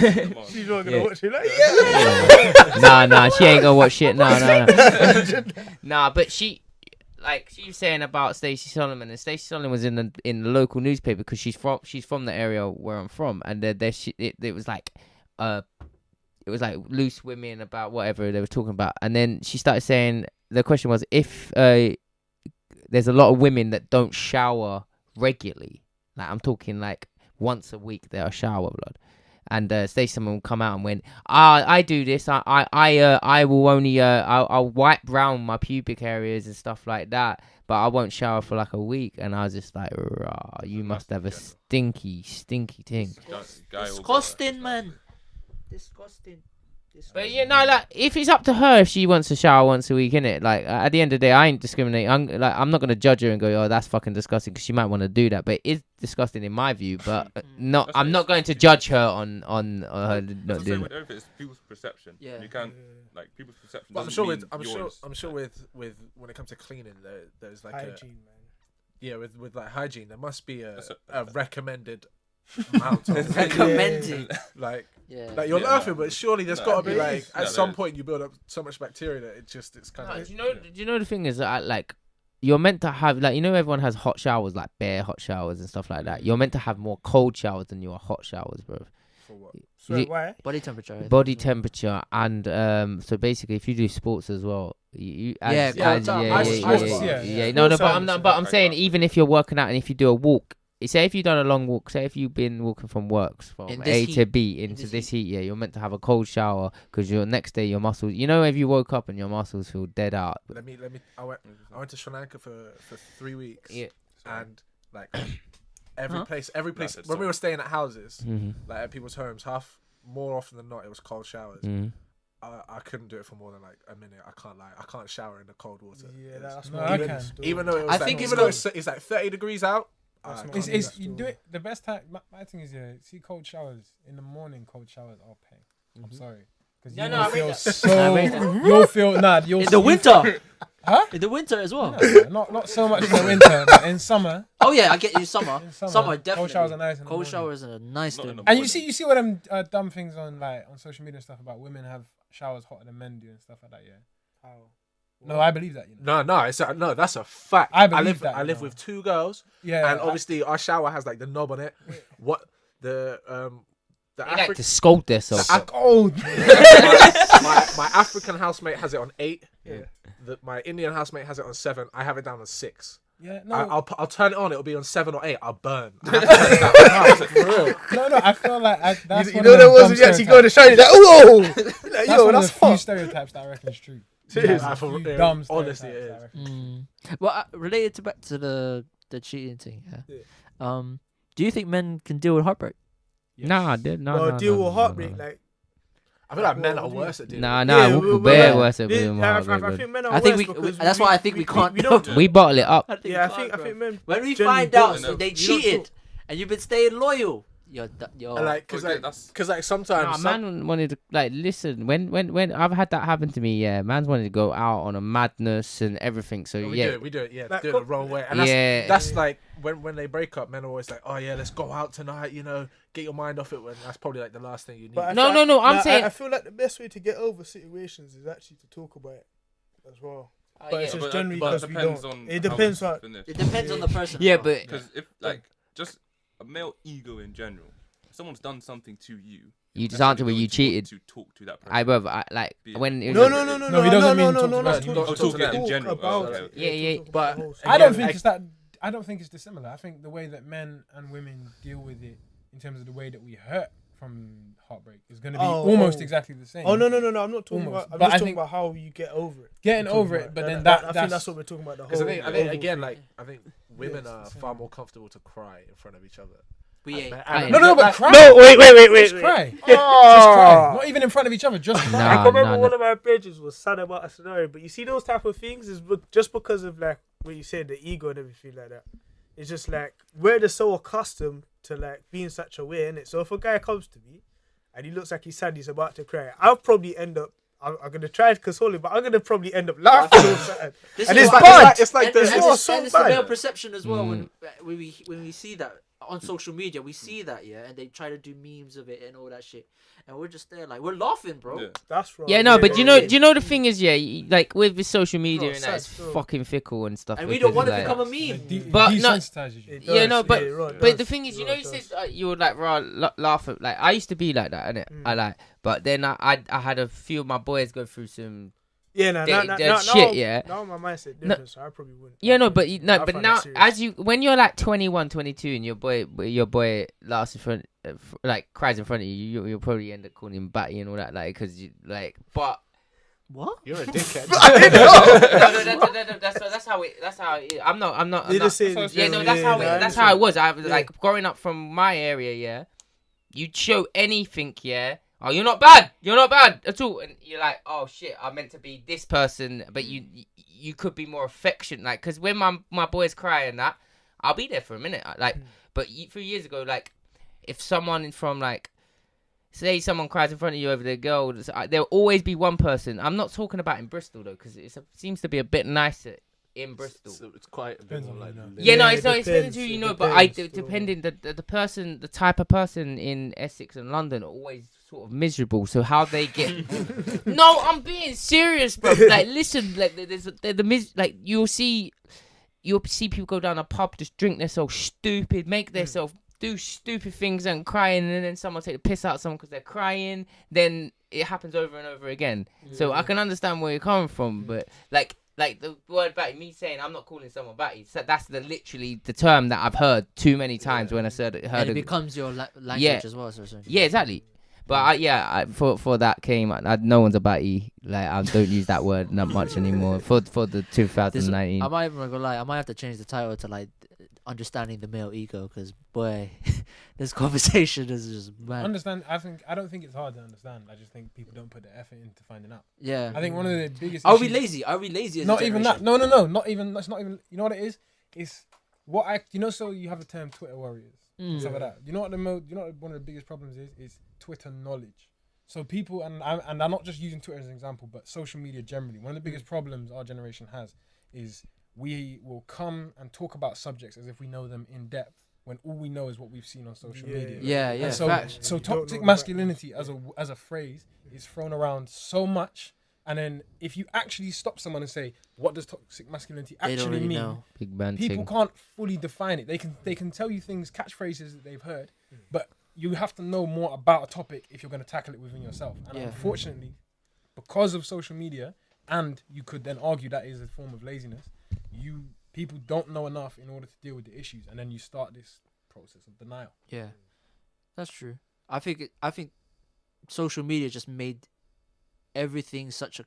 She's not gonna watch it. Like, Nah, she ain't gonna watch shit. No. Nah, but she was saying about Stacey Solomon, and Stacey Solomon was in the local newspaper because she's from the area where I'm from, and it was like it was like loose women about whatever they were talking about, and then she started saying the question was if there's a lot of women that don't shower regularly, like I'm talking like once a week they'll shower blood, and Stacey Solomon come out and went, I do this, I will only I'll wipe round my pubic areas and stuff like that, but I won't shower for like a week. And I was just like, you must have a stinky thing. Disgusting, man. Disgusting. But yeah, no, like if it's up to her if she wants to shower once a week, innit? Like at the end of the day, I ain't discriminating. I'm not gonna judge her and go, oh, that's fucking disgusting, because she might want to do that. But it is disgusting in my view. But I'm not going to judge her on her not doing it. It's people's perception. Yeah, you can't like people's perception. But I'm sure with when it comes to cleaning, there's like hygiene, man. Yeah, with like hygiene, there must be a recommended amount of recommended. Like you're laughing, but surely there's got to be like at some point you build up so much bacteria that it's kind of. Do you know the thing is that like you're meant to have like, you know, everyone has hot showers, like bare hot showers and stuff like that. You're meant to have more cold showers than you are hot showers, bro. For what? So why? Body temperature. And so basically if you do sports as well, but I'm saying even if you're working out and if you do a walk, say if you've done a long walk, say if you've been walking from works from A to B into this heat, you're meant to have a cold shower because your next day your muscles, you know, if you woke up and your muscles feel dead out. I went to Sri Lanka for 3 weeks, and like every place when we were staying at houses, like at people's homes, more often than not it was cold showers. I couldn't do it for more than like a minute. I can't lie. I can't shower in the cold water. Yeah, that's even though it was it's like 30 degrees out. It's you do it. The best time. My thing is see cold showers in the morning. Cold showers are pain. I'm sorry. Because I read that. so you'll feel you'll In the winter. Huh? In the winter as well. No, not so much in the winter, but in summer. Oh yeah, I get you. Summer definitely. Cold showers are nice. Cold showers are nice. And you see what them dumb things on social media and stuff about women have showers hotter than men do and stuff like that. Yeah. How? No, I believe that. No, that's a fact. I believe I live with 2 girls. Yeah. And obviously our shower has like the knob on it. What the They like to scold themselves. My African housemate has it on 8. Yeah. My Indian housemate has it on 7. I have it down on 6. Yeah, no. I'll turn it on. It'll be on 7 or 8. I'll burn. No, I feel like that's you know there was you actually go to show you like, oh, that's yo, one that's of the few hot. stereotypes that I reckon is true. Seriously, Dumb honestly, it stereotypes, is. I reckon. Well, related back to the cheating thing. Yeah. Do you think men can deal with heartbreak? Yes. Nah, dude, no. Well, deal with heartbreak, like. I feel like men are worse at dealing. Nah, we're bare worse at dealing with I heartbreak. think men are I think worse we. because That's why I think we can't. We don't. We bottle it up. I think men. When we generally find out don't. they You don't cheated talk. and you've been staying loyal, you're Like, because sometimes. Man wanted to listen. When I've had that happen to me, man's wanted to go out on a madness and everything. So we do it, Like, do it the wrong way. And that's like when they break up, men are always like, oh yeah, let's go out tonight, get your mind off it. When that's probably like the last thing you need. But No, I'm saying I feel like the best way to get over situations is actually to talk about it as well. But it's just generally because we don't. It depends on. It depends on the person. Yeah, as well. but because if just a male ego in general, if someone's done something to you, you just answer when you cheated. To talk to that person. When it No, he doesn't mean talk talk in general. about. Yeah. But I don't think it's that. I don't think it's dissimilar. I think the way that men and women deal with it, in terms of the way that we hurt from heartbreak, is going to be almost exactly the same. Oh no! I'm not talking Almost. about. I'm But just I talking think about how you get over it. Getting over it, but then I think that's what we're talking about. The because whole. I think again, I think women are far more comfortable to cry in front of each other. We ain't. But cry. No, wait. Just cry. Just cry. Not even in front of each other. Just cry. Nah. I can remember one of my pages was sad about a scenario, but you see those type of things is just because of like what you said, the ego and everything like that. It's just like we're just so accustomed to like being such a way, innit? So if a guy comes to me and he looks like he's sad, he's about to cry, I'll probably end up. I'm gonna try to console him, but I'm gonna probably end up laughing or something. And it's bad. It's like this. It's So the male bad. perception as well. When we see that on social media, we see that, and they try to do memes of it and all that shit, and we're just there like we're laughing, bro. Yeah. That's right. Yeah, no, but do you know the thing is, like with the social media Not and that, it's sad, bro. fucking fickle and stuff. And we don't want to like, become a meme. But no- desensitizes you. It Yeah, does, no, but it but does. the thing is, you know, you It said does. you would like laugh at like I used to be like that, innit? But then I had a few of my boys go through some. Yeah, shit. Now my mindset different, so I probably wouldn't. Yeah, no, but I but find now that serious. when you're like 21, 22, and your boy laughs in front, like cries in front of you, you'll probably end up calling him Batty and all that, like, because you like. But What? You're a dickhead. no, that's how it. I'm not. They just say Yeah, no, that's how it was. I was like growing up from my area. Yeah, you'd show anything. Yeah. Oh, you're not bad at all, and you're like, oh shit, I'm meant to be this person, but you could be more affectionate, like, because when my boys cry and that, I'll be there for a minute, like, but 3 years ago, like, if someone from like, say someone cries in front of you over their girl, there'll always be one person. I'm not talking about in Bristol though, because it seems to be a bit nicer in Bristol. It's quite a bit more like. Yeah, no, it it's depending who you know, but depending the type of person in Essex and London are always sort of miserable. So how they get? No, I'm being serious, bro. Like, listen, like like you'll see people go down a pub, just drink themselves stupid, make themselves do stupid things and crying, and then someone take the piss out of someone because they're crying. Then it happens over and over again. So I can understand where you're coming from, but like the word batty, me saying I'm not calling someone batty, so that's literally the term that I've heard too many times when I heard And it becomes your language as well. So yeah, exactly. But for that came, no one's a batty. Like, I don't use that word not much anymore for the 2019. I'm not even gonna lie. I might have to change the title to like understanding the male ego, because boy, this conversation is just mad. I don't think it's hard to understand. I just think people don't put the effort into finding out. Yeah. I think one of the biggest. Are we lazy? Are we lazy? As not a even generation? that. No. Not even. That's not even. You know what it is? It's So you have the term Twitter warriors, stuff like that. You know what one of the biggest problems is Twitter knowledge. So people, and I'm not just using Twitter as an example, but social media generally. One of the biggest problems our generation has is we will come and talk about subjects as if we know them in depth, when all we know is what we've seen on social media. Yeah. And so toxic masculinity as a phrase is thrown around so much. And then if you actually stop someone and say, what does toxic masculinity actually mean? Know. Big man People thing. can't fully define it. They can tell you things, catchphrases that they've heard, but you have to know more about a topic if you're going to tackle it within yourself. And unfortunately, because of social media, and you could then argue that is a form of laziness, people don't know enough in order to deal with the issues, and then you start this process of denial. Yeah, that's true. I think social media just made everything such a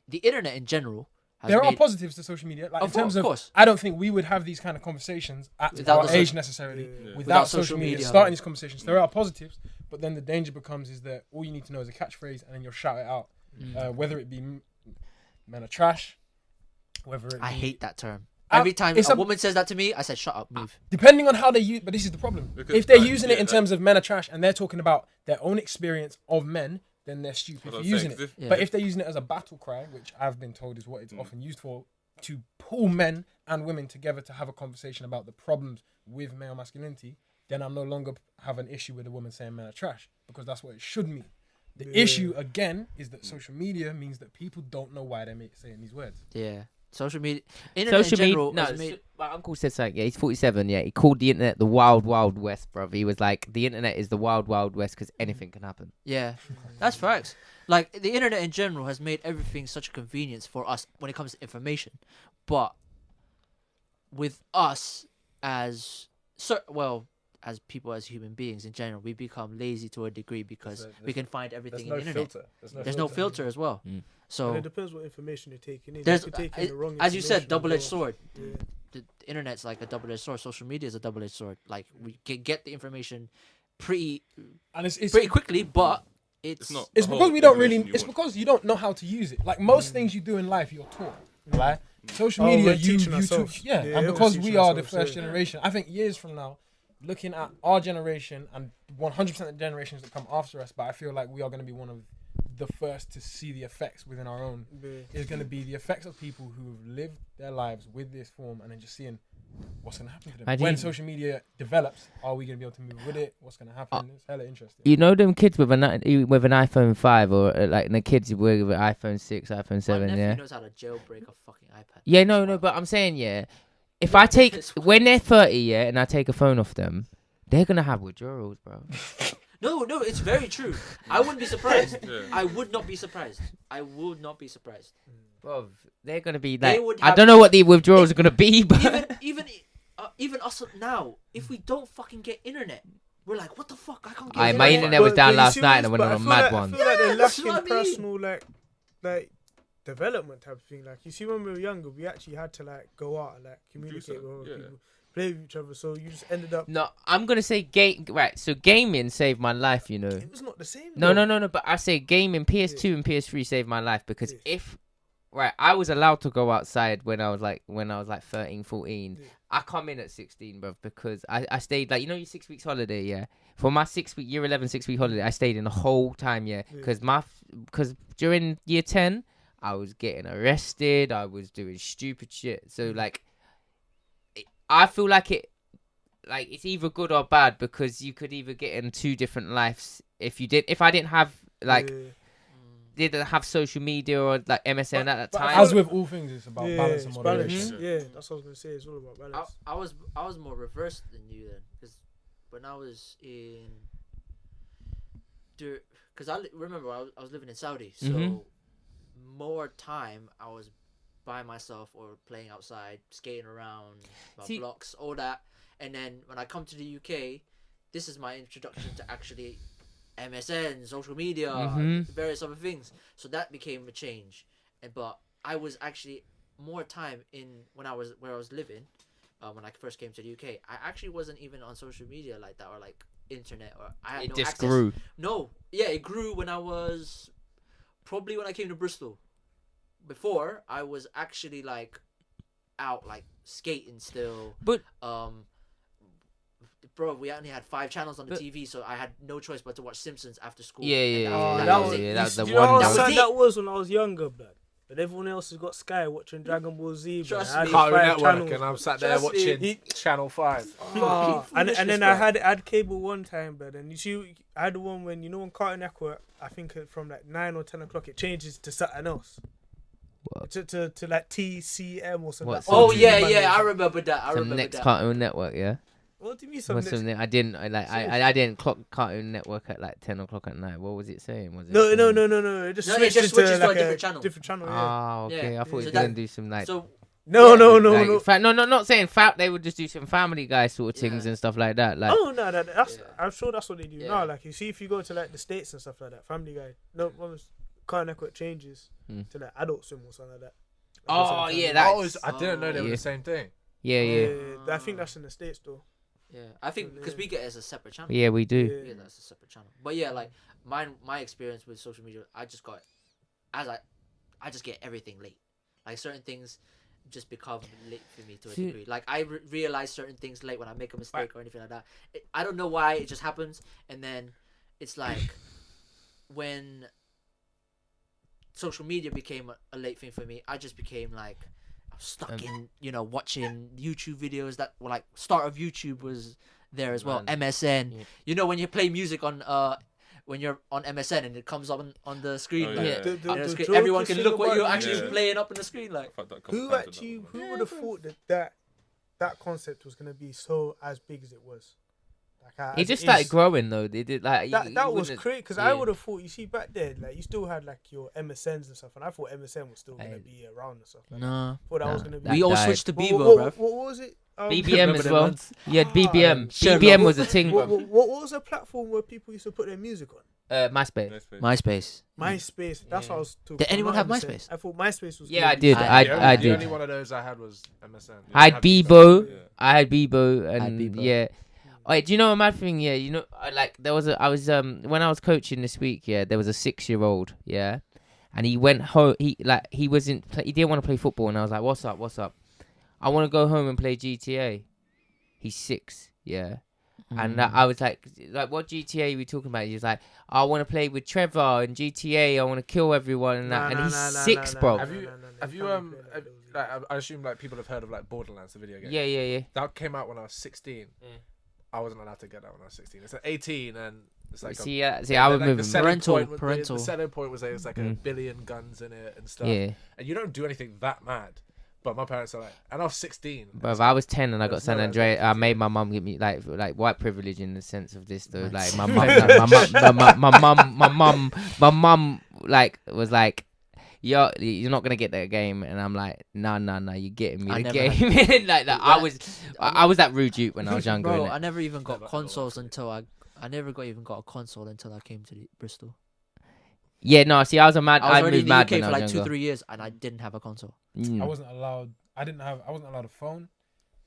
the internet in general. There are positives to social media, like in terms of course. I don't think we would have these kind of conversations at our age necessarily without social media starting these conversations. There are positives, but then the danger becomes is that all you need to know is a catchphrase, and then you'll shout it out, whether it be men are trash, whether it I be, hate that term. Every time a woman says that to me, I said, "Shut up, move." Depending on how they use, but this is the problem. Because if they're using it in terms of men are trash and they're talking about their own experience of men, then they're stupid for using it. But if they're using it as a battle cry, which I've been told is what it's often used for, to pull men and women together to have a conversation about the problems with male masculinity, then I no longer have an issue with a woman saying men are trash, because that's what it should mean. The issue, again, is that social media means that people don't know why they're saying these words. Yeah. Social media, internet in general. My uncle said something. Yeah, he's 47. Yeah, he called the internet the wild, wild west, bro. He was like, the internet is the wild, wild west because anything can happen. Yeah, that's facts. Like the internet in general has made everything such a convenience for us when it comes to information, but with us as people, as human beings in general, we become lazy to a degree because we can find everything in the internet. There's no filter as well. So and it depends what information you're taking in. There's, you could take in the wrong as you said, information double-edged as well. sword. The internet's like a double-edged sword. Social media is a double-edged sword. Like we can get the information pretty quickly, but it's because we don't really. It's because you don't know how to use it. Like most things you do in life, you're taught, right? Social media, you and because we are the first generation, I think years from now, looking at our generation and 100% of the generations that come after us, but I feel like we are going to be one of the first to see the effects within our own. Is going to be the effects of people who have lived their lives with this form, and then just seeing what's going to happen to them. When social media develops, are we going to be able to move with it? What's going to happen? It's hella interesting. You know them kids with an iPhone 5 or like the kids with an iPhone 6, iPhone 7, My nephew knows how to jailbreak a fucking iPad. Yeah, no, but I'm saying, if I take, when they're 30, and I take a phone off them, they're going to have withdrawals, bro. No, it's very true. I wouldn't be surprised. I would not be surprised. Bro, they're going to be like, I don't know what the withdrawals are going to be, but... Even us now, if we don't fucking get internet, we're like, what the fuck? I can't get internet. My internet was down last night and I went on a mad one. I feel like they're lacking personal, like development type of thing. Like, you see, when we were younger, we actually had to, like, go out and, like, communicate with people. Play with each other, so you just ended up. No, I'm gonna say right. So gaming saved my life, you know. It was not the same. No. But I say gaming, PS2 and PS3 saved my life because I was allowed to go outside when I was like 13, 14. Yeah. I come in at 16, bro, because I stayed like your 6 weeks holiday, For my 6 week year 11 6 week holiday, I stayed in the whole time, because during year 10, I was getting arrested, I was doing stupid shit, so like. I feel like it's either good or bad because you could either get in two different lives if I didn't have didn't have social media or like MSN at that time. As with all things, it's about balance and moderation. Yeah, that's what I was gonna say. It's all about balance. I was more reversed than you then, because when I was in, because I remember I was living in Saudi, so more time I was by myself or playing outside, skating around blocks, all that. And then when I come to the UK, this is my introduction to actually MSN, social media, various other things. So that became a change. But I was actually more time in where I was living, when I first came to the UK. I actually wasn't even on social media like that, or like internet, or I had no access. It just grew. No, it grew when I came to Bristol. Before, I was actually like out like skating still. But bro, we only had 5 channels on the TV, so I had no choice but to watch Simpsons after school. Yeah, and yeah, that yeah. was it. Yeah, that was the You know how one. that was sad it. that was when I was younger, blood. But everyone else has got Sky watching Dragon Ball Z. Blood. Trust I had me. the Cartoon 5 Network, channels, and I'm blood. sat there Trust me. watching Channel 5. And then foolishness, I bro. had cable one time, but then you see, I had the one when on Cartoon Network. I think from like 9 or 10 o'clock, it changes to something else. What? To like TCM or something. What, Like some- Oh Ultraman yeah, or yeah, I something. remember that. I Some remember next that. Cartoon Network, yeah. What do you mean some What's next? something I didn't I didn't clock Cartoon Network at like 10 o'clock at night. What was it saying? Was it No. saying- It just No, it switched just switches into to a like different channel. Different channel. Yeah. Ah, okay. Yeah. I thought So you were that- gonna do some like. So No. Like, no, not saying they would just do some Family Guy sort of things Yeah. and stuff like that. Like, Oh no, that's Yeah. I'm sure that's what they do Yeah. now. Like you see, if you go to like the States and stuff like that, Family Guy, Cartoon Network changes to like Adult Swim or something like that. Oh, yeah, That that's- I didn't know they were Yeah. the same thing. yeah. I think that's in the States though. yeah, I think because we get it as a separate channel. Yeah, we do. Yeah. Yeah, that's a separate channel. But yeah, like my experience with social media, I just get everything late. Like certain things just become late for me to a See- degree. Like I realize certain things late when I make a mistake or anything like that. I don't know why it just happens, and then it's like when social media became a late thing for me, I just became like stuck in watching YouTube videos that were like start of YouTube was there as well. Man. MSN. Yeah. You know when you play music on when you're on MSN and it comes up on the screen. Oh, like, yeah. on the screen. joke Everyone is can thing look what about you're YouTube- actually Yeah. playing up on the screen. Like Fucked that a couple Who times actually with that one. would have thought that concept was gonna be so as big as it was? Like, It as just is. started growing though. They did like That was wouldn't- crazy because yeah. I would have thought. You see, back then, like you still had like your MSNs and stuff, and I thought MSN was still gonna Hey. be around and stuff. Like no, thought that was Nah, gonna be. that we all died. switched to What- Bebo, what, bruv. what was it? BBM Remember as them well. ones? Yeah, BBM. Sure, BBM no. was a thing. What was a platform where people used to put their music on? MySpace. MySpace. Myspace. That's what I was talking. Did anyone have about, MySpace? I thought MySpace was. Yeah, gonna I be did. something. I The did. only one of those I had was MSN. I had Bebo. Yeah. I had Bebo, Had and Bebo. yeah. Wait, do you know a mad thing? Yeah, I was when I was coaching this week. Yeah, there was a 6-year-old. Yeah, and he went home. He didn't want to play football, and I was like, "What's up? I want to go home and play GTA." He's 6. Yeah. And I was like, what GTA are we talking about? He was like, I want to play with Trevor and GTA. I want to kill everyone and that. And he's 6, bro. Have you like, I assume like people have heard of like Borderlands, the video game. Yeah. That came out when I was 16. Yeah. I wasn't allowed to get that when I was 16. It's at 18 and it's like See, I was moving. Parental. The selling point was there was like a billion guns in it and stuff. Yeah. And you don't do anything that mad. But my parents are like, and I was 16. Bro, I was 10 and I got There's San no Andreas. way. I made my mum give me like white privilege in the sense of this though. Right. Like my mum like was like, you're not gonna get that game, and I'm like, no, you're getting me I the never game. like I was that rude dude when I was younger. Bro, innit? I never even got Never had a consoles lot. until I never got a console until I came to Bristol. Yeah, no. See, I was I was already moved in the mad UK when for I was like younger. 2-3 years and I didn't have a console. I wasn't allowed. I wasn't allowed a phone.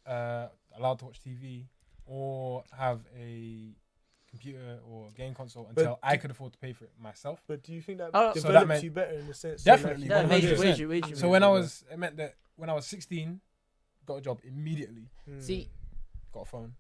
Allowed to watch TV or have a computer or game console until I could afford to pay for it myself. But do you think that Oh, so that developed meant- you better in the sense? Definitely, Yeah, it made you 100%. So it meant that when I was 16, got a job immediately, See, got a phone,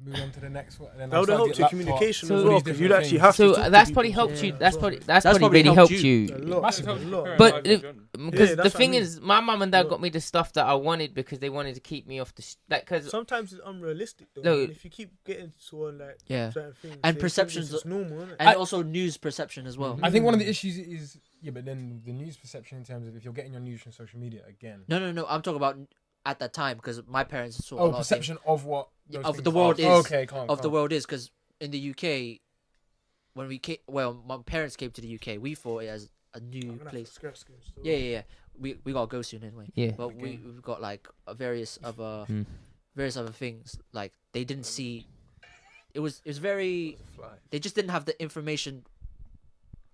moved on to the next one, and then that I would have started helped your to get communication So- as all well these because different you'd actually things. have to. so talk to that's people. probably helped you. Yeah, That's as probably well. that's probably probably really helped helped you. you. A lot. Massive A help. lot. But Yeah, because Yeah, the that's what I thing mean. is, my mum and dad Look. got me the stuff that I wanted because they wanted to keep me off the because Sometimes it's unrealistic though. No. And if you keep getting to like Yeah. certain things, And they think perceptions it's normal, isn't it? And also news perception as well. I think one of the issues is but then the news perception in terms of if you're getting your news from social media again. No. I'm talking about at that time because my parents saw a lot of things Perception of what those of things the are. world is Okay, calm. of the world is because in the UK when we came, my parents came to the UK, we thought it as a I'm new gonna have to place. skirt still. Yeah. We gotta go soon anyway. yeah. But we've got like various other things. Like they didn't see. It was very. They just didn't have the information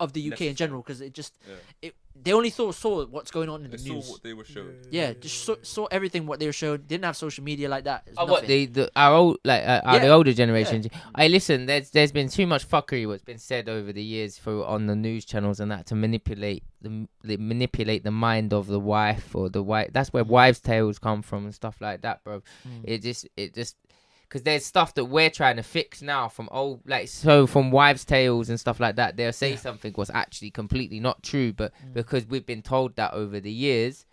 of the UK in general, because it just Yeah. they only saw what's going on in They the saw news. what they were showing. Yeah, just saw everything what they were showing. Didn't have social media like that. It's Oh, what nothing. our old the Yeah. older generation? Hey, listen, there's been too much fuckery what's been said over the years on the news channels and that to manipulate the mind of the wife or the wife. That's where wives' tales come from and stuff like that, bro. It just because there's stuff that we're trying to fix now from from wives' tales and stuff like that. They'll say something was actually completely not true, but because we've been told that over the years,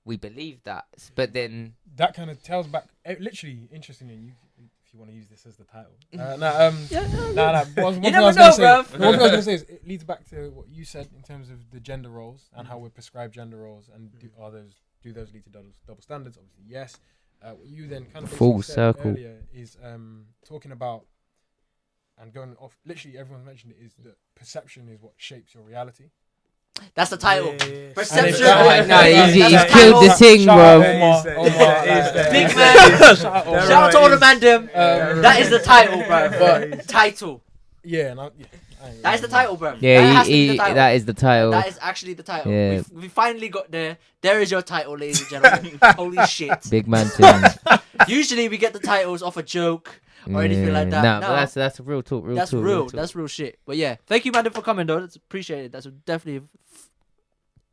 we believe that. But then that kind of tells back. Literally, interestingly, if you want to use this as the title. One thing I was gonna say is it leads back to what you said in terms of the gender roles and how we're prescribed gender roles, and do those lead to double standards? Obviously, yes. What you then kind of full said circle earlier is talking about and going off. Literally, everyone's mentioned it, is that perception is what shapes your reality. That's the title. Yeah. Perception. he's killed the thing, bro. Big man. Shout out to all the man them. That is the title, bro. But title. Yeah, That is the title, bro. Yeah, that is the title. that is the title. That is actually the title. Yeah. We finally got there. There is your title, ladies and gentlemen. Holy shit. Big man thing. Usually we get the titles off a joke or anything like that. Nah, No, but that's real talk. that's talk, real. talk. That's real shit. But yeah, thank you, man, for coming, though. That's appreciated. That's definitely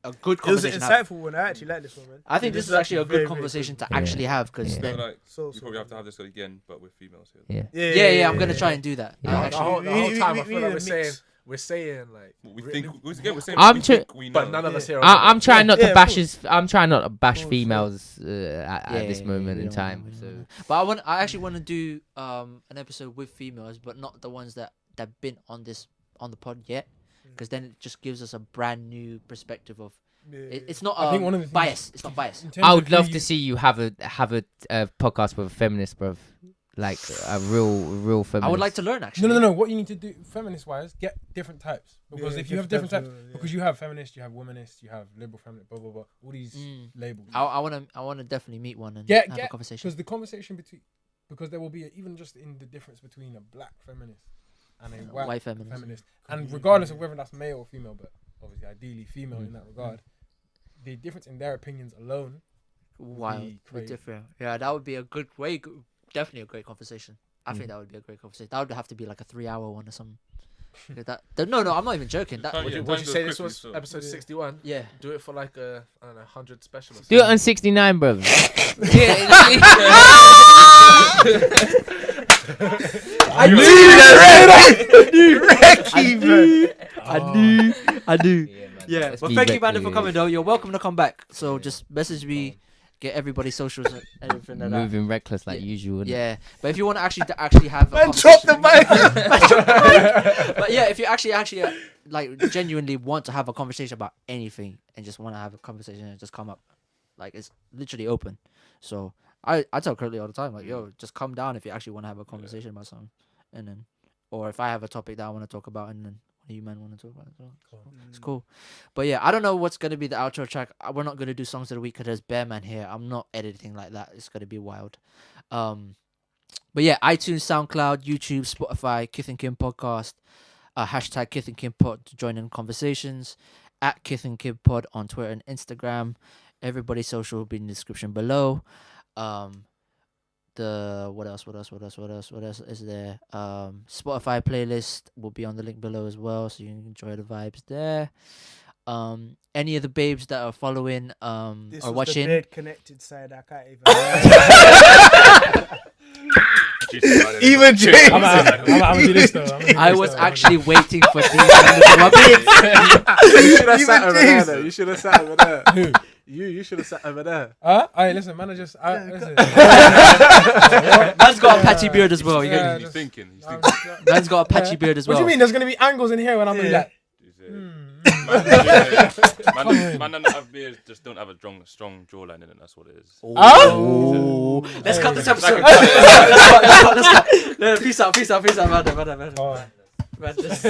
a good It was an conversation to have. insightful one. I actually like this one, man. I think this is actually a good conversation to actually have, because Yeah. then Like, So you probably have to have this again, but with females here. Yeah. yeah, I'm gonna try and do that. The whole time I feel like we we're saying like We think we're saying I'm we tr- think we know. but none of us here. Are I'm trying not Yeah, to of bash course. I'm trying not to bash course, females at this moment we in don't time. wanna- we So don't wanna. But I actually want to do an episode with females, but not the ones that been on the pod yet, because then it just gives us a brand new perspective of. It's not I think one of the things- bias. It's not bias. In terms I of would who love you- to see you have a podcast with a feminist, bruv. Like a real feminist. I would like to learn actually. No. What you need to do, feminist-wise, get different types. Because Yeah, if you have different different types types, of- because you have feminist, you have womanist, you have liberal feminist, blah blah blah, all these labels. I want to definitely meet one and Get have a conversation. because the conversation because there will be even just in the difference between a black feminist and a white feminist, and regardless of whether that's male or female, but obviously ideally female in that regard, the difference in their opinions alone. Wild, be we're crazy. different. Yeah, that would be a good way. Definitely a great conversation. I think that would be a great conversation. That would have to be like a 3-hour one or something. No, I'm not even joking. That Time- Would yeah, you time say goes this was quickly, so- episode 61? yeah. Do it for like I don't know, 100 specialists. Do it on 69, bruv. I knew. Yeah, Let's but be thank you, back, man, for yeah. coming though. You're welcome to come back. So just message me, get everybody's socials and everything like that. Moving reckless like usual. innit? Yeah, but if you want to actually have a Man, conversation, drop the mic. but yeah, if you actually like genuinely want to have a conversation about anything and just want to have a conversation and just come up, like it's literally open. So I tell Curly all the time, like, yo, just come down if you actually want to have a conversation about something, and then, or if I have a topic that I want to talk about, and then you men want to talk about it as well. It's cool. But yeah, I don't know what's gonna be the outro track. We're not gonna do songs of the week because there's Bear Man here. I'm not editing like that. It's gonna be wild. But yeah, iTunes, SoundCloud, YouTube, Spotify, Kith and Kim podcast. Hashtag Kith and Kim pod to join in conversations. At Kith and Kim pod on Twitter and Instagram. Everybody's social will be in the description below. What else is there? Spotify playlist will be on the link below as well, so you can enjoy the vibes there. Any of the babes that are following This or was watching, the bed connected side. I can't even. Even James. I'm gonna do this though. I was actually waiting for these men to come up. You should have sat over there. Though. You should have sat over there. Who? You should have sat over there. Hey, listen, man. Listen. Man's got a patchy beard as well. You get Yeah, me? He's thinking. Man's got a patchy beard as What well. do you mean? There's gonna be angles in here when I'm like. Man that have beards just don't have a strong jawline in it. That's what it is. Oh. Let's cut this episode. Let's cut. Peace out, man. Oh. Man, just-